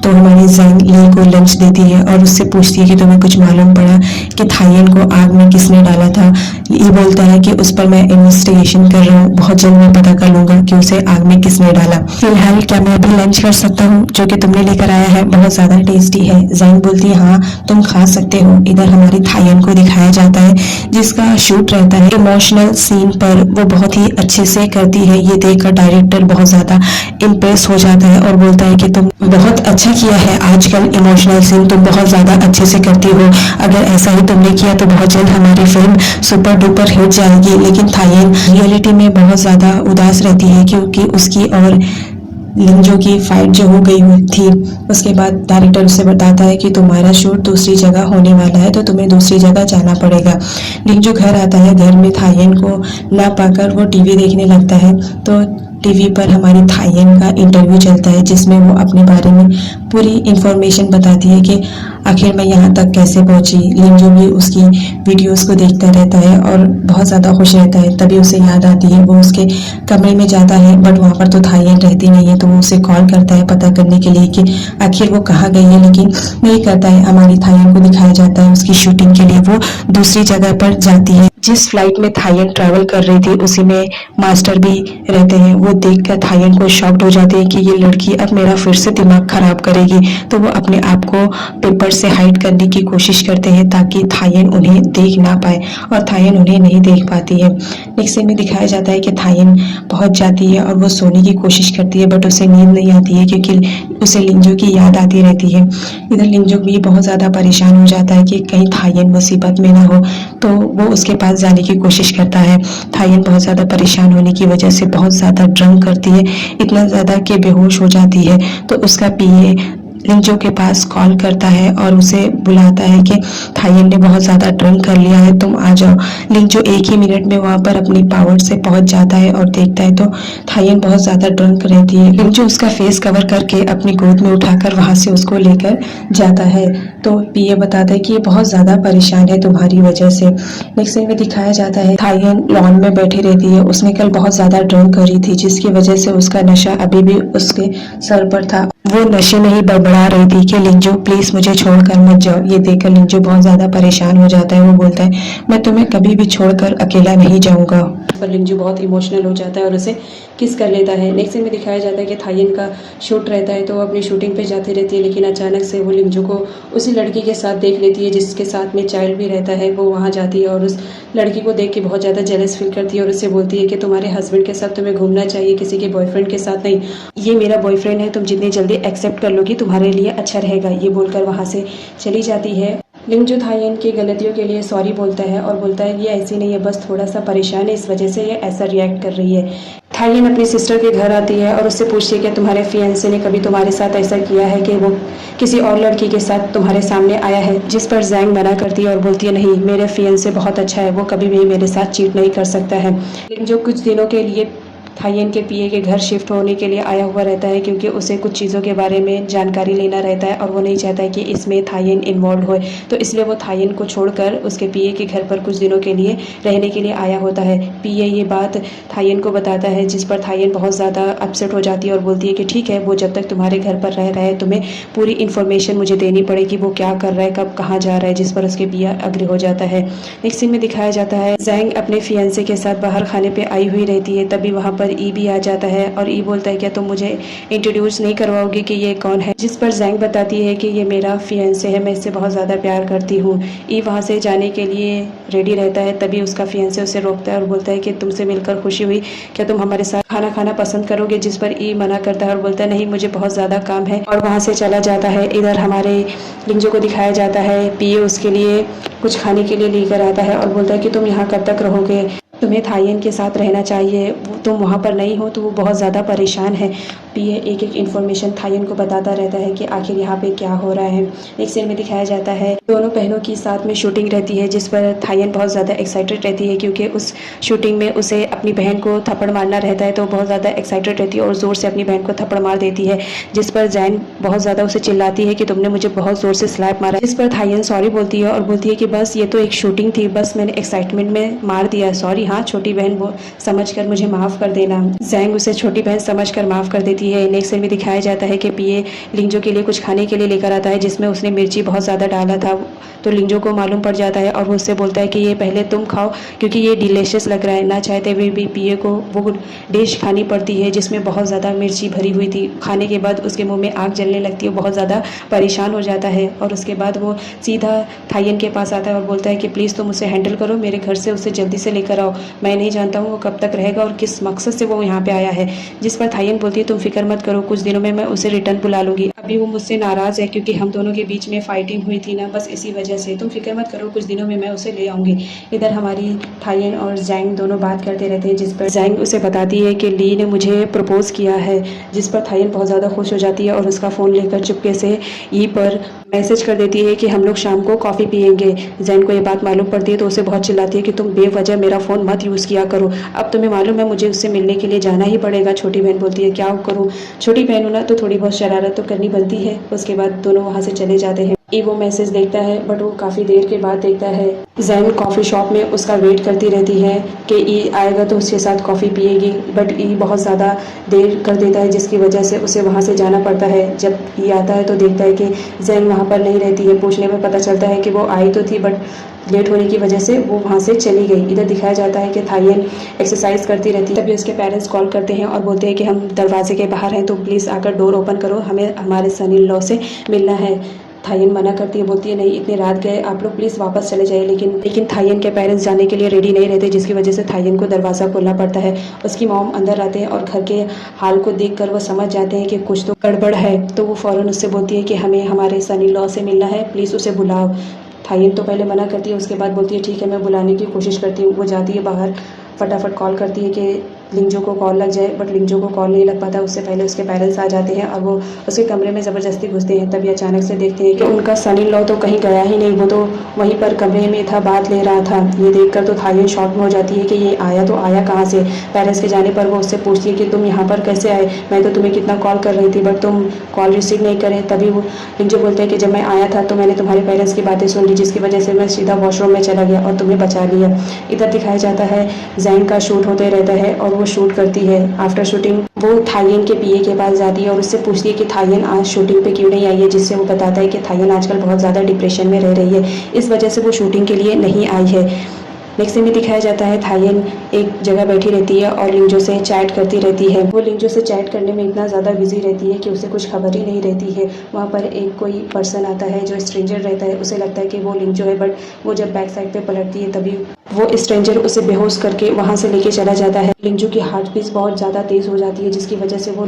तो हमारी जैंग ली को लंच देती है और उससे पूछती है कि तुम्हें कुछ मालूम पड़ा कि थायन को आग में किसने डाला था। ई बोलता है कि उस पर मैं इन्वेस्टिगेशन कर रहा हूँ, बहुत जल्द मैं पता कर लूंगा कि उसे आग में किसने डाला। फिलहाल क्या मैं अभी लंच कर सकता हूँ जो कि तुमने लेकर आया है, बहुत ज़्यादा टेस्टी है। जैंग बोलती है हाँ तुम खा सकते हो। इधर हमारी थायन को दिखाया जाता है जिसका शूट रहता है इमोशनल सीन पर, वो बहुत ही अच्छे से करती है। ये देखकर डायरेक्टर बहुत ज़्यादा इम्प्रेस हो जाता है और बोलता है कि तुम बहुत अच्छा किया है, आजकल इमोशनल सीन तुम बहुत ज़्यादा अच्छे से करती हो। अगर ऐसा ही तुमने किया तो बहुत जल्द हमारी फिल्म सुपर डुपर हिट जाएगी। लेकिन थायन रियलिटी में बहुत ज़्यादा उदास रहती है क्योंकि उसकी और लिंजो की फाइट जो हो गई हुई थी। उसके बाद डायरेक्टर उसे बताता है कि तुम्हारा शूट दूसरी जगह होने वाला है तो तुम्हें दूसरी जगह जाना पड़ेगा। लिंजो घर आता है, घर में थायन को ना पाकर वो टीवी देखने लगता है। तो टीवी पर हमारी थायन का इंटरव्यू चलता है जिसमें वो अपने बारे में पूरी इन्फॉर्मेशन बताती है कि आखिर मैं यहाँ तक कैसे पहुँची। लिंजो भी उसकी वीडियोस को देखता रहता है और बहुत ज़्यादा खुश रहता है। तभी उसे याद आती है, वो उसके कमरे में जाता है बट वहाँ पर तो थायन रहती नहीं है। तो वो उसे कॉल करता है पता करने के लिए कि आखिर वो कहाँ गई है, लेकिन नहीं करता है। हमारी थायन को दिखाया जाता है उसकी शूटिंग के लिए वो दूसरी जगह पर जाती है जिस फ्लाइट में थायन ट्रैवल कर रही थी उसी में मास्टर भी रहते हैं। वो देखकर थायन को शॉक्ड हो जाते हैं कि ये लड़की अब मेरा फिर से दिमाग खराब करेगी। तो वो अपने आप को पेपर से हाइड करने की कोशिश करते हैं ताकि थायन उन्हें देख ना पाए, और थायन उन्हें नहीं देख पाती है। नेक्स्ट सीन में दिखाया जाता है कि थायन पहुंच जाती है और वो सोने की कोशिश करती है, बट उसे नींद नहीं आती है क्योंकि उसे लिंजो की याद आती रहती है। इधर लिंजो भी बहुत ज़्यादा परेशान हो जाता है कि कहीं थायन मुसीबत में ना हो, तो वो उसके पास जाने की कोशिश करता है। थायन बहुत ज़्यादा परेशान होने की वजह से बहुत ज़्यादा ड्रंक करती है, इतना ज़्यादा कि बेहोश हो जाती है। तो उसका पीए लिंजो के पास कॉल करता है और उसे बुलाता है कि थायन ने बहुत ज़्यादा ड्रिंक कर लिया है, तुम आ जाओ। लिंजो 1 ही मिनट में वहाँ पर अपनी पावर से पहुँच जाता है और देखता है तो थायन बहुत ज़्यादा ड्रिंक रहती है। लिंजो उसका फेस कवर करके अपनी गोद में उठाकर वहाँ से उसको लेकर जाता है। तो पीए बताता है कि ये बहुत ज़्यादा परेशान है तुम्हारी वजह से। नेक्स्ट सीन में दिखाया जाता है थायन लॉन में बैठी रहती है। उसने कल बहुत ज़्यादा ड्रिंक करी थी जिसकी वजह से उसका नशा अभी भी उसके सर पर था। वो नशे में ही बड़बड़ा रही थी कि लिंजो प्लीज मुझे छोड़कर मत जाओ। ये देखकर लिंजो बहुत ज्यादा परेशान हो जाता है। वो बोलता है मैं तुम्हें कभी भी छोड़कर अकेला नहीं जाऊंगा। पर लिंजो बहुत इमोशनल हो जाता है और उसे किस कर लेता है। नेक्स्ट सीन में दिखाया जाता है कि थायन का शूट रहता है तो वो अपनी शूटिंग पे जाती रहती है, लेकिन अचानक से वो लिंजो को उसी लड़की के साथ देख लेती है जिसके साथ में चाइल्ड भी रहता है। वो वहाँ जाती है और उस लड़की को देख के बहुत ज़्यादा जेलस फील करती है और उससे बोलती है कि तुम्हारे हस्बैंड के साथ तुम्हें घूमना चाहिए, किसी के बॉयफ्रेंड के साथ नहीं। ये मेरा बॉयफ्रेंड है, तुम जितनी जल्दी एक्सेप्ट कर लोगी तुम्हारे लिए अच्छा रहेगा। ये बोलकर वहाँ से चली जाती है। लिंजो थायन की गलतियों के लिए सॉरी बोलता है और बोलता है ये ऐसी नहीं है, बस थोड़ा सा परेशान है, इस वजह से ये ऐसा रिएक्ट कर रही है। थायन अपनी सिस्टर के घर आती है और उससे पूछती है कि तुम्हारे फियांसे ने कभी तुम्हारे साथ ऐसा किया है कि वो किसी और लड़की के साथ तुम्हारे सामने आया है, जिस पर जैंग मना करती है और बोलती है नहीं, मेरे फियांसे बहुत अच्छा है, वो कभी भी मेरे साथ चीट नहीं कर सकता है। लिंजो कुछ दिनों के लिए थायन के पीए के घर शिफ्ट होने के लिए आया हुआ रहता है क्योंकि उसे कुछ चीज़ों के बारे में जानकारी लेना रहता है और वो नहीं चाहता है कि इसमें थायन इन्वॉल्व हो, तो इसलिए वो थायन को छोड़कर उसके पीए के घर पर कुछ दिनों के लिए रहने के लिए आया होता है। पीए ये बात थायन को बताता है जिस पर थायन बहुत ज़्यादा अपसेट हो जाती है और बोलती है कि ठीक है, वो जब तक तुम्हारे घर पर रह रहा है तुम्हें पूरी इन्फॉर्मेशन मुझे देनी पड़ेगी, वो क्या कर रहा है, कब कहाँ जा रहा है, जिस पर उसके पीए अग्री हो जाता है। नेक्स्ट सीन में दिखाया जाता है जैंग अपने फियांसे के साथ बाहर खाने पर आई हुई रहती है, तभी वहाँ पर ई भी आ जाता है और ई बोलता है क्या तुम मुझे इंट्रोड्यूस नहीं करवाओगे कि ये कौन है, जिस पर जैंग बताती है कि ये मेरा फियांसे है, मैं इससे बहुत ज़्यादा प्यार करती हूँ। ई वहाँ से जाने के लिए रेडी रहता है, तभी उसका फियांसे उसे रोकता है और बोलता है कि तुमसे मिलकर खुशी हुई, क्या तुम हमारे साथ खाना खाना पसंद करोगे, जिस पर ई मना करता है और बोलता है नहीं, मुझे बहुत ज़्यादा काम है, और वहाँ से चला जाता है। इधर हमारे लिंजो को दिखाया जाता है पीए उसके लिए कुछ खाने के लिए लेकर आता है और बोलता है कि तुम यहाँ कब तक रहोगे, तुम्हें थायन के साथ रहना चाहिए, तुम वहाँ पर नहीं हो तो वो बहुत ज़्यादा परेशान है। पीए एक एक इन्फॉर्मेशन थायन को बताता रहता है कि आखिर यहाँ पे क्या हो रहा है। एक सीन में दिखाया जाता है दोनों बहनों की साथ में शूटिंग रहती है जिस पर थायन बहुत ज़्यादा एक्साइटेड रहती है क्योंकि उस शूटिंग में उसे अपनी बहन को थप्पड़ मारना रहता है, तो बहुत ज़्यादा एक्साइटेड रहती है और ज़ोर से अपनी बहन को थप्पड़ मार देती है, जिस पर जैन बहुत ज़्यादा उसे चिल्लाती है कि तुमने मुझे बहुत ज़ोर से स्लैप मारा, जिस पर थायन सॉरी बोलती है और बोलती है कि बस ये तो एक शूटिंग थी, बस मैंने एक्साइटमेंट में मार दिया, सॉरी, हाँ छोटी बहन वो समझकर मुझे माफ़ कर देना। जैंग उसे छोटी बहन समझकर माफ़ कर देती है। नेक्स्ट सीन में दिखाया जाता है कि पीए लिंजो के लिए कुछ खाने के लिए लेकर आता है जिसमें उसने मिर्ची बहुत ज़्यादा डाला था, तो लिंजो को मालूम पड़ जाता है और वो उससे बोलता है कि ये पहले तुम खाओ क्योंकि ये डिलीशियस लग रहा है। ना चाहते हुए भी पीए को वो डिश खानी पड़ती है जिसमें बहुत ज़्यादा मिर्ची भरी हुई थी। खाने के बाद उसके मुंह में आग जलने लगती है, बहुत ज़्यादा परेशान हो जाता है और उसके बाद वो सीधा थायन के पास आता है और बोलता है कि प्लीज़ तुम उसे हैंडल करो, मेरे घर से उसे जल्दी से लेकर आओ, मैं नहीं जानता हूँ वो कब तक रहेगा और किस मकसद से वो यहाँ पे आया है। जिस पर थायन बोलती है तुम फिक्र मत करो, कुछ दिनों में मैं उसे रिटर्न बुला लूँगी, अभी वो मुझसे नाराज़ है क्योंकि हम दोनों के बीच में फाइटिंग हुई थी ना, बस इसी वजह से, तुम फिक्र मत करो, कुछ दिनों में मैं उसे ले आऊँगी। इधर हमारी थायन और जैंग दोनों बात करते रहते हैं जिस पर जैंग उसे बताती है कि ली ने मुझे प्रपोज किया है, जिस पर थायन बहुत ज़्यादा खुश हो जाती है और उसका फ़ोन लेकर चुपके से ई पर मैसेज कर देती है कि हम लोग शाम को कॉफ़ी पियेंगे। जैन को ये बात मालूम पड़ती है तो उसे बहुत चिल्लाती है कि तुम बेवजह मेरा फ़ोन मत यूज़ किया करो, अब तुम्हें मालूम है मुझे उससे मिलने के लिए जाना ही पड़ेगा। छोटी बहन बोलती है क्या करूँ, छोटी बहन हो ना तो थोड़ी बहुत शरारत तो करनी बनती है। उसके बाद दोनों वहाँ से चले जाते हैं। ई वो मैसेज देखता है, बट वो काफ़ी देर के बाद देखता है। जैन कॉफ़ी शॉप में उसका वेट करती रहती है कि ई आएगा तो उसके साथ कॉफ़ी पिएगी, बट ई बहुत ज़्यादा देर कर देता है, जिसकी वजह से उसे वहाँ से जाना पड़ता है। जब ई आता है तो देखता है कि जैन वहाँ पर नहीं रहती है। पूछने में पता चलता है कि वो आई तो थी, बट लेट होने की वजह से वो वहाँ से चली गई। इधर दिखाया जाता है कि थायन एक्सरसाइज करती रहती है। तभी उसके पेरेंट्स कॉल करते हैं और बोलते हैं कि हम दरवाजे के बाहर हैं, तो प्लीज़ आकर डोर ओपन करो, हमें हमारे सन इन लॉ से मिलना है। थायन मना करती है, बोलती है नहीं, इतनी रात गए, आप लोग प्लीज़ वापस चले जाइए। लेकिन थायन के पेरेंट्स जाने के लिए रेडी नहीं रहते, जिसकी वजह से थायन को दरवाज़ा खोलना पड़ता है। उसकी मॉम अंदर आते हैं और घर के हाल को देखकर वो समझ जाते हैं कि कुछ तो गड़बड़ है। तो वो फ़ौरन उससे बोलती है कि हमें हमारे सन इन लॉ से मिलना है, प्लीज़ उसे बुलाओ। थायन तो पहले मना करती है, उसके बाद बोलती है ठीक है, मैं बुलाने की कोशिश करती हूँ। वो जाती है बाहर, फटाफट कॉल करती है कि लिंजो को कॉल लग जाए, बट लिंजो को कॉल नहीं लग पाता। उससे पहले उसके पेरेंट्स आ जाते हैं और वो उसके कमरे में ज़बरदस्ती घुसते हैं। तभी अचानक से देखते हैं कि उनका सन इन लॉ तो कहीं गया ही नहीं, वो तो वहीं पर कमरे में था, बात ले रहा था। ये देखकर तो थायन शॉक में हो जाती है कि ये आया तो आया कहाँ से। पेरेंट्स के जाने पर वो उससे पूछती है कि तुम यहाँ पर कैसे आए, मैं तो तुम्हें कितना कॉल कर रही थी, बट तुम कॉल रिसीव नहीं करें। तभी वो लिंजो बोलते हैं कि जब मैं आया था तो मैंने तुम्हारे पेरेंट्स की बातें सुन ली, जिसकी वजह से मैं सीधा वॉशरूम में चला गया और तुम्हें बचा लिया। इधर दिखाया जाता है जैन का शूट होते रहता है और वो शूट करती है। आफ्टर शूटिंग वो थायन के पीए के पास जाती है और उससे पूछती है कि थायन आज शूटिंग पे क्यों नहीं आई है, जिससे वो बताता है कि थायन आजकल बहुत ज़्यादा डिप्रेशन में रह रही है, इस वजह से वो शूटिंग के लिए नहीं आई है। नेक्स्ट सीन में दिखाया जाता है थायन एक जगह बैठी रहती है और लिंजो से चैट करती रहती है। वो लिंजो से चैट करने में इतना ज़्यादा बिजी रहती है कि उसे कुछ खबर ही नहीं रहती है। वहाँ पर एक कोई पर्सन आता है जो स्ट्रेंजर रहता है, उसे लगता है कि वो लिंजो है, बट वो जब बैक साइड पे पलटती है तभी वो स्ट्रेंजर उसे बेहोश करके वहाँ से लेके चला जाता है। लिंजो की हार्ट बीट बहुत ज़्यादा तेज़ हो जाती है, जिसकी वजह से वो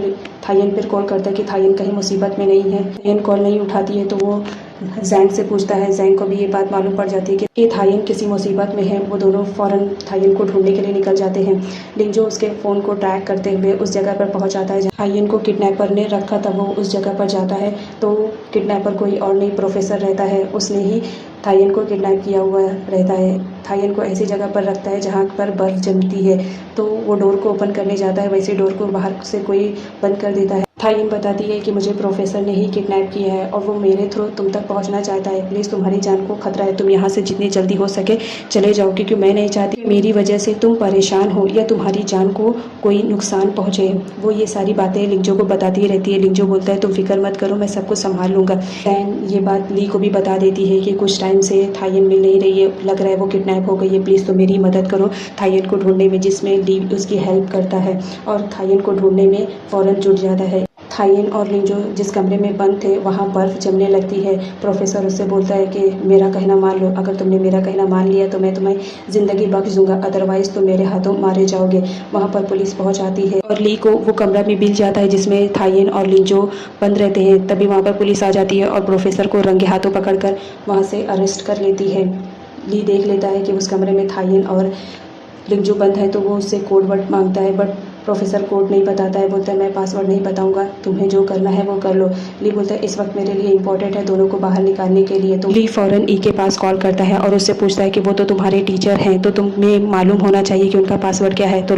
थायन पर कॉल करता है कि थायन कहीं मुसीबत में नहीं है। थायन कॉल नहीं उठाती है तो वो जैंग से पूछता है। जैंग को भी ये बात मालूम पड़ जाती है कि थायन किसी मुसीबत में है। वो दोनों फ़ौरन थायन को ढूंढने के लिए निकल जाते हैं। लिंजो उसके फ़ोन को ट्रैक करते हुए उस जगह पर पहुंच जाता है जहाँ थायन को किडनैपर ने रखा था। वो उस जगह पर जाता है तो किडनैपर कोई और नहीं, प्रोफेसर रहता है। उसने ही थायन को किडनैप किया हुआ रहता है। थायन को ऐसी जगह पर रखता है जहाँ पर बर्फ़ जमती है, तो वो डोर को ओपन करने जाता है, वैसे डोर को बाहर से कोई बंद कर देता है। थायन बताती है कि मुझे प्रोफेसर ने ही किडनैप किया है और वो मेरे थ्रू तुम तक पहुंचना चाहता है। प्लीज़ तुम्हारी जान को खतरा है, तुम यहाँ से जितनी जल्दी हो सके चले जाओ, क्योंकि मैं नहीं चाहती मेरी वजह से तुम परेशान हो या तुम्हारी जान को कोई नुकसान पहुँचे। वो ये सारी बातें लिंजो को बताती रहती है। लिंजो बोलता है तुम फिक्र मत करो, मैं सब कुछ संभाल लूँगा। दैन ये बात ली को भी बता देती है कि कुछ टाइम से थायन मिल नहीं रही है, लग रहा है वो किडनैप हो गई है, प्लीज़ तुम मेरी मदद करो थायन को ढूंढने में, जिसमें ली उसकी हेल्प करता है और थायन को ढूंढने में फ़ौरन जुट जाता है। थायन और लिंजो जिस कमरे में बंद थे वहाँ बर्फ़ जमने लगती है। प्रोफेसर उससे बोलता है कि मेरा कहना मान लो, अगर तुमने मेरा कहना मान लिया तो मैं तुम्हें ज़िंदगी बख्श दूंगा, अदरवाइज़ तुम मेरे हाथों मारे जाओगे। वहाँ पर पुलिस पहुँच आती है और ली को वो कमरा भी मिल जाता है जिसमें थायन और लिंजो बंद रहते हैं। तभी वहाँ पर पुलिस आ जाती है और प्रोफेसर को रंगे हाथों पकड़कर वहाँ से अरेस्ट कर लेती है। ली देख लेता है कि उस कमरे में थायन और लिंजो बंद है, तो वो उससे कोड वर्ड मांगता है, बट प्रोफेसर कोड नहीं बताता है। बोलता है मैं पासवर्ड नहीं बताऊंगा, तुम्हें जो करना है वो कर लो। ली बोलता है इस वक्त मेरे लिए इंपॉर्टेंट है दोनों को बाहर निकालने के लिए। तो ली फ़ौरन ई के पास कॉल करता है और उससे पूछता है कि वो तो तुम्हारे टीचर हैं, तो तुम्हें मालूम होना चाहिए कि उनका पासवर्ड क्या है। तो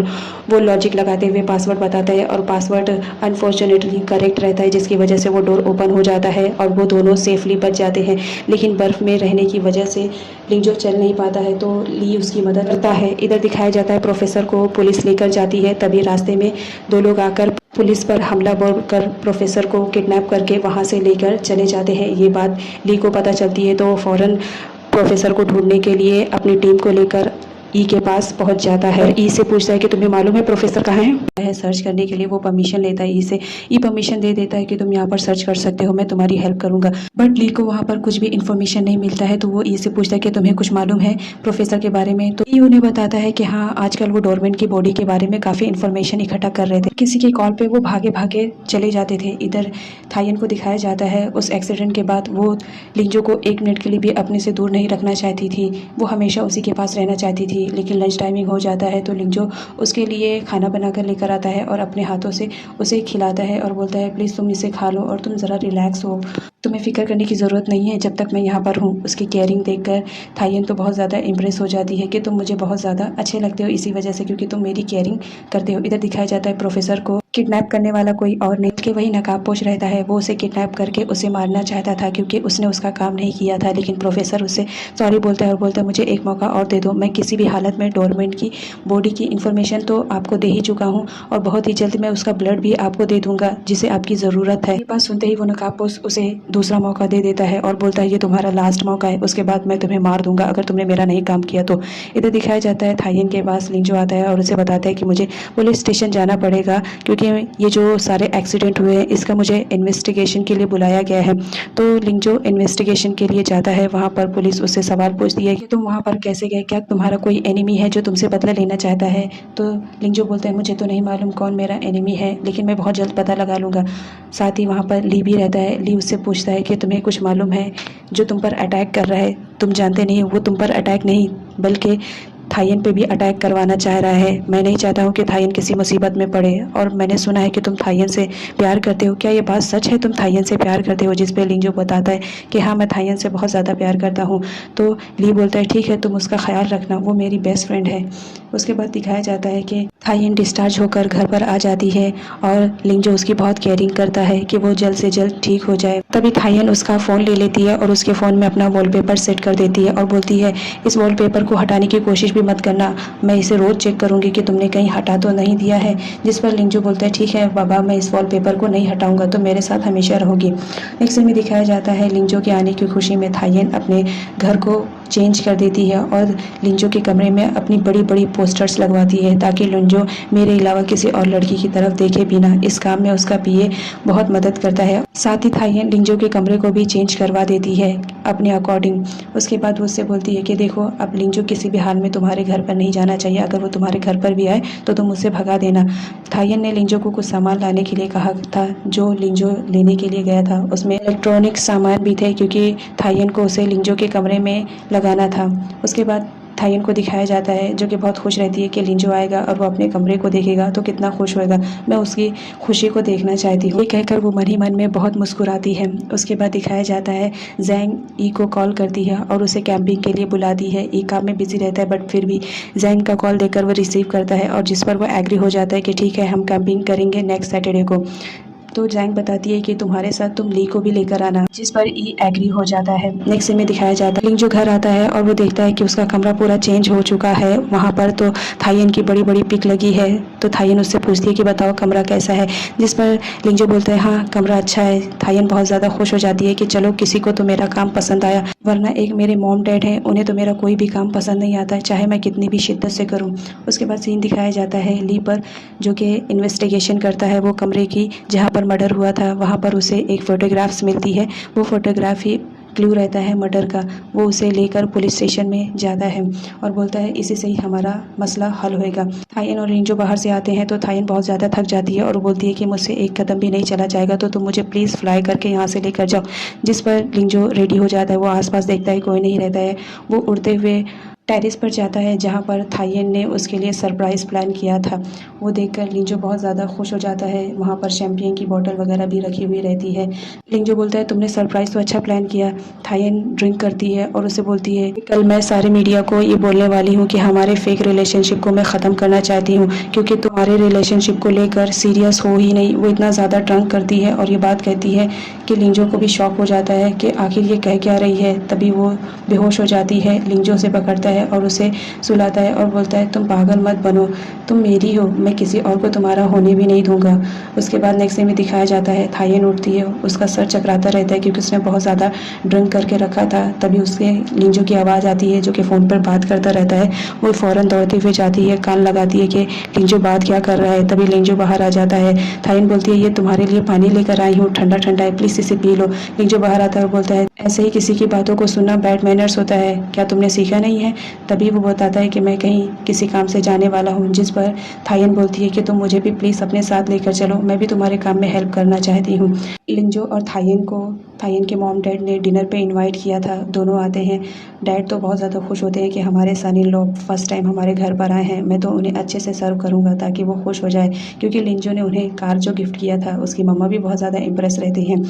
वो लॉजिक लगाते हुए पासवर्ड बताता है और पासवर्ड अनफॉर्चुनेटली करेक्ट रहता है, जिसकी वजह से वो डोर ओपन हो जाता है और वो दोनों सेफली बच जाते हैं। लेकिन बर्फ़ में रहने की वजह से लिंजो चल नहीं पाता है, तो ली उसकी मदद करता है। इधर दिखाया जाता है प्रोफेसर को पुलिस लेकर जाती है। तभी रास्ते में दो लोग आकर पुलिस पर हमला बोलकर प्रोफेसर को किडनैप करके वहां से लेकर चले जाते हैं। ये बात ली को पता चलती है तो वो फ़ौरन प्रोफेसर को ढूंढने के लिए अपनी टीम को लेकर ई के पास पहुंच जाता है। ई से पूछता है कि तुम्हें मालूम है प्रोफेसर कहाँ है। सर्च करने के लिए वो परमिशन लेता है ई से। ई परमिशन दे देता है कि तुम यहाँ पर सर्च कर सकते हो, मैं तुम्हारी हेल्प करूंगा। बट ली को वहाँ पर कुछ भी इन्फॉर्मेशन नहीं मिलता है, तो वो ई से पूछता है कि तुम्हें कुछ मालूम है प्रोफेसर के बारे में। तो ई उन्हें बताता है कि हाँ, आजकल वो डोरमेन की बॉडी के बारे में काफ़ी इन्फॉर्मेशन इकट्ठा कर रहे थे। किसी की कॉल पर वो भागे भागे चले जाते थे। इधर थायन को दिखाया जाता है उस एक्सीडेंट के बाद वो लिंजो को एक मिनट के लिए भी अपने से दूर नहीं रखना चाहती थी। वो हमेशा उसी के पास रहना चाहती थी। लेकिन लंच टाइमिंग हो जाता है तो लिंजो उसके लिए खाना बनाकर लेकर आता है और अपने हाथों से उसे खिलाता है और बोलता है प्लीज़ तुम इसे खा लो और तुम ज़रा रिलैक्स हो, तुम्हें फ़िक्र करने की ज़रूरत नहीं है जब तक मैं यहाँ पर हूँ। उसकी केयरिंग देखकर थायन तो बहुत ज़्यादा इम्प्रेस हो जाती है कि तुम मुझे बहुत ज़्यादा अच्छे लगते हो इसी वजह से, क्योंकि तुम मेरी केयरिंग करते हो। इधर दिखाया जाता है प्रोफेसर को किडनैप करने वाला कोई और नहीं कि वही नकाबपोश रहता है। वो उसे किडनैप करके उसे मारना चाहता था क्योंकि उसने उसका काम नहीं किया था। लेकिन प्रोफेसर उससे सॉरी बोलता है और बोलता है मुझे एक मौका और दे दो, मैं किसी भी हालत में डोरमेंट की बॉडी की इन्फॉर्मेशन तो आपको दे ही चुका हूँ और बहुत ही जल्द मैं उसका ब्लड भी आपको दे दूंगा जिसे आपकी ज़रूरत है। ये बात सुनते ही वो नकाबपोश उसे दूसरा मौका दे देता है और बोलता है ये तुम्हारा लास्ट मौका है, उसके बाद मैं तुम्हें मार दूंगा अगर तुमने मेरा नहीं काम किया तो। इधर दिखाया जाता है थाइयन के पास लिंजो आता है और उसे बताता है कि मुझे पुलिस स्टेशन जाना पड़ेगा क्योंकि ये जो सारे एक्सीडेंट हुए हैं इसका मुझे इन्वेस्टिगेशन के लिए बुलाया गया है। तो लिंजो इन्वेस्टिगेशन के लिए जाता है। वहाँ पर पुलिस उससे सवाल पूछती है कि तुम वहाँ पर कैसे गए, क्या तुम्हारा कोई एनिमी है जो तुमसे बदला लेना चाहता है। तो लिंजो बोलता है मुझे तो नहीं मालूम कौन मेरा एनिमी है, लेकिन मैं बहुत जल्द पता लगा लूँगा। साथ ही वहाँ पर ली भी रहता है। ली उससे पूछता है कि तुम्हें कुछ मालूम है जो तुम पर अटैक कर रहा है, तुम जानते नहीं हो वो तुम पर अटैक नहीं बल्कि थाइयन पे भी अटैक करवाना चाह रहा है। मैं नहीं चाहता हूँ कि थाइयन किसी मुसीबत में पड़े और मैंने सुना है कि तुम थाइयन से प्यार करते हो, क्या ये बात सच है तुम थाइयन से प्यार करते हो। जिस पे लिंजो बताता है कि हाँ मैं थाइयन से बहुत ज़्यादा प्यार करता हूँ। तो ली बोलता है ठीक है तुम उसका ख्याल रखना, वो मेरी बेस्ट फ्रेंड है। उसके बाद दिखाया जाता है कि थाइयन डिस्चार्ज होकर घर पर आ जाती है और लिंजो उसकी बहुत केयरिंग करता है कि वो जल्द से जल्द ठीक हो जाए। तभी थाइयन उसका फ़ोन ले लेती है और उसके फ़ोन में अपना वॉलपेपर सेट कर देती है और बोलती है इस वॉलपेपर को हटाने की कोशिश भी मत करना, मैं इसे रोज़ चेक करूंगी कि तुमने कहीं हटा तो नहीं दिया है। जिस पर लिंजो बोलता है ठीक है बाबा मैं इस वॉलपेपर को नहीं हटाऊंगा, तो मेरे साथ हमेशा रहोगी। नेक्स्ट में दिखाया जाता है लिंजो के आने की खुशी में थाइयन अपने घर को चेंज कर देती है और लिंजो के कमरे में अपनी बड़ी बड़ी पोस्टर्स लगवाती है ताकि लिंजो मेरे अलावा किसी और लड़की की तरफ देखे बिना। इस काम में उसका पीए बहुत मदद करता है। साथ ही थाइयन लिंजो के कमरे को भी चेंज करवा देती है अपने अकॉर्डिंग। उसके बाद वो उससे बोलती है कि देखो अब लिंजो किसी भी हाल में तुम्हारे घर पर नहीं जाना चाहिए, अगर वो तुम्हारे घर पर भी आए तो तुम उससे भगा देना। थाइयन ने लिंजो को कुछ सामान लाने के लिए कहा था जो लिंजो लेने के लिए गया था, उसमें इलेक्ट्रॉनिक सामान भी थे क्योंकि थाइयन को उसे लिंजो के कमरे में लगाना था। उसके बाद थाइयन को दिखाया जाता है जो कि बहुत खुश रहती है कि लिंजो आएगा और वो अपने कमरे को देखेगा तो कितना खुश होएगा, मैं उसकी खुशी को देखना चाहती हूँ। ये कहकर वो मन ही मन में बहुत मुस्कुराती है। उसके बाद दिखाया जाता है जैंग ई को कॉल करती है और उसे कैंपिंग के लिए बुलाती है। ई काम में बिजी रहता है बट फिर भी जैंग का कॉल देकर वो रिसीव करता है और जिस पर वो एग्री हो जाता है कि ठीक है हम कैंपिंग करेंगे नेक्स्ट सैटरडे को। तो जैंग बताती है कि तुम्हारे साथ तुम ली को भी लेकर आना, जिस पर ई एग्री हो जाता है। नेक्स्ट सीन में दिखाया जाता है लिंजो घर आता है और वो देखता है कि उसका कमरा पूरा चेंज हो चुका है। वहाँ पर तो थाइयन की बड़ी बड़ी पिक लगी है। तो थाइयन उससे पूछती है कि बताओ कमरा कैसा है, जिस पर लिंजो बोलता है हाँ कमरा अच्छा है। थाइयन बहुत ज़्यादा खुश हो जाती है कि चलो किसी को तो मेरा काम पसंद आया, वरना एक मेरे मॉम डैड हैं उन्हें तो मेरा कोई भी काम पसंद नहीं आता है चाहे मैं कितनी भी शिद्दत से करूँ। उसके बाद सीन दिखाया जाता है ली पर जो कि इन्वेस्टिगेशन करता है वो कमरे की जहाँ पर मर्डर हुआ था। वहाँ पर उसे एक फ़ोटोग्राफ्स मिलती है, वो फ़ोटोग्राफ ही क्लू रहता है मर्डर का। वो उसे लेकर पुलिस स्टेशन में जाता है और बोलता है इसी से ही हमारा मसला हल होएगा। थाइयन और लिंजो बाहर से आते हैं तो थाइयन बहुत ज़्यादा थक जाती है और बोलती है कि मुझसे एक कदम भी नहीं चला जाएगा तो तुम मुझे प्लीज़ फ्लाई करके यहाँ से लेकर जाओ। जिस पर लिंजो रेडी हो जाता है। वो आसपास देखता है कोई नहीं रहता है। वो उड़ते हुए टेरिस पर जाता है जहाँ पर थाइयन ने उसके लिए सरप्राइज़ प्लान किया था। वो देखकर लिंजो बहुत ज़्यादा खुश हो जाता है। वहाँ पर शैम्पेन की बोतल वगैरह भी रखी हुई रहती है। लिंजो बोलता है तुमने सरप्राइज़ तो अच्छा प्लान किया। थाइयन ड्रिंक करती है और उसे बोलती है कल मैं सारे मीडिया को ये बोलने वाली हूँ कि हमारे फेक रिलेशनशिप को मैं ख़त्म करना चाहती हूँ क्योंकि तुम्हारे रिलेशनशिप को लेकर सीरियस हो ही नहीं। वो इतना ज़्यादा ड्रंक करती है और ये बात कहती है कि लिंजो को भी शॉक हो जाता है कि आखिर ये कह क्या रही है। तभी वो बेहोश हो जाती है। लिंजो से पकड़ता है और उसे सुलाता है और बोलता है तुम पागल मत बनो, तुम मेरी हो, मैं किसी और को तुम्हारा होने भी नहीं दूंगा। उसके बाद नेक्स्ट सीन में दिखाया जाता है थाइयन उठती है, उसका सर चकराता रहता है क्योंकि उसने बहुत ज़्यादा ड्रिंक करके रखा था। तभी उसके लिंजो की आवाज़ आती है जो कि फ़ोन पर बात करता रहता है। वो फ़ौरन दौड़ती हुई जाती है, कान लगाती है कि लिंजो बात क्या कर रहा है। तभी लिंजो बाहर आ जाता है। थाइयन बोलती है ये तुम्हारे लिए पानी लेकर आई हूँ, ठंडा ठंडा है, प्लीज़ इसे पी लो। लिंजो बाहर आता है और बोलता है ऐसे ही किसी की बातों को सुनना बैड मैनर्स होता है, क्या तुमने सीखा नहीं है। तभी वो बताता है कि मैं कहीं किसी काम से जाने वाला हूँ। जिस पर थाइयन बोलती है कि तुम मुझे भी प्लीज़ अपने साथ लेकर चलो, मैं भी तुम्हारे काम में हेल्प करना चाहती हूँ। लिंजो और थाइयन को थाइयन के मॉम डैड ने डिनर पे इनवाइट किया था। दोनों आते हैं। डैड तो बहुत ज़्यादा खुश होते हैं कि हमारे सन इन लॉ फर्स्ट टाइम हमारे घर पर आए हैं, मैं तो उन्हें अच्छे से सर्व करूँगा ताकि वो खुश हो जाए क्योंकि लिंजो ने उन्हें कार जो गिफ्ट किया था उसकी मम्मा भी बहुत ज़्यादा इम्प्रेस रहती हैं।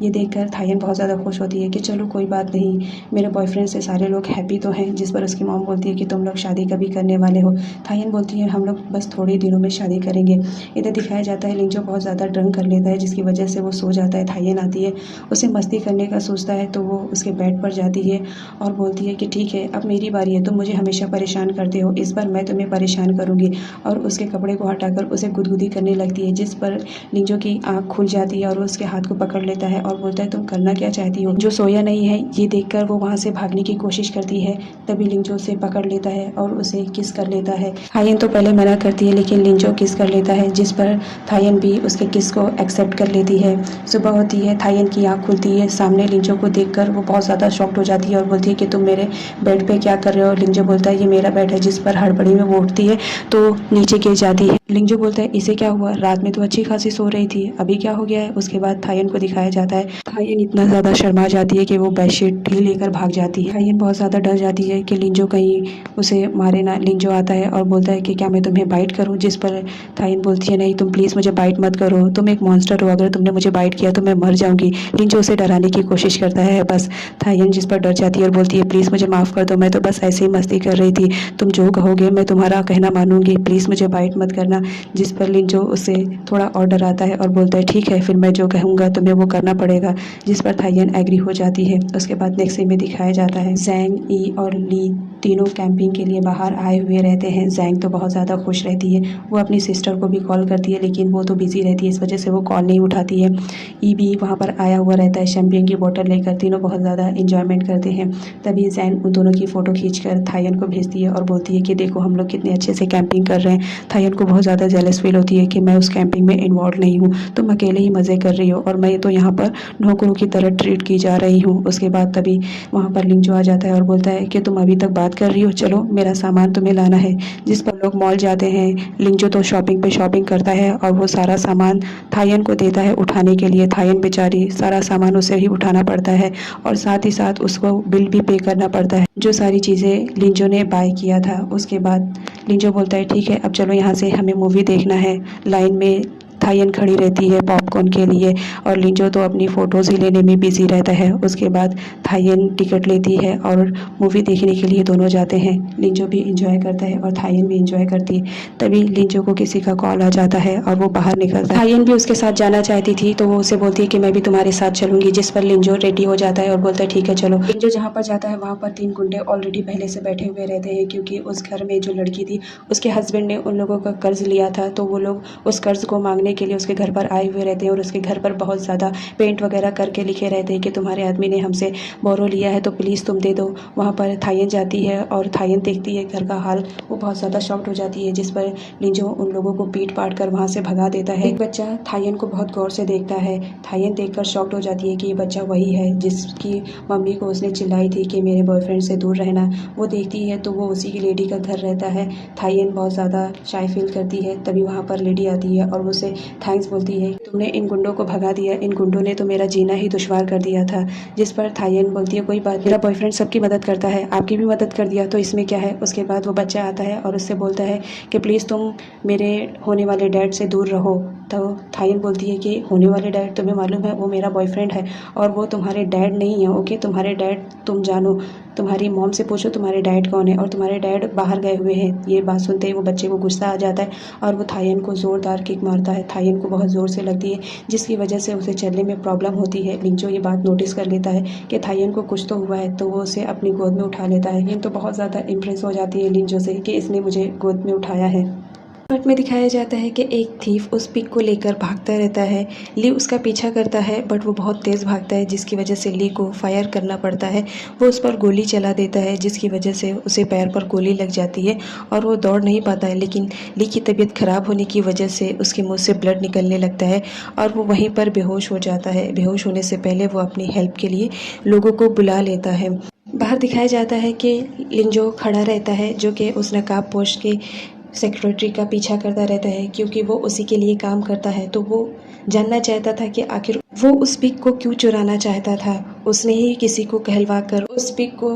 ये देखकर थाइयन बहुत ज़्यादा खुश होती है कि चलो कोई बात नहीं, मेरे बॉयफ्रेंड से सारे लोग हैप्पी तो हैं। जिस पर उसकी उसकी मॉम बोलती है कि तुम लोग शादी कभी करने वाले हो। थायन बोलती है हम लोग बस थोड़े दिनों में शादी करेंगे। इधर दिखाया जाता है लिंजो बहुत ज़्यादा ड्रंक कर लेता है जिसकी वजह से वो सो जाता है। थायन आती है, उसे मस्ती करने का सोचता है तो वो उसके बेड पर जाती है और बोलती है कि ठीक है अब मेरी बारी है, तुम मुझे हमेशा परेशान करते हो, इस बार मैं तुम्हें परेशान करूँगी। और उसके कपड़े को हटाकर उसे गुदगुदी करने लगती है जिस पर लिंजो की आँख खुल जाती है और वो उसके हाथ को पकड़ लेता है और बोलता है तुम करना क्या चाहती हो। जो सोया नहीं है ये देखकर वो वहाँ से भागने की कोशिश करती है, तभी लिंजो उसे पकड़ लेता है और उसे किस कर लेता है। थायन तो पहले मना करती है लेकिन लिंजो किस कर लेता है जिस पर थायन भी उसके किस को एक्सेप्ट कर लेती है। सुबह होती है, थायन की आँख खुलती है, सामने लिंजो को देखकर वो बहुत ज़्यादा शॉक्ड हो जाती है और बोलती है कि तुम मेरे बेड पे क्या कर रहे हो। लिंजो बोलता है ये मेरा बेड है, जिस पर हड़बड़ी में वो उठती है तो नीचे गिर जाती है। लिंजो बोलता है इसे क्या हुआ, रात में तो अच्छी खासी सो रही थी, अभी क्या हो गया है। उसके बाद थायन को दिखाया जाता है, थायन इतना ज़्यादा शर्मा जाती है कि वो बेडशीट ही लेकर भाग जाती है। थायन बहुत ज़्यादा डर जाती है कि लिंजो कहीं उसे मारे ना। लिंजो आता है और बोलता है कि क्या मैं तुम्हें बाइट करूं, जिस पर थायन बोलती है नहीं तुम प्लीज़ मुझे बाइट मत करो, तुम एक मॉन्स्टर हो, अगर तुमने मुझे बाइट किया तो मैं मर जाऊंगी। लिंजो उसे डराने की कोशिश करता है बस। थायन जिस पर डर जाती है और बोलती है प्लीज़ मुझे माफ़ कर दो, मैं तो बस ऐसे ही मस्ती कर रही थी, तुम जो कहोगे मैं तुम्हारा कहना मानूंगी, प्लीज़ मुझे बाइट मत करना। जिस पर लिंजो उसे थोड़ा और डराता है और बोलता है ठीक है फिर मैं जो कहूँगा तुम्हें वो करना पड़ेगा, जिस पर थायन एग्री हो जाती है। उसके बाद नेक्स्ट सीन में दिखाया जाता है जैंग, ई और ली तीनों कैंपिंग के लिए बाहर आए हुए रहते हैं। जैंग तो बहुत ज़्यादा खुश रहती है, वो अपनी सिस्टर को भी कॉल करती है लेकिन वो तो बिजी रहती है, इस वजह से वो कॉल नहीं उठाती है। ई भी वहाँ पर आया हुआ रहता है शैम्पेन की बोतल लेकर, तीनों बहुत ज़्यादा इंजॉयमेंट करते हैं। तभी जैंग उन दोनों की फ़ोटो खींचकर थायन को भेजती है और बोलती है कि देखो हम लोग कितने अच्छे से कैंपिंग कर रहे हैं। थायन को बहुत ज़्यादा जेलस फील होती है कि मैं उस कैंपिंग में इन्वॉल्व नहीं हूँ, तुम अकेले ही मज़े कर रही हो और मैं तो यहाँ पर नौकरों की तरह ट्रीट की जा रही हूँ। उसके बाद तभी वहाँ पर लिंजो आ जाता है और बोलता है कि तुम अभी तक बात कर रही हो, चलो मेरा सामान तुम्हें लाना है। जिस पर लोग मॉल जाते हैं, लिंजो तो शॉपिंग पे शॉपिंग करता है और वो सारा सामान थायन को देता है उठाने के लिए। थायन बेचारी सारा सामान उसे ही उठाना पड़ता है और साथ ही साथ उसको बिल भी पे करना पड़ता है जो सारी चीज़ें लिंजो ने बाय किया था। उसके बाद लिंजो बोलता है ठीक है अब चलो यहाँ से, हमें मूवी देखना है। लाइन में थायन खड़ी रहती है पॉपकॉर्न के लिए और लिंजो तो अपनी फ़ोटोज़ ही लेने में बिजी रहता है। उसके बाद थायन टिकट लेती है और मूवी देखने के लिए दोनों जाते हैं। लिंजो भी इंजॉय करता है और थायन भी इंजॉय करती है। तभी लिंजो को किसी का कॉल आ जाता है और वो बाहर निकलता है। थायन भी उसके साथ जाना चाहती थी तो वो उसे बोलती है कि मैं भी तुम्हारे साथ चलूंगी, जिस पर लिंजो रेडी हो जाता है और बोलता है ठीक है चलो। लिंजो जहाँ पर जाता है वहाँ पर 3 गुंडे ऑलरेडी पहले से बैठे हुए रहते हैं क्योंकि उस घर में जो लड़की थी उसके हस्बैंड ने उन लोगों का कर्ज लिया था, तो वो लोग उस कर्ज को मांगने के लिए उसके घर पर आए हुए रहते हैं और उसके घर पर बहुत ज़्यादा पेंट वगैरह करके लिखे रहते हैं कि तुम्हारे आदमी ने हमसे बोरो लिया है तो प्लीज़ तुम दे दो। वहाँ पर थायन जाती है और थायन देखती है घर का हाल, वो बहुत ज़्यादा शॉक्ड हो जाती है, जिस पर लिंजो उन लोगों को पीट पाट कर वहाँ से भगा देता है। एक बच्चा थायन को बहुत गौर से देखता है। थायन देखकर शॉक्ड हो जाती है कि ये बच्चा वही है जिसकी मम्मी को उसने चिल्लाई थी कि मेरे बॉयफ्रेंड से दूर रहना। वो देखती है तो वो उसी की लेडी का घर रहता है। थायन बहुत ज़्यादा शाय फील करती है। तभी वहाँ पर लेडी आती है और उसे थैंक्स बोलती है, तुमने इन गुंडों को भगा दिया, इन गुंडों ने तो मेरा जीना ही दुश्वार कर दिया था। जिस पर थायन बोलती है कोई बात, मेरा बॉयफ्रेंड सबकी मदद करता है, आपकी भी मदद कर दिया तो इसमें क्या है। उसके बाद वो बच्चा आता है और उससे बोलता है कि प्लीज़ तुम मेरे होने वाले डैड से दूर रहो। तो थायन बोलती है कि होने वाले डैड, तुम्हें मालूम है वो मेरा बॉयफ्रेंड है और वो तुम्हारे डैड नहीं है, ओके। तुम्हारे डैड तुम जानो, तुम्हारी मॉम से पूछो तुम्हारे डैड कौन है और तुम्हारे डैड बाहर गए हुए हैं। ये बात सुनते ही वो बच्चे को गुस्सा आ जाता है और वो थायन को ज़ोरदार किक मारता है। थायन को बहुत ज़ोर से लगती है जिसकी वजह से उसे चलने में प्रॉब्लम होती है। लिंजो ये बात नोटिस कर लेता है कि थायन को कुछ तो हुआ है तो वो उसे अपनी गोद में उठा लेता है। तो बहुत ज़्यादा इम्प्रेस हो जाती है लिंजो से कि इसने मुझे गोद में उठाया है। पार्ट में दिखाया जाता है कि एक थीफ उस पिग को लेकर भागता रहता है। ली उसका पीछा करता है बट वो बहुत तेज़ भागता है जिसकी वजह से ली को फायर करना पड़ता है। वो उस पर गोली चला देता है जिसकी वजह से उसे पैर पर गोली लग जाती है और वो दौड़ नहीं पाता है। लेकिन ली की तबीयत ख़राब होने की वजह से उसके मुंह से ब्लड निकलने लगता है और वो वहीं पर बेहोश हो जाता है। बेहोश होने से पहले वो अपनी हेल्प के लिए लोगों को बुला लेता है। बाहर दिखाया जाता है कि लिंजो खड़ा रहता है जो कि उस नकाब पोश के सेक्रेटरी का पीछा करता रहता है क्योंकि वो उसी के लिए काम करता है। तो वो जानना चाहता था कि आखिर वो उस पिग को क्यों चुराना चाहता था। उसने ही किसी को कहलवा कर उस पिग को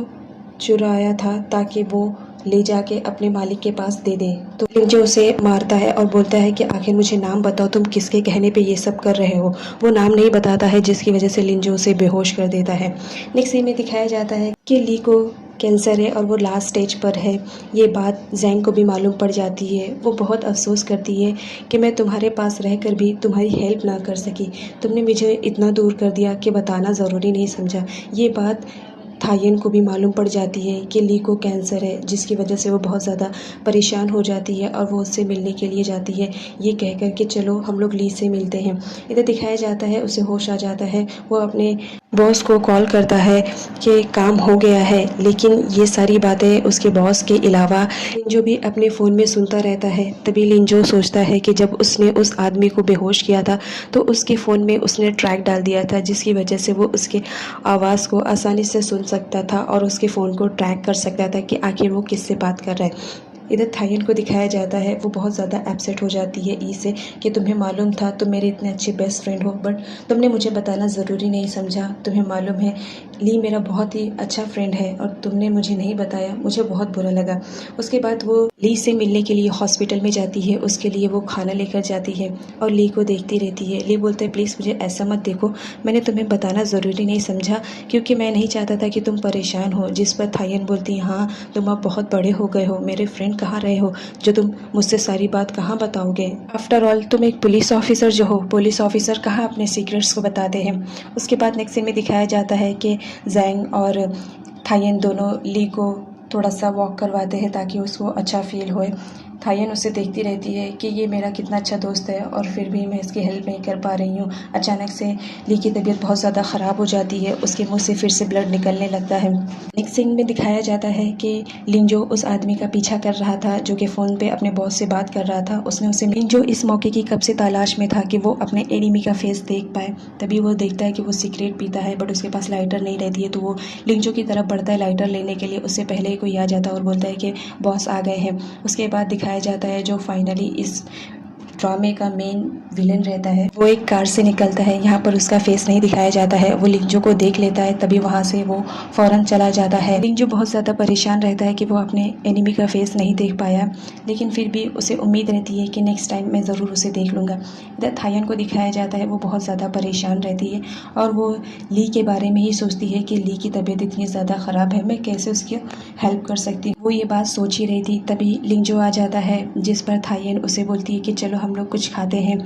चुराया था ताकि वो ले जाके अपने मालिक के पास दे दे। तो लिंजो उसे मारता है और बोलता है कि आखिर मुझे नाम बताओ, तुम किसके कहने पे ये सब कर रहे हो। वो नाम नहीं बताता है जिसकी वजह से लिंजो उसे बेहोश कर देता है। नेक्स्ट सीन में दिखाया जाता है कि ली को कैंसर है और वो लास्ट स्टेज पर है। ये बात जैंग को भी मालूम पड़ जाती है। वो बहुत अफसोस करती है कि मैं तुम्हारे पास रहकर भी तुम्हारी हेल्प ना कर सकी। तुमने मुझे इतना दूर कर दिया कि बताना ज़रूरी नहीं समझा। ये बात थायन को भी मालूम पड़ जाती है कि ली को कैंसर है, जिसकी वजह से वो बहुत ज़्यादा परेशान हो जाती है और वो उससे मिलने के लिए जाती है, ये कहकर कि चलो हम लोग ली से मिलते हैं। इधर दिखाया जाता है उसे होश आ जाता है। वो अपने बॉस को कॉल करता है कि काम हो गया है, लेकिन ये सारी बातें उसके बॉस के अलावा लिंजो भी अपने फ़ोन में सुनता रहता है। तभी लिंजो सोचता है कि जब उसने उस आदमी को बेहोश किया था तो उसके फ़ोन में उसने ट्रैक डाल दिया था, जिसकी वजह से वो उसके आवाज़ को आसानी से सुन सकता था और उसके फ़ोन को ट्रैक कर सकता था कि आखिर वो किससे बात कर रहा है। इधर थायन को दिखाया जाता है, वो बहुत ज़्यादा अपसेट हो जाती है ई से कि तुम्हें मालूम था तुम मेरे इतने अच्छे बेस्ट फ्रेंड हो, बट तुमने मुझे बताना ज़रूरी नहीं समझा। तुम्हें मालूम है ली मेरा बहुत ही अच्छा फ्रेंड है और तुमने मुझे नहीं बताया, मुझे बहुत बुरा लगा। उसके बाद वो ली से मिलने के लिए हॉस्पिटल में जाती है। उसके लिए वो खाना लेकर जाती है और ली को देखती रहती है। ली बोलता है प्लीज़ मुझे ऐसा मत देखो, मैंने तुम्हें बताना ज़रूरी नहीं समझा क्योंकि मैं नहीं चाहता था कि तुम परेशान हो। जिस पर थायन बोलती है हाँ तुम अब बहुत बड़े हो गए हो, मेरे फ्रेंड कहाँ रहे हो जो तुम मुझसे सारी बात कहाँ बताओगे। आफ्टर ऑल तुम एक पुलिस ऑफिसर जो हो, पुलिस ऑफिसर कहाँ अपने सीक्रेट्स को बताते हैं। उसके बाद नेक्स्ट सीन में दिखाया जाता है कि जैंग और थायन दोनों ली को थोड़ा सा वॉक करवाते हैं ताकि उसको अच्छा फील होए। थायन उसे देखती रहती है कि ये मेरा कितना अच्छा दोस्त है और फिर भी मैं इसकी हेल्प नहीं कर पा रही हूँ। अचानक से ली की तबीयत बहुत ज़्यादा ख़राब हो जाती है, उसके मुंह से फिर से ब्लड निकलने लगता है। नेक्स्ट सीन में दिखाया जाता है कि लिंजो उस आदमी का पीछा कर रहा था जो कि फ़ोन पे अपने बॉस से बात कर रहा था। उसने उसे लिंजो इस मौके की कब से तलाश में था कि वो अपने एनिमी का फेस देख पाए। तभी वो देखता है कि वो सिगरेट पीता है बट उसके पास लाइटर नहीं रहती है, तो वो लिंजो की तरफ बढ़ता है लाइटर लेने के लिए। उससे पहले ही कोई आ जाता है और बोलता है कि बॉस आ गए हैं। उसके बाद दिखाया जाता है जो फाइनली इस ड्रामे का मेन विलन रहता है, वो एक कार से निकलता है। यहाँ पर उसका फेस नहीं दिखाया जाता है। वो लिंजो को देख लेता है, तभी वहाँ से वो फ़ौरन चला जाता है। लिंजो बहुत ज़्यादा परेशान रहता है कि वो अपने एनिमी का फेस नहीं देख पाया, लेकिन फिर भी उसे उम्मीद रहती है कि नेक्स्ट टाइम मैं ज़रूर उसे देख लूँगा। इधर थायन को दिखाया जाता है, वो बहुत ज़्यादा परेशान रहती है और वो ली के बारे में ही सोचती है कि ली की तबीयत इतनी ज़्यादा ख़राब है, मैं कैसे उसकी हेल्प कर सकती हूँ। वो ये बात सोच ही रही थी, तभी लिंजो आ जाता है, जिस पर थायन उसे बोलती है कि चलो हम लोग कुछ खाते हैं।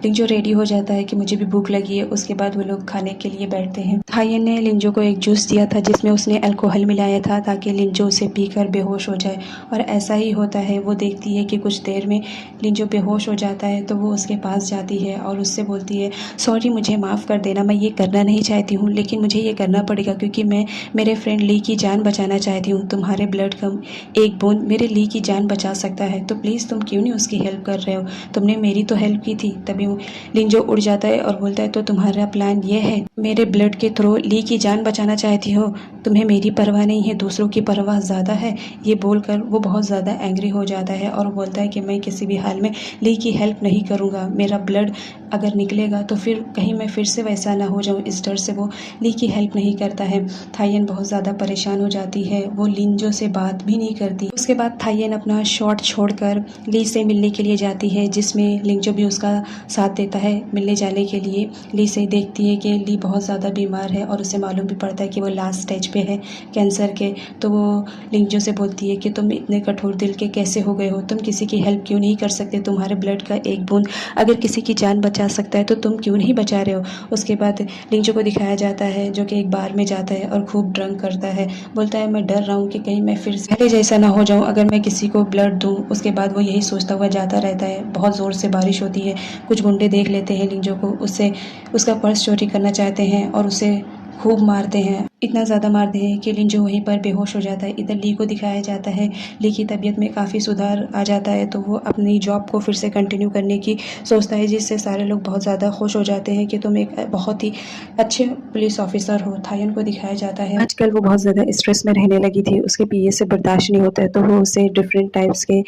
लिंजो रेडी हो जाता है कि मुझे भी भूख लगी है। उसके बाद वो लोग खाने के लिए बैठते हैं। थायन ने लिंजो को एक जूस दिया था जिसमें उसने अल्कोहल मिलाया था ताकि लिंजो उसे पीकर बेहोश हो जाए, और ऐसा ही होता है। वो देखती है कि कुछ देर में लिंजो बेहोश हो जाता है, तो वो उसके पास जाती है और उससे बोलती है सॉरी मुझे माफ़ कर देना, मैं ये करना नहीं चाहती हूँ लेकिन मुझे ये करना पड़ेगा क्योंकि मैं मेरे फ्रेंड ली की जान बचाना चाहती हूँ। तुम्हारे ब्लड का एक बूंद मेरे ली की जान बचा सकता है, तो प्लीज़ तुम क्यों नहीं उसकी हेल्प कर रहे हो, तुमने मेरी तो हेल्प की थी। तभी लिंजो उड़ जाता है और बोलता है तो तुम्हारा प्लान ये है, मेरे ब्लड के थ्रू ली की जान बचाना चाहती हो, तुम्हें मेरी परवाह नहीं है, दूसरों की परवाह ज़्यादा है। ये बोलकर वो बहुत ज़्यादा एंग्री हो जाता है और बोलता है कि मैं किसी भी हाल में ली की हेल्प नहीं करूँगा, मेरा ब्लड अगर निकलेगा तो फिर कहीं मैं फिर से वैसा ना हो जाऊँ, इस डर से वो ली की हेल्प नहीं करता है। थायन बहुत ज़्यादा परेशान हो जाती है, वो लिंजो से बात भी नहीं करती। उसके बाद थायन अपना शॉट छोड़कर ली से मिलने के लिए जाती है, जिसमें लिंजो भी उसका साथ देता है मिलने जाने के लिए। ली से देखती है कि ली बहुत ज़्यादा बीमार है और उसे मालूम भी पड़ता है कि वो लास्ट स्टेज पे है कैंसर के, तो वो लिंजो से बोलती है कि तुम इतने कठोर दिल के कैसे हो गए हो, तुम किसी की हेल्प क्यों नहीं कर सकते, तुम्हारे ब्लड का एक बूंद अगर किसी की जान बचा सकता है तो तुम क्यों नहीं बचा रहे हो। उसके बाद लिंजो को दिखाया जाता है जो कि एक बार में जाता है और खूब ड्रंक करता है। बोलता है मैं डर रहा हूँ कि कहीं मैं फिर से पहले जैसा ना हो जाऊँ अगर मैं किसी को ब्लड दूँ। उसके बाद वो यही सोचता हुआ जाता रहता है। बहुत ज़ोर से बारिश होती है, कुछ गुंडे देख लेते हैं लिंजो को, उससे उसका पर्स चोरी करना चाहते हैं और उसे खूब मारते हैं, इतना ज़्यादा मारते हैं कि लिंजो वहीं पर बेहोश हो जाता है। इधर ली को दिखाया जाता है, ली की तबीयत में काफ़ी सुधार आ जाता है, तो वो अपनी जॉब को फिर से कंटिन्यू करने की सोचता है, जिससे सारे लोग बहुत ज़्यादा खुश हो जाते हैं कि तुम एक बहुत ही अच्छे पुलिस ऑफिसर हो। थायन को दिखाया जाता है आजकल वो बहुत ज़्यादा स्ट्रेस में रहने लगी थी, उसके पीए से बर्दाश्त नहीं होता है, तो वो उसे डिफरेंट टाइप्स के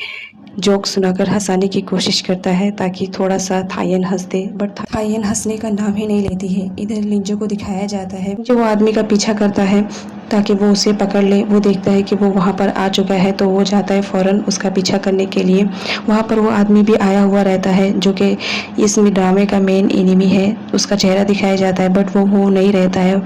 जोक सुनाकर हंसाने की कोशिश करता है ताकि थोड़ा सा थायन हंस दे, बट थायन हंसने का नाम ही नहीं लेती है। इधर लिंजो को दिखाया जाता है जो वो आदमी का पीछा करता है ताकि वो उसे पकड़ ले। वो देखता है कि वो वहाँ पर आ चुका है तो वो जाता है फ़ौरन उसका पीछा करने के लिए। वहाँ पर वो आदमी भी आया हुआ रहता है जो कि इस ड्रामे का मेन एनिमी है। उसका चेहरा दिखाया जाता है बट वो नहीं रहता है,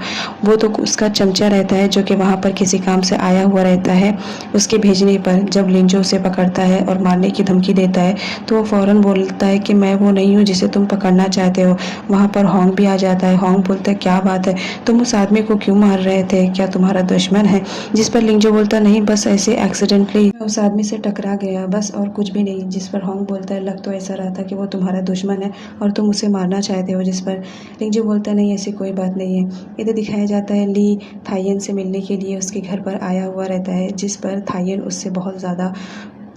वो तो उसका चमचा रहता है जो कि वहाँ पर किसी काम से आया हुआ रहता है। उसके भेजने पर जब लिंजो उसे पकड़ता है और मारने की धमकी देता है तो वो फ़ौरन बोलता है कि मैं वो नहीं हूँ जिसे तुम पकड़ना चाहते हो। वहाँ पर होंग भी आ जाता है। होंग बोलता है क्या बात है, तुम उस आदमी को क्यों मार रहे थे, क्या तुम्हारा दुश्मन है? जिस पर लिंजो बोलता नहीं, बस ऐसे एक्सीडेंटली उस आदमी से टकरा गया, बस और कुछ भी नहीं। जिस पर होंग बोलता है लग तो ऐसा रहा था कि वो तुम्हारा दुश्मन है और तुम उसे मारना चाहते हो। जिस पर लिंजो बोलता नहीं, ऐसी कोई बात नहीं है। इधर दिखाया जाता है ली थायन से मिलने के लिए उसके घर पर आया हुआ रहता है, जिस पर थायन उससे बहुत ज़्यादा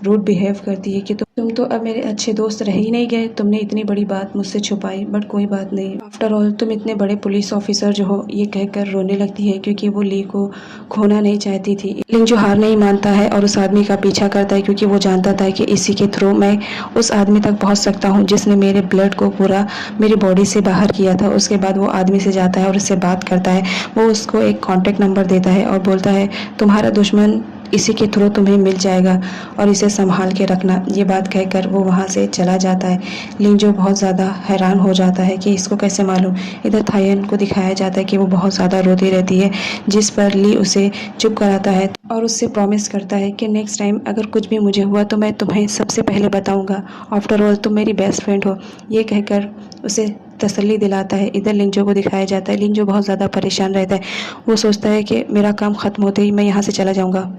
रूड बिहेव करती है कि तुम तो अब मेरे अच्छे दोस्त रह ही नहीं गए, तुमने इतनी बड़ी बात मुझसे छुपाई, बट कोई बात नहीं, आफ्टर ऑल तुम इतने बड़े पुलिस ऑफिसर जो हो। ये कहकर रोने लगती है क्योंकि वो ली को खोना नहीं चाहती थी। लेकिन जो हार नहीं मानता है और उस आदमी का पीछा करता है क्योंकि वो जानता था कि इसी के थ्रू मैं उस आदमी तक पहुंच सकता हूं जिसने मेरे ब्लड को पूरा मेरी बॉडी से बाहर किया था। उसके बाद वो आदमी से जाता है और उससे बात करता है। वो उसको एक कॉन्टेक्ट नंबर देता है और बोलता है तुम्हारा दुश्मन इसी के थ्रू तुम्हें मिल जाएगा और इसे संभाल के रखना। ये बात कहकर वो वहाँ से चला जाता है। लिंजो बहुत ज़्यादा हैरान हो जाता है कि इसको कैसे मालूम। इधर थायन को दिखाया जाता है कि वो बहुत ज़्यादा रोती रहती है, जिस पर ली उसे चुप कराता है और उससे प्रॉमिस करता है कि नेक्स्ट टाइम अगर कुछ भी मुझे हुआ तो मैं तुम्हें सबसे पहले बताऊंगा। आफ्टर ऑल तुम मेरी बेस्ट फ्रेंड हो। ये कहकर उसे तसल्ली दिलाता है। इधर लिंजो को दिखाया जाता है। लिंजो बहुत ज़्यादा परेशान रहता है। वो सोचता है कि मेरा काम ख़त्म होते ही मैं यहाँ से चला जाऊँगा।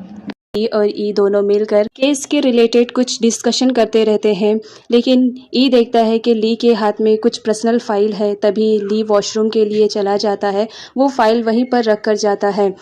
ई और ई दोनों मिलकर केस के रिलेटेड कुछ डिस्कशन करते रहते हैं, लेकिन ई देखता है कि ली के हाथ में कुछ पर्सनल फाइल है। तभी ली वॉशरूम के लिए चला जाता है। वो फाइल वहीं पर रख कर जाता है।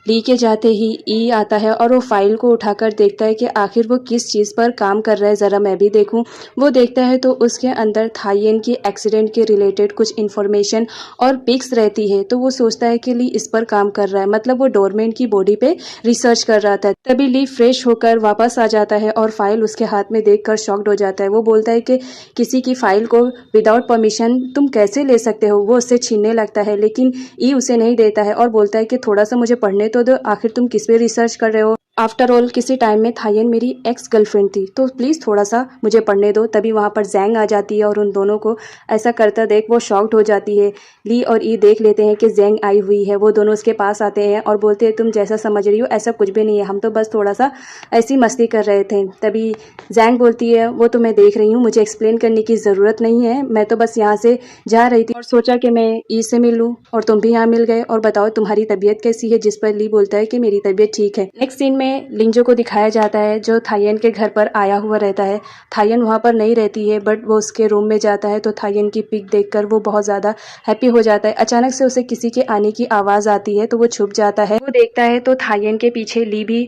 ली के जाते ही ई आता है और वो फाइल को उठाकर देखता है कि आखिर वो किस चीज़ पर काम कर रहा है, ज़रा मैं भी देखूं। वो देखता है तो उसके अंदर थायन की एक्सीडेंट के रिलेटेड कुछ इन्फॉर्मेशन और पिक्स रहती है। तो वो सोचता है कि ली इस पर काम कर रहा है, मतलब वो डोरमेन की बॉडी पे रिसर्च कर रहा था। तभी ली फ्रेश होकर वापस आ जाता है और फाइल उसके हाथ में देखकर शॉक्ड हो जाता है। वो बोलता है कि किसी की फाइल को विदाउट परमिशन तुम कैसे ले सकते हो। वो उससे छीनने लगता है, लेकिन ई उसे नहीं देता है और बोलता है कि थोड़ा सा मुझे पढ़ने तो दो, आखिर तुम किस पे रिसर्च कर रहे हो। आफ्टर ऑल किसी टाइम में थायन मेरी एक्स गर्लफ्रेंड थी, तो प्लीज़ थोड़ा सा मुझे पढ़ने दो। तभी वहाँ पर जैंग आ जाती है और उन दोनों को ऐसा करता देख वो शॉक्ड हो जाती है। ली और ई देख लेते हैं कि जैंग आई हुई है। वो दोनों उसके पास आते हैं और बोलते हैं तुम जैसा समझ रही हो ऐसा कुछ भी नहीं है, हम तो बस थोड़ा सा ऐसी मस्ती कर रहे थे। तभी जैंग बोलती है वो तो मैं देख रही हूँ, मुझे एक्सप्लेन करने की ज़रूरत नहीं है, मैं तो बस यहाँ से जा रही थी और सोचा कि मैं ई से मिल लूँ और तुम भी यहाँ मिल गए, और बताओ तुम्हारी तबीयत कैसी है। जिस पर ली बोलता है कि मेरी तबीयत ठीक है। नेक्स्ट सीन में लिंजो को दिखाया जाता है जो थायन के घर पर आया हुआ रहता है। थायन वहाँ पर नहीं रहती है, बट वो उसके रूम में जाता है तो थायन की पिक देखकर वो बहुत ज़्यादा हैप्पी हो जाता है। अचानक से उसे किसी के आने की आवाज़ आती है तो वो छुप जाता है। वो देखता है तो थायन के पीछे ली भी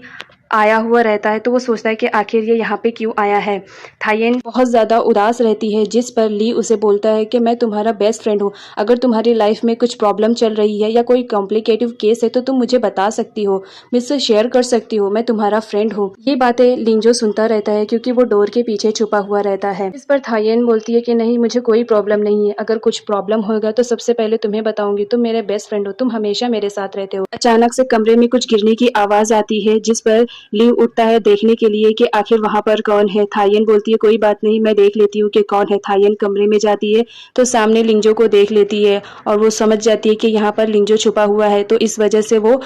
आया हुआ रहता है। तो वो सोचता है कि आखिर ये यहाँ पे क्यों आया है। थायन बहुत ज़्यादा उदास रहती है, जिस पर ली उसे बोलता है कि मैं तुम्हारा बेस्ट फ्रेंड हूँ, अगर तुम्हारी लाइफ में कुछ प्रॉब्लम चल रही है या कोई कॉम्प्लिकेटिव केस है तो तुम मुझे बता सकती हो, मुझसे शेयर कर सकती हो, मैं तुम्हारा फ्रेंड हूँ। ये बातें लिंजो सुनता रहता है क्योंकि वो डोर के पीछे छुपा हुआ रहता है। इस पर थायन बोलती है कि नहीं, मुझे कोई प्रॉब्लम नहीं है, अगर कुछ प्रॉब्लम होगा तो सबसे पहले तुम्हें बताऊंगी, तुम मेरे बेस्ट फ्रेंड हो, तुम हमेशा मेरे साथ रहते हो। अचानक से कमरे में कुछ गिरने की आवाज़ आती है, जिस पर ली उठता है देखने के लिए कि आखिर वहां पर कौन है। थायन बोलती है कोई बात नहीं, मैं देख लेती हूँ कि कौन है। थायन कमरे में जाती है तो सामने लिंजो को देख लेती है और वो समझ जाती है कि यहाँ पर लिंजो छुपा हुआ है। तो इस वजह से वो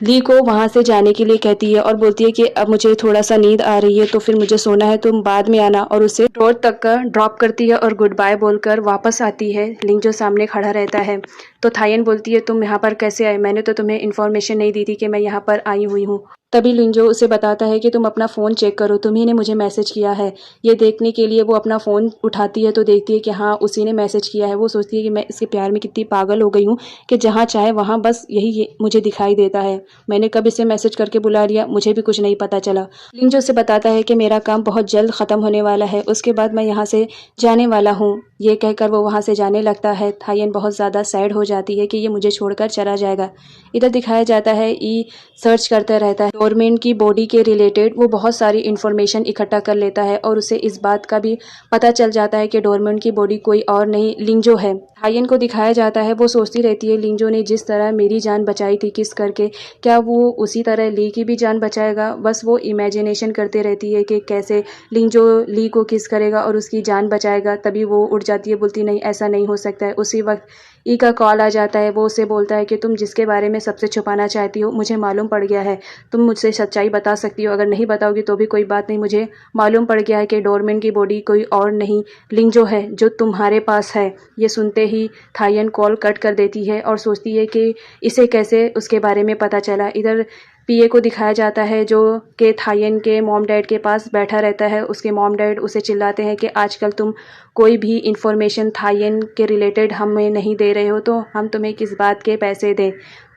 ली को वहां से जाने के लिए कहती है और बोलती है कि अब मुझे थोड़ा सा नींद आ रही है तो फिर मुझे सोना है, तुम बाद में आना, और उसे डोर तक का ड्रॉप करती है और गुड बाय बोलकर वापस आती है। लिंजो सामने खड़ा रहता है तो थायन बोलती है तुम यहाँ पर कैसे आए, मैंने तो तुम्हें इन्फॉर्मेशन नहीं दी थी कि मैं यहाँ पर आई हुई हूँ। तभी लिंजो उसे बताता है कि तुम अपना फ़ोन चेक करो, तुम्ही ने मुझे मैसेज किया है। ये देखने के लिए वो अपना फ़ोन उठाती है तो देखती है कि हाँ उसी ने मैसेज किया है। वो सोचती है कि मैं इसके प्यार में कितनी पागल हो गई हूँ कि जहाँ चाहे वहाँ बस यही मुझे दिखाई देता है, मैंने कब इसे मैसेज करके बुला लिया, मुझे भी कुछ नहीं पता चला। लिंजो से बताता है कि मेरा काम बहुत जल्द ख़त्म होने वाला है, उसके बाद मैं यहाँ से जाने वाला हूँ। ये कहकर वो वहाँ से जाने लगता है। थायन बहुत ज़्यादा सैड हो जाती है कि ये मुझे छोड़कर चला जाएगा। इधर दिखाया जाता है ई सर्च करता रहता है डोरमेन की बॉडी के रिलेटेड वो बहुत सारी इन्फॉर्मेशन इकट्ठा कर लेता है और उसे इस बात का भी पता चल जाता है कि डोरमेन की बॉडी कोई और नहीं लिंजो है। थायन को दिखाया जाता है, वो सोचती रहती है लिंजो ने जिस तरह मेरी जान बचाई थी किस करके, क्या वो उसी तरह ली की भी जान बचाएगा। बस वो इमेजिनेशन करते रहती है कि कैसे लिंजो ली को किस करेगा और उसकी जान बचाएगा। तभी वो उठ जाती है, बोलती नहीं ऐसा नहीं हो सकता है। उसी वक्त ई का कॉल आ जाता है। वो उसे बोलता है कि तुम जिसके बारे में सबसे छुपाना चाहती हो मुझे मालूम पड़ गया है, तुम मुझसे सच्चाई बता सकती हो, अगर नहीं बताओगी तो भी कोई बात नहीं, मुझे मालूम पड़ गया है कि डोरमेन की बॉडी कोई और नहीं लिंजो है जो तुम्हारे पास है। ये सुनते ही थायन कॉल कट कर देती है और सोचती है कि इसे कैसे उसके बारे में पता चला। इधर पीए को दिखाया जाता है जो कि थायन के मॉम डैड के पास बैठा रहता है। उसके मॉम डैड उसे चिल्लाते हैं कि आजकल तुम कोई भी इंफॉर्मेशन थायन के रिलेटेड हमें नहीं दे रहे हो तो हम तुम्हें किस बात के पैसे दें।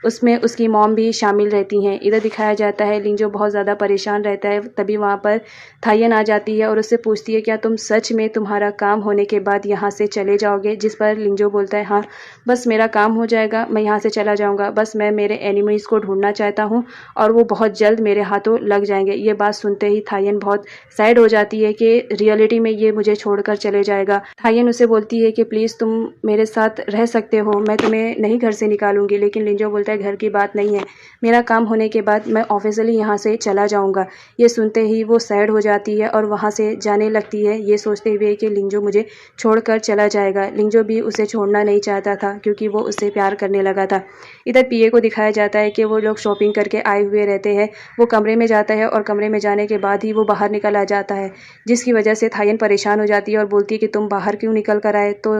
उसमें उसकी मॉम भी शामिल रहती हैं। इधर दिखाया जाता है लिंजो बहुत ज़्यादा परेशान रहता है। तभी वहाँ पर थायन आ जाती है और उससे पूछती है क्या तुम सच में तुम्हारा काम होने के बाद यहाँ से चले जाओगे। जिस पर लिंजो बोलता है हाँ बस मेरा काम हो जाएगा मैं यहाँ से चला जाऊँगा, बस मैं मेरे एनिमीज़ को ढूंढना चाहता हूँ और वो बहुत जल्द मेरे हाथों लग जाएंगे। ये बात सुनते ही थायन बहुत सैड हो जाती है कि रियलिटी में ये मुझे छोड़कर चले जाएगा। थायन उसे बोलती है कि प्लीज़ तुम मेरे साथ रह सकते हो, मैं तुम्हें नहीं घर से निकालूंगी। लेकिन लिंजो बोलता है घर की बात नहीं है, मेरा काम होने के बाद मैं ऑफिशियली यहाँ से चला जाऊँगा। ये सुनते ही वो सैड हो जाती है और वहाँ से जाने लगती है, ये सोचते हुए कि लिंजो मुझे छोड़कर चला जाएगा। लिंजो भी उसे छोड़ना नहीं चाहता था क्योंकि वो उससे प्यार करने लगा था। इधर पीए को दिखाया जाता है कि वो लोग शॉपिंग करके आए हुए रहते हैं। वो कमरे में जाता है और कमरे में जाने के बाद ही वो बाहर निकल आ जाता है, जिसकी वजह से थायन परेशान हो जाती है और बोलती है कि तुम बाहर क्यों निकल कर आए। तो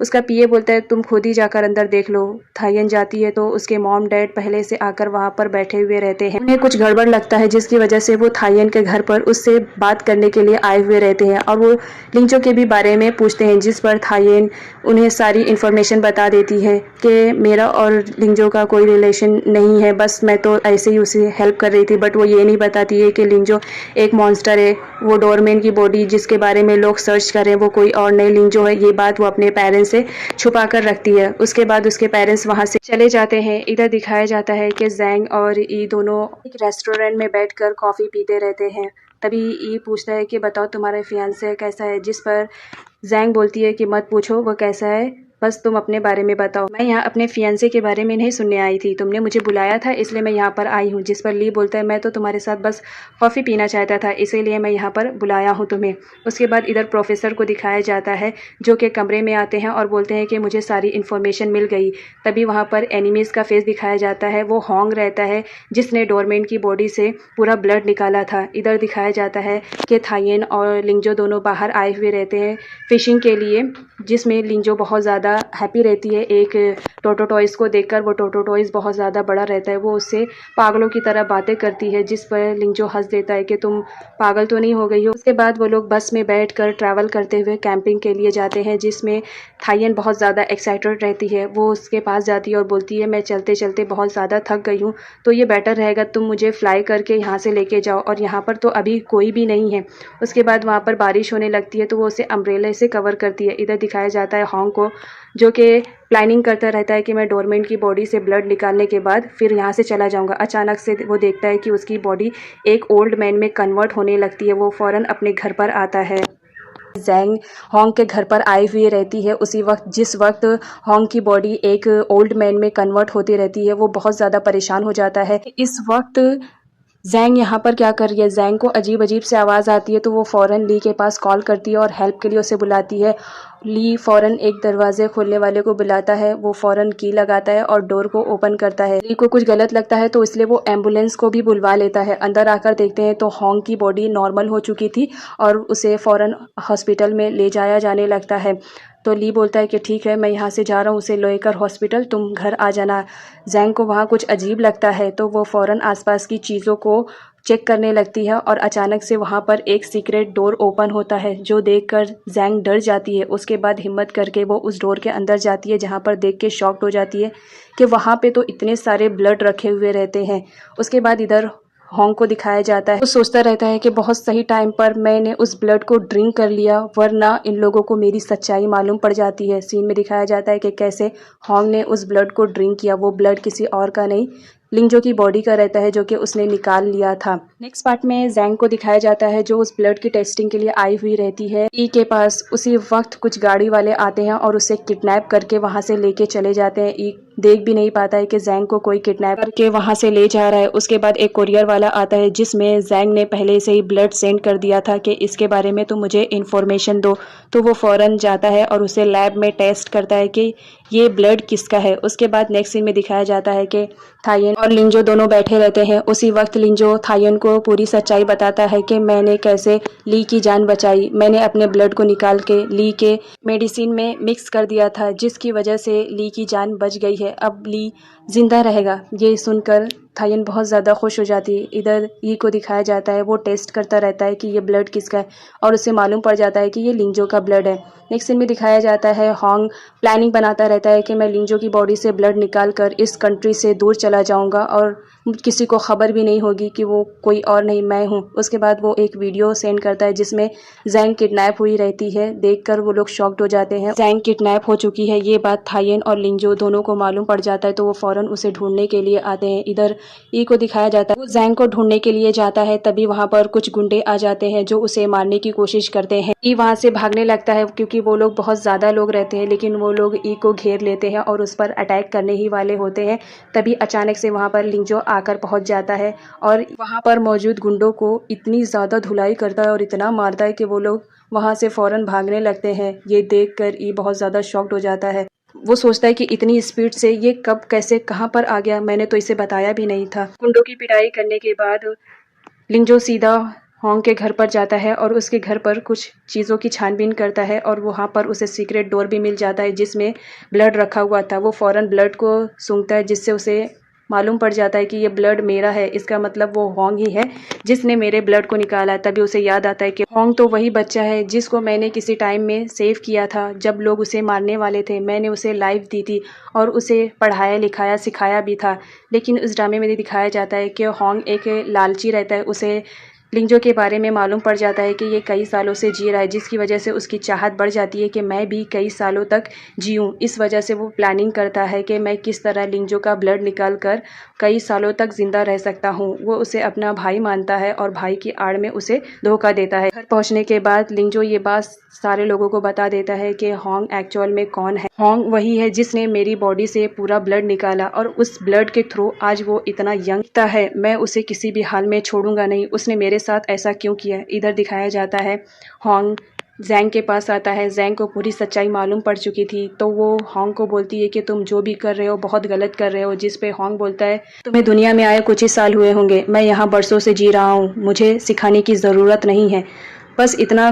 उसका पीए बोलता है तुम खुद ही जाकर अंदर देख लो। थायन जाती है तो उसके मॉम डैड पहले से आकर वहाँ पर बैठे हुए रहते हैं। उन्हें कुछ गड़बड़ लगता है जिसकी वजह से वो थायन के घर पर उससे बात करने के लिए आए हुए रहते हैं और वो लिंजो के भी बारे में पूछते हैं, जिस पर थायन उन्हें सारी इन्फॉर्मेशन बता देती है कि मेरा और लिंजो का कोई रिलेशन नहीं है, बस मैं तो ऐसे ही उसे हेल्प कर रही थी। बट वो ये नहीं बताती है कि लिंजो एक मॉन्स्टर है, वो डोरमेन की बॉडी जिसके बारे में लोग सर्च कर रहे हैं वो कोई और नहीं लिंजो है। ये बात वो अपने पेरेंट्स से छुपा कर रखती है। उसके बाद उसके पेरेंट्स वहाँ से चले जाते हैं। इधर दिखाया जाता है कि जैंग और ई दोनों एक रेस्टोरेंट में बैठकर कॉफ़ी पीते रहते हैं। तभी ई पूछता है कि बताओ तुम्हारा फियांसे कैसा है, जिस पर जैंग बोलती है कि मत पूछो वो कैसा है, बस तुम अपने बारे में बताओ। मैं यहाँ अपने फियांसे के बारे में नहीं सुनने आई थी, तुमने मुझे बुलाया था इसलिए मैं यहाँ पर आई हूँ। जिस पर ली बोलता है मैं तो तुम्हारे साथ बस कॉफ़ी पीना चाहता था इसीलिए मैं यहाँ पर बुलाया हूँ तुम्हें। उसके बाद इधर प्रोफेसर को दिखाया जाता है जो कि कमरे में आते हैं और बोलते हैं कि मुझे सारी इन्फॉर्मेशन मिल गई। तभी वहाँ पर एनिमीज़ का फेस दिखाया जाता है, वो होंग रहता है जिसने डोरमेन की बॉडी से पूरा ब्लड निकाला था। इधर दिखाया जाता है कि थायन और लिंजो दोनों बाहर आए हुए रहते हैं फिशिंग के लिए, जिसमें लिंजो बहुत ज़्यादा हैप्पी रहती है एक टोटो टॉयज़ को देखकर। वो टोटो टॉयज़ बहुत ज़्यादा बड़ा रहता है, वो उससे पागलों की तरह बातें करती है, जिस पर लिंजो हंस देता है कि तुम पागल तो नहीं हो गई हो। उसके बाद वो लोग बस में बैठकर ट्रैवल करते हुए कैंपिंग के लिए जाते हैं, जिसमें थायन बहुत ज़्यादा एक्साइटेड रहती है। वो उसके पास जाती है और बोलती है मैं चलते चलते बहुत ज़्यादा थक गई हूँ, तो ये बेटर रहेगा तुम मुझे फ्लाई करके यहाँ से लेके जाओ, और यहाँ पर तो अभी कोई भी नहीं है। उसके बाद वहाँ पर बारिश होने लगती है तो वो उसे अम्ब्रेला से कवर करती है। इधर दिखाया जाता है होंग को जो कि प्लानिंग करता रहता है कि मैं डोरमेन की बॉडी से ब्लड निकालने के बाद फिर यहाँ से चला जाऊँगा। अचानक से वो देखता है कि उसकी बॉडी एक ओल्ड मैन में कन्वर्ट होने लगती है। वो फ़ौरन अपने घर पर आता है। जैंग होंग के घर पर आई हुई रहती है उसी वक्त जिस वक्त होंग की बॉडी एक ओल्ड मैन में कन्वर्ट होती रहती है। वो बहुत ज़्यादा परेशान हो जाता है। इस वक्त जैंग यहाँ पर क्या कर रही है, जैंग को अजीब अजीब से आवाज़ आती है तो वो फ़ौरन ली के पास कॉल करती है और हेल्प के लिए उसे बुलाती है। ली फ़ौरन एक दरवाजे खोलने वाले को बुलाता है, वो फ़ौरन की लगाता है और डोर को ओपन करता है। ली को कुछ गलत लगता है तो इसलिए वो एम्बुलेंस को भी बुलवा लेता है। अंदर आकर देखते हैं तो होंग की बॉडी नॉर्मल हो चुकी थी और उसे फ़ौरन हॉस्पिटल में ले जाया जाने लगता है। तो ली बोलता है कि ठीक है मैं यहाँ से जा रहा हूँ उसे लेकर हॉस्पिटल, तुम घर आ जाना। जैंग को वहाँ कुछ अजीब लगता है तो वो फ़ौरन आसपास की चीज़ों को चेक करने लगती है और अचानक से वहाँ पर एक सीक्रेट डोर ओपन होता है जो देखकर जैंग डर जाती है। उसके बाद हिम्मत करके वो उस डोर के अंदर जाती है जहाँ पर देख के शॉक्ड हो जाती है कि वहाँ पे तो इतने सारे ब्लड रखे हुए रहते हैं। उसके बाद इधर होंग को दिखाया जाता है, वो सोचता रहता है कि बहुत सही टाइम पर मैंने उस ब्लड को ड्रिंक कर लिया वरना इन लोगों को मेरी सच्चाई मालूम पड़ जाती है। सीन में दिखाया जाता है कि कैसे होंग ने उस ब्लड को ड्रिंक किया। वो ब्लड किसी और का नहीं लिंजो की बॉडी का रहता है जो कि उसने निकाल लिया था। नेक्स्ट पार्ट में जैंग को दिखाया जाता है जो उस ब्लड की टेस्टिंग के लिए आई हुई रहती है ई के पास। उसी वक्त कुछ गाड़ी वाले आते हैं और उसे किडनैप करके वहां से लेके चले जाते हैं। ई देख भी नहीं पाता है कि जैंग को कोई किडनैप करके वहां से ले जा रहा है। उसके बाद एक कोरियर वाला आता है जिसमें जैंग ने पहले से ही ब्लड सेंड कर दिया था कि इसके बारे में तो मुझे इन्फॉर्मेशन दो। तो वो फौरन जाता है और उसे लैब में टेस्ट करता है कि ये ब्लड किसका है। उसके बाद नेक्स्ट सीन में दिखाया जाता है कि थायन और लिंजो दोनों बैठे रहते हैं। उसी वक्त लिंजो थायन को पूरी सच्चाई बताता है कि मैंने कैसे ली की जान बचाई। मैंने अपने ब्लड को निकाल के ली के मेडिसिन में मिक्स कर दिया था जिसकी वजह से ली की जान बच गई है। अब ली जिंदा रहेगा। ये सुनकर थायन बहुत ज़्यादा खुश हो जाती है। इधर ई को दिखाया जाता है वो टेस्ट करता रहता है कि ये ब्लड किसका है और उसे मालूम पड़ जाता है कि ये लिंजो का ब्लड है। नेक्स्ट सीन में दिखाया जाता है होंग प्लानिंग बनाता रहता है कि मैं लिंजो की बॉडी से ब्लड निकाल कर इस कंट्री से दूर चला जाऊंगा और किसी को खबर भी नहीं होगी कि वो कोई और नहीं मैं हूँ। उसके बाद वो एक वीडियो सेंड करता है जिसमें जैंग किडनैप हुई रहती है। देखकर वो लोग शॉक्ड हो जाते हैं। जैंग किडनैप हो चुकी है ये बात थायन और लिंजो दोनों को मालूम पड़ जाता है तो वो फौरन उसे ढूंढने के लिए आते हैं। इधर ई को दिखाया जाता है वो जैंग को ढूंढने के लिए जाता है। तभी वहां पर कुछ गुंडे आ जाते हैं जो उसे मारने की कोशिश करते हैं। ई वहां से भागने लगता है क्योंकि वो लोग बहुत ज्यादा लोग रहते हैं, लेकिन वो लोग ई को घेर लेते हैं और उस पर अटैक करने ही वाले होते हैं। तभी अचानक से वहां पर लिंजो आकर पहुंच जाता है और वहां पर मौजूद गुंडों को इतनी ज्यादा धुलाई करता है और इतना मारता है कि वो लोग वहां से फौरन भागने लगते हैं। ये देखकर ई बहुत ज्यादा शॉक्ड हो जाता है। वो सोचता है कि इतनी स्पीड से ये कब कैसे कहाँ पर आ गया, मैंने तो इसे बताया भी नहीं था। गुंडों की पिटाई करने के बाद लिंजो सीधा होंग के घर पर जाता है और उसके घर पर कुछ चीज़ों की छानबीन करता है और वहाँ पर उसे सीक्रेट डोर भी मिल जाता है जिसमें ब्लड रखा हुआ था। वो फौरन ब्लड को सूंघता है जिससे उसे मालूम पड़ जाता है कि ये ब्लड मेरा है। इसका मतलब वो होंग ही है जिसने मेरे ब्लड को निकाला है। तभी उसे याद आता है कि होंग तो वही बच्चा है जिसको मैंने किसी टाइम में सेव किया था जब लोग उसे मारने वाले थे। मैंने उसे लाइफ दी थी और उसे पढ़ाया लिखाया सिखाया भी था। लेकिन उस ड्रामे में दिखाया जाता है कि होंग एक लालची रहता है। उसे लिंजो के बारे में मालूम पड़ जाता है कि ये कई सालों से जी रहा है जिसकी वजह से उसकी चाहत बढ़ जाती है कि मैं भी कई सालों तक जीऊँ। इस वजह से वो प्लानिंग करता है कि मैं किस तरह लिंजो का ब्लड निकाल कर कई सालों तक जिंदा रह सकता हूँ। वो उसे अपना भाई मानता है और भाई की आड़ में उसे धोखा देता है। घर पहुँचने के बाद लिंजो ये बात सारे लोगों को बता देता है कि होंग एक्चुअल में कौन है। होंग वही है जिसने मेरी बॉडी से पूरा ब्लड निकाला और उस ब्लड के थ्रू आज वो इतना यंग है। मैं उसे किसी भी हाल में छोड़ूंगा नहीं। उसने मेरे साथ ऐसा क्यों किया। इधर दिखाया जाता है होंग जैंग के पास आता है। जैंग को पूरी सच्चाई मालूम पड़ चुकी थी तो वो होंग को बोलती है कि तुम जो भी कर रहे हो बहुत गलत कर रहे हो। जिस पे होंग बोलता है तुम्हें दुनिया में आए कुछ ही साल हुए होंगे, मैं यहाँ बरसों से जी रहा हूँ, मुझे सिखाने की ज़रूरत नहीं है। बस इतना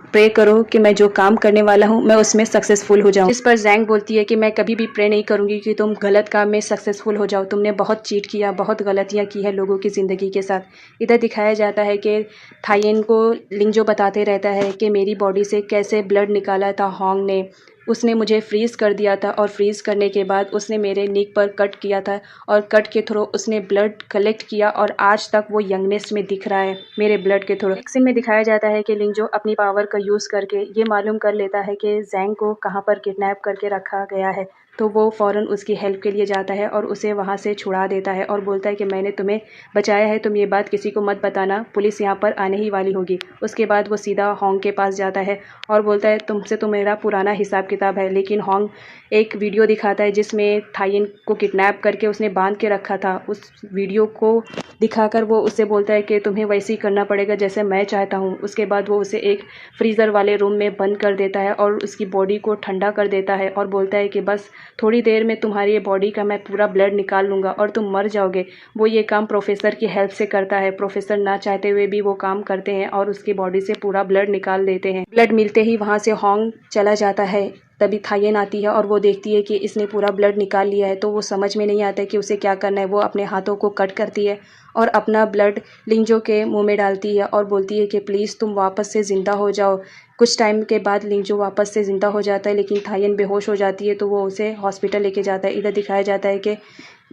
प्रे करो कि मैं जो काम करने वाला हूँ मैं उसमें सक्सेसफुल हो जाऊँ। इस पर जैंग बोलती है कि मैं कभी भी प्रे नहीं करूँगी कि तुम गलत काम में सक्सेसफुल हो जाओ। तुमने बहुत चीट किया, बहुत गलतियाँ की है लोगों की ज़िंदगी के साथ। इधर दिखाया जाता है कि थायन को लिंजो बताते रहता है कि मेरी बॉडी से कैसे ब्लड निकाला था होंग ने। उसने मुझे फ्रीज़ कर दिया था और फ्रीज़ करने के बाद उसने मेरे नीक पर कट किया था और कट के थ्रू उसने ब्लड कलेक्ट किया और आज तक वो यंगनेस में दिख रहा है मेरे ब्लड के थ्रू। एक सीन में दिखाया जाता है कि लिंजो अपनी पावर का यूज़ करके ये मालूम कर लेता है कि जैंग को कहाँ पर किडनैप करके रखा गया है। तो वो फ़ौरन उसकी हेल्प के लिए जाता है और उसे वहाँ से छुड़ा देता है और बोलता है कि मैंने तुम्हें बचाया है, तुम ये बात किसी को मत बताना, पुलिस यहाँ पर आने ही वाली होगी। उसके बाद वो सीधा होंग के पास जाता है और बोलता है तुमसे तो मेरा पुराना हिसाब किताब है। लेकिन होंग एक वीडियो दिखाता है जिसमें थायन को किडनैप करके उसने बांध के रखा था। उस वीडियो को दिखाकर वो उससे बोलता है कि तुम्हें वैसे ही करना पड़ेगा जैसे मैं चाहता हूँ। उसके बाद वो उसे एक फ्रीज़र वाले रूम में बंद कर देता है और उसकी बॉडी को ठंडा कर देता है और बोलता है कि बस थोड़ी देर में तुम्हारी बॉडी का मैं पूरा ब्लड निकाल लूँगा और तुम मर जाओगे। वो ये काम प्रोफेसर की हेल्प से करता है। प्रोफेसर ना चाहते हुए भी वो काम करते हैं और उसकी बॉडी से पूरा ब्लड निकाल देते हैं। ब्लड मिलते ही वहाँ से होंग चला जाता है। तभी थायन आती है और वो देखती है कि इसने पूरा ब्लड निकाल लिया है तो वो समझ में नहीं आता है कि उसे क्या करना है। वो अपने हाथों को कट करती है और अपना ब्लड लिंजो के मुंह में डालती है और बोलती है कि प्लीज़ तुम वापस से ज़िंदा हो जाओ। कुछ टाइम के बाद लिंजो वापस से ज़िंदा हो जाता है, लेकिन थायन बेहोश हो जाती है तो वो उसे हॉस्पिटल लेके जाता है। इधर दिखाया जाता है कि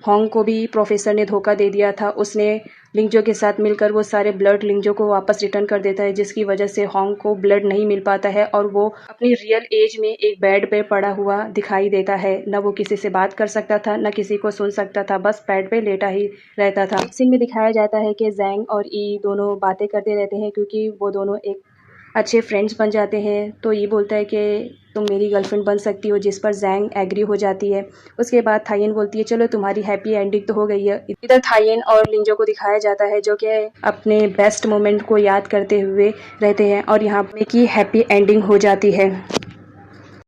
होंग को भी प्रोफेसर ने धोखा दे दिया था। उसने लिंजो के साथ मिलकर वो सारे ब्लड लिंजो को वापस रिटर्न कर देता है, जिसकी वजह से होंग को ब्लड नहीं मिल पाता है और वो अपनी रियल एज में एक बेड पे पड़ा हुआ दिखाई देता है। न वो किसी से बात कर सकता था, न किसी को सुन सकता था, बस बेड पे लेटा ही रहता था। सीन में दिखाया जाता है कि जैंग और ई दोनों बातें करते रहते हैं, क्योंकि वो दोनों एक अच्छे फ्रेंड्स बन जाते हैं। तो ये बोलता है कि तुम मेरी गर्लफ्रेंड बन सकती हो, जिस पर जैंग एग्री हो जाती है। उसके बाद थायन बोलती है चलो तुम्हारी हैप्पी एंडिंग तो हो गई है। इधर थायन और लिंजो को दिखाया जाता है जो कि अपने बेस्ट मोमेंट को याद करते हुए रहते हैं और यहाँ पे की हैप्पी एंडिंग हो जाती है।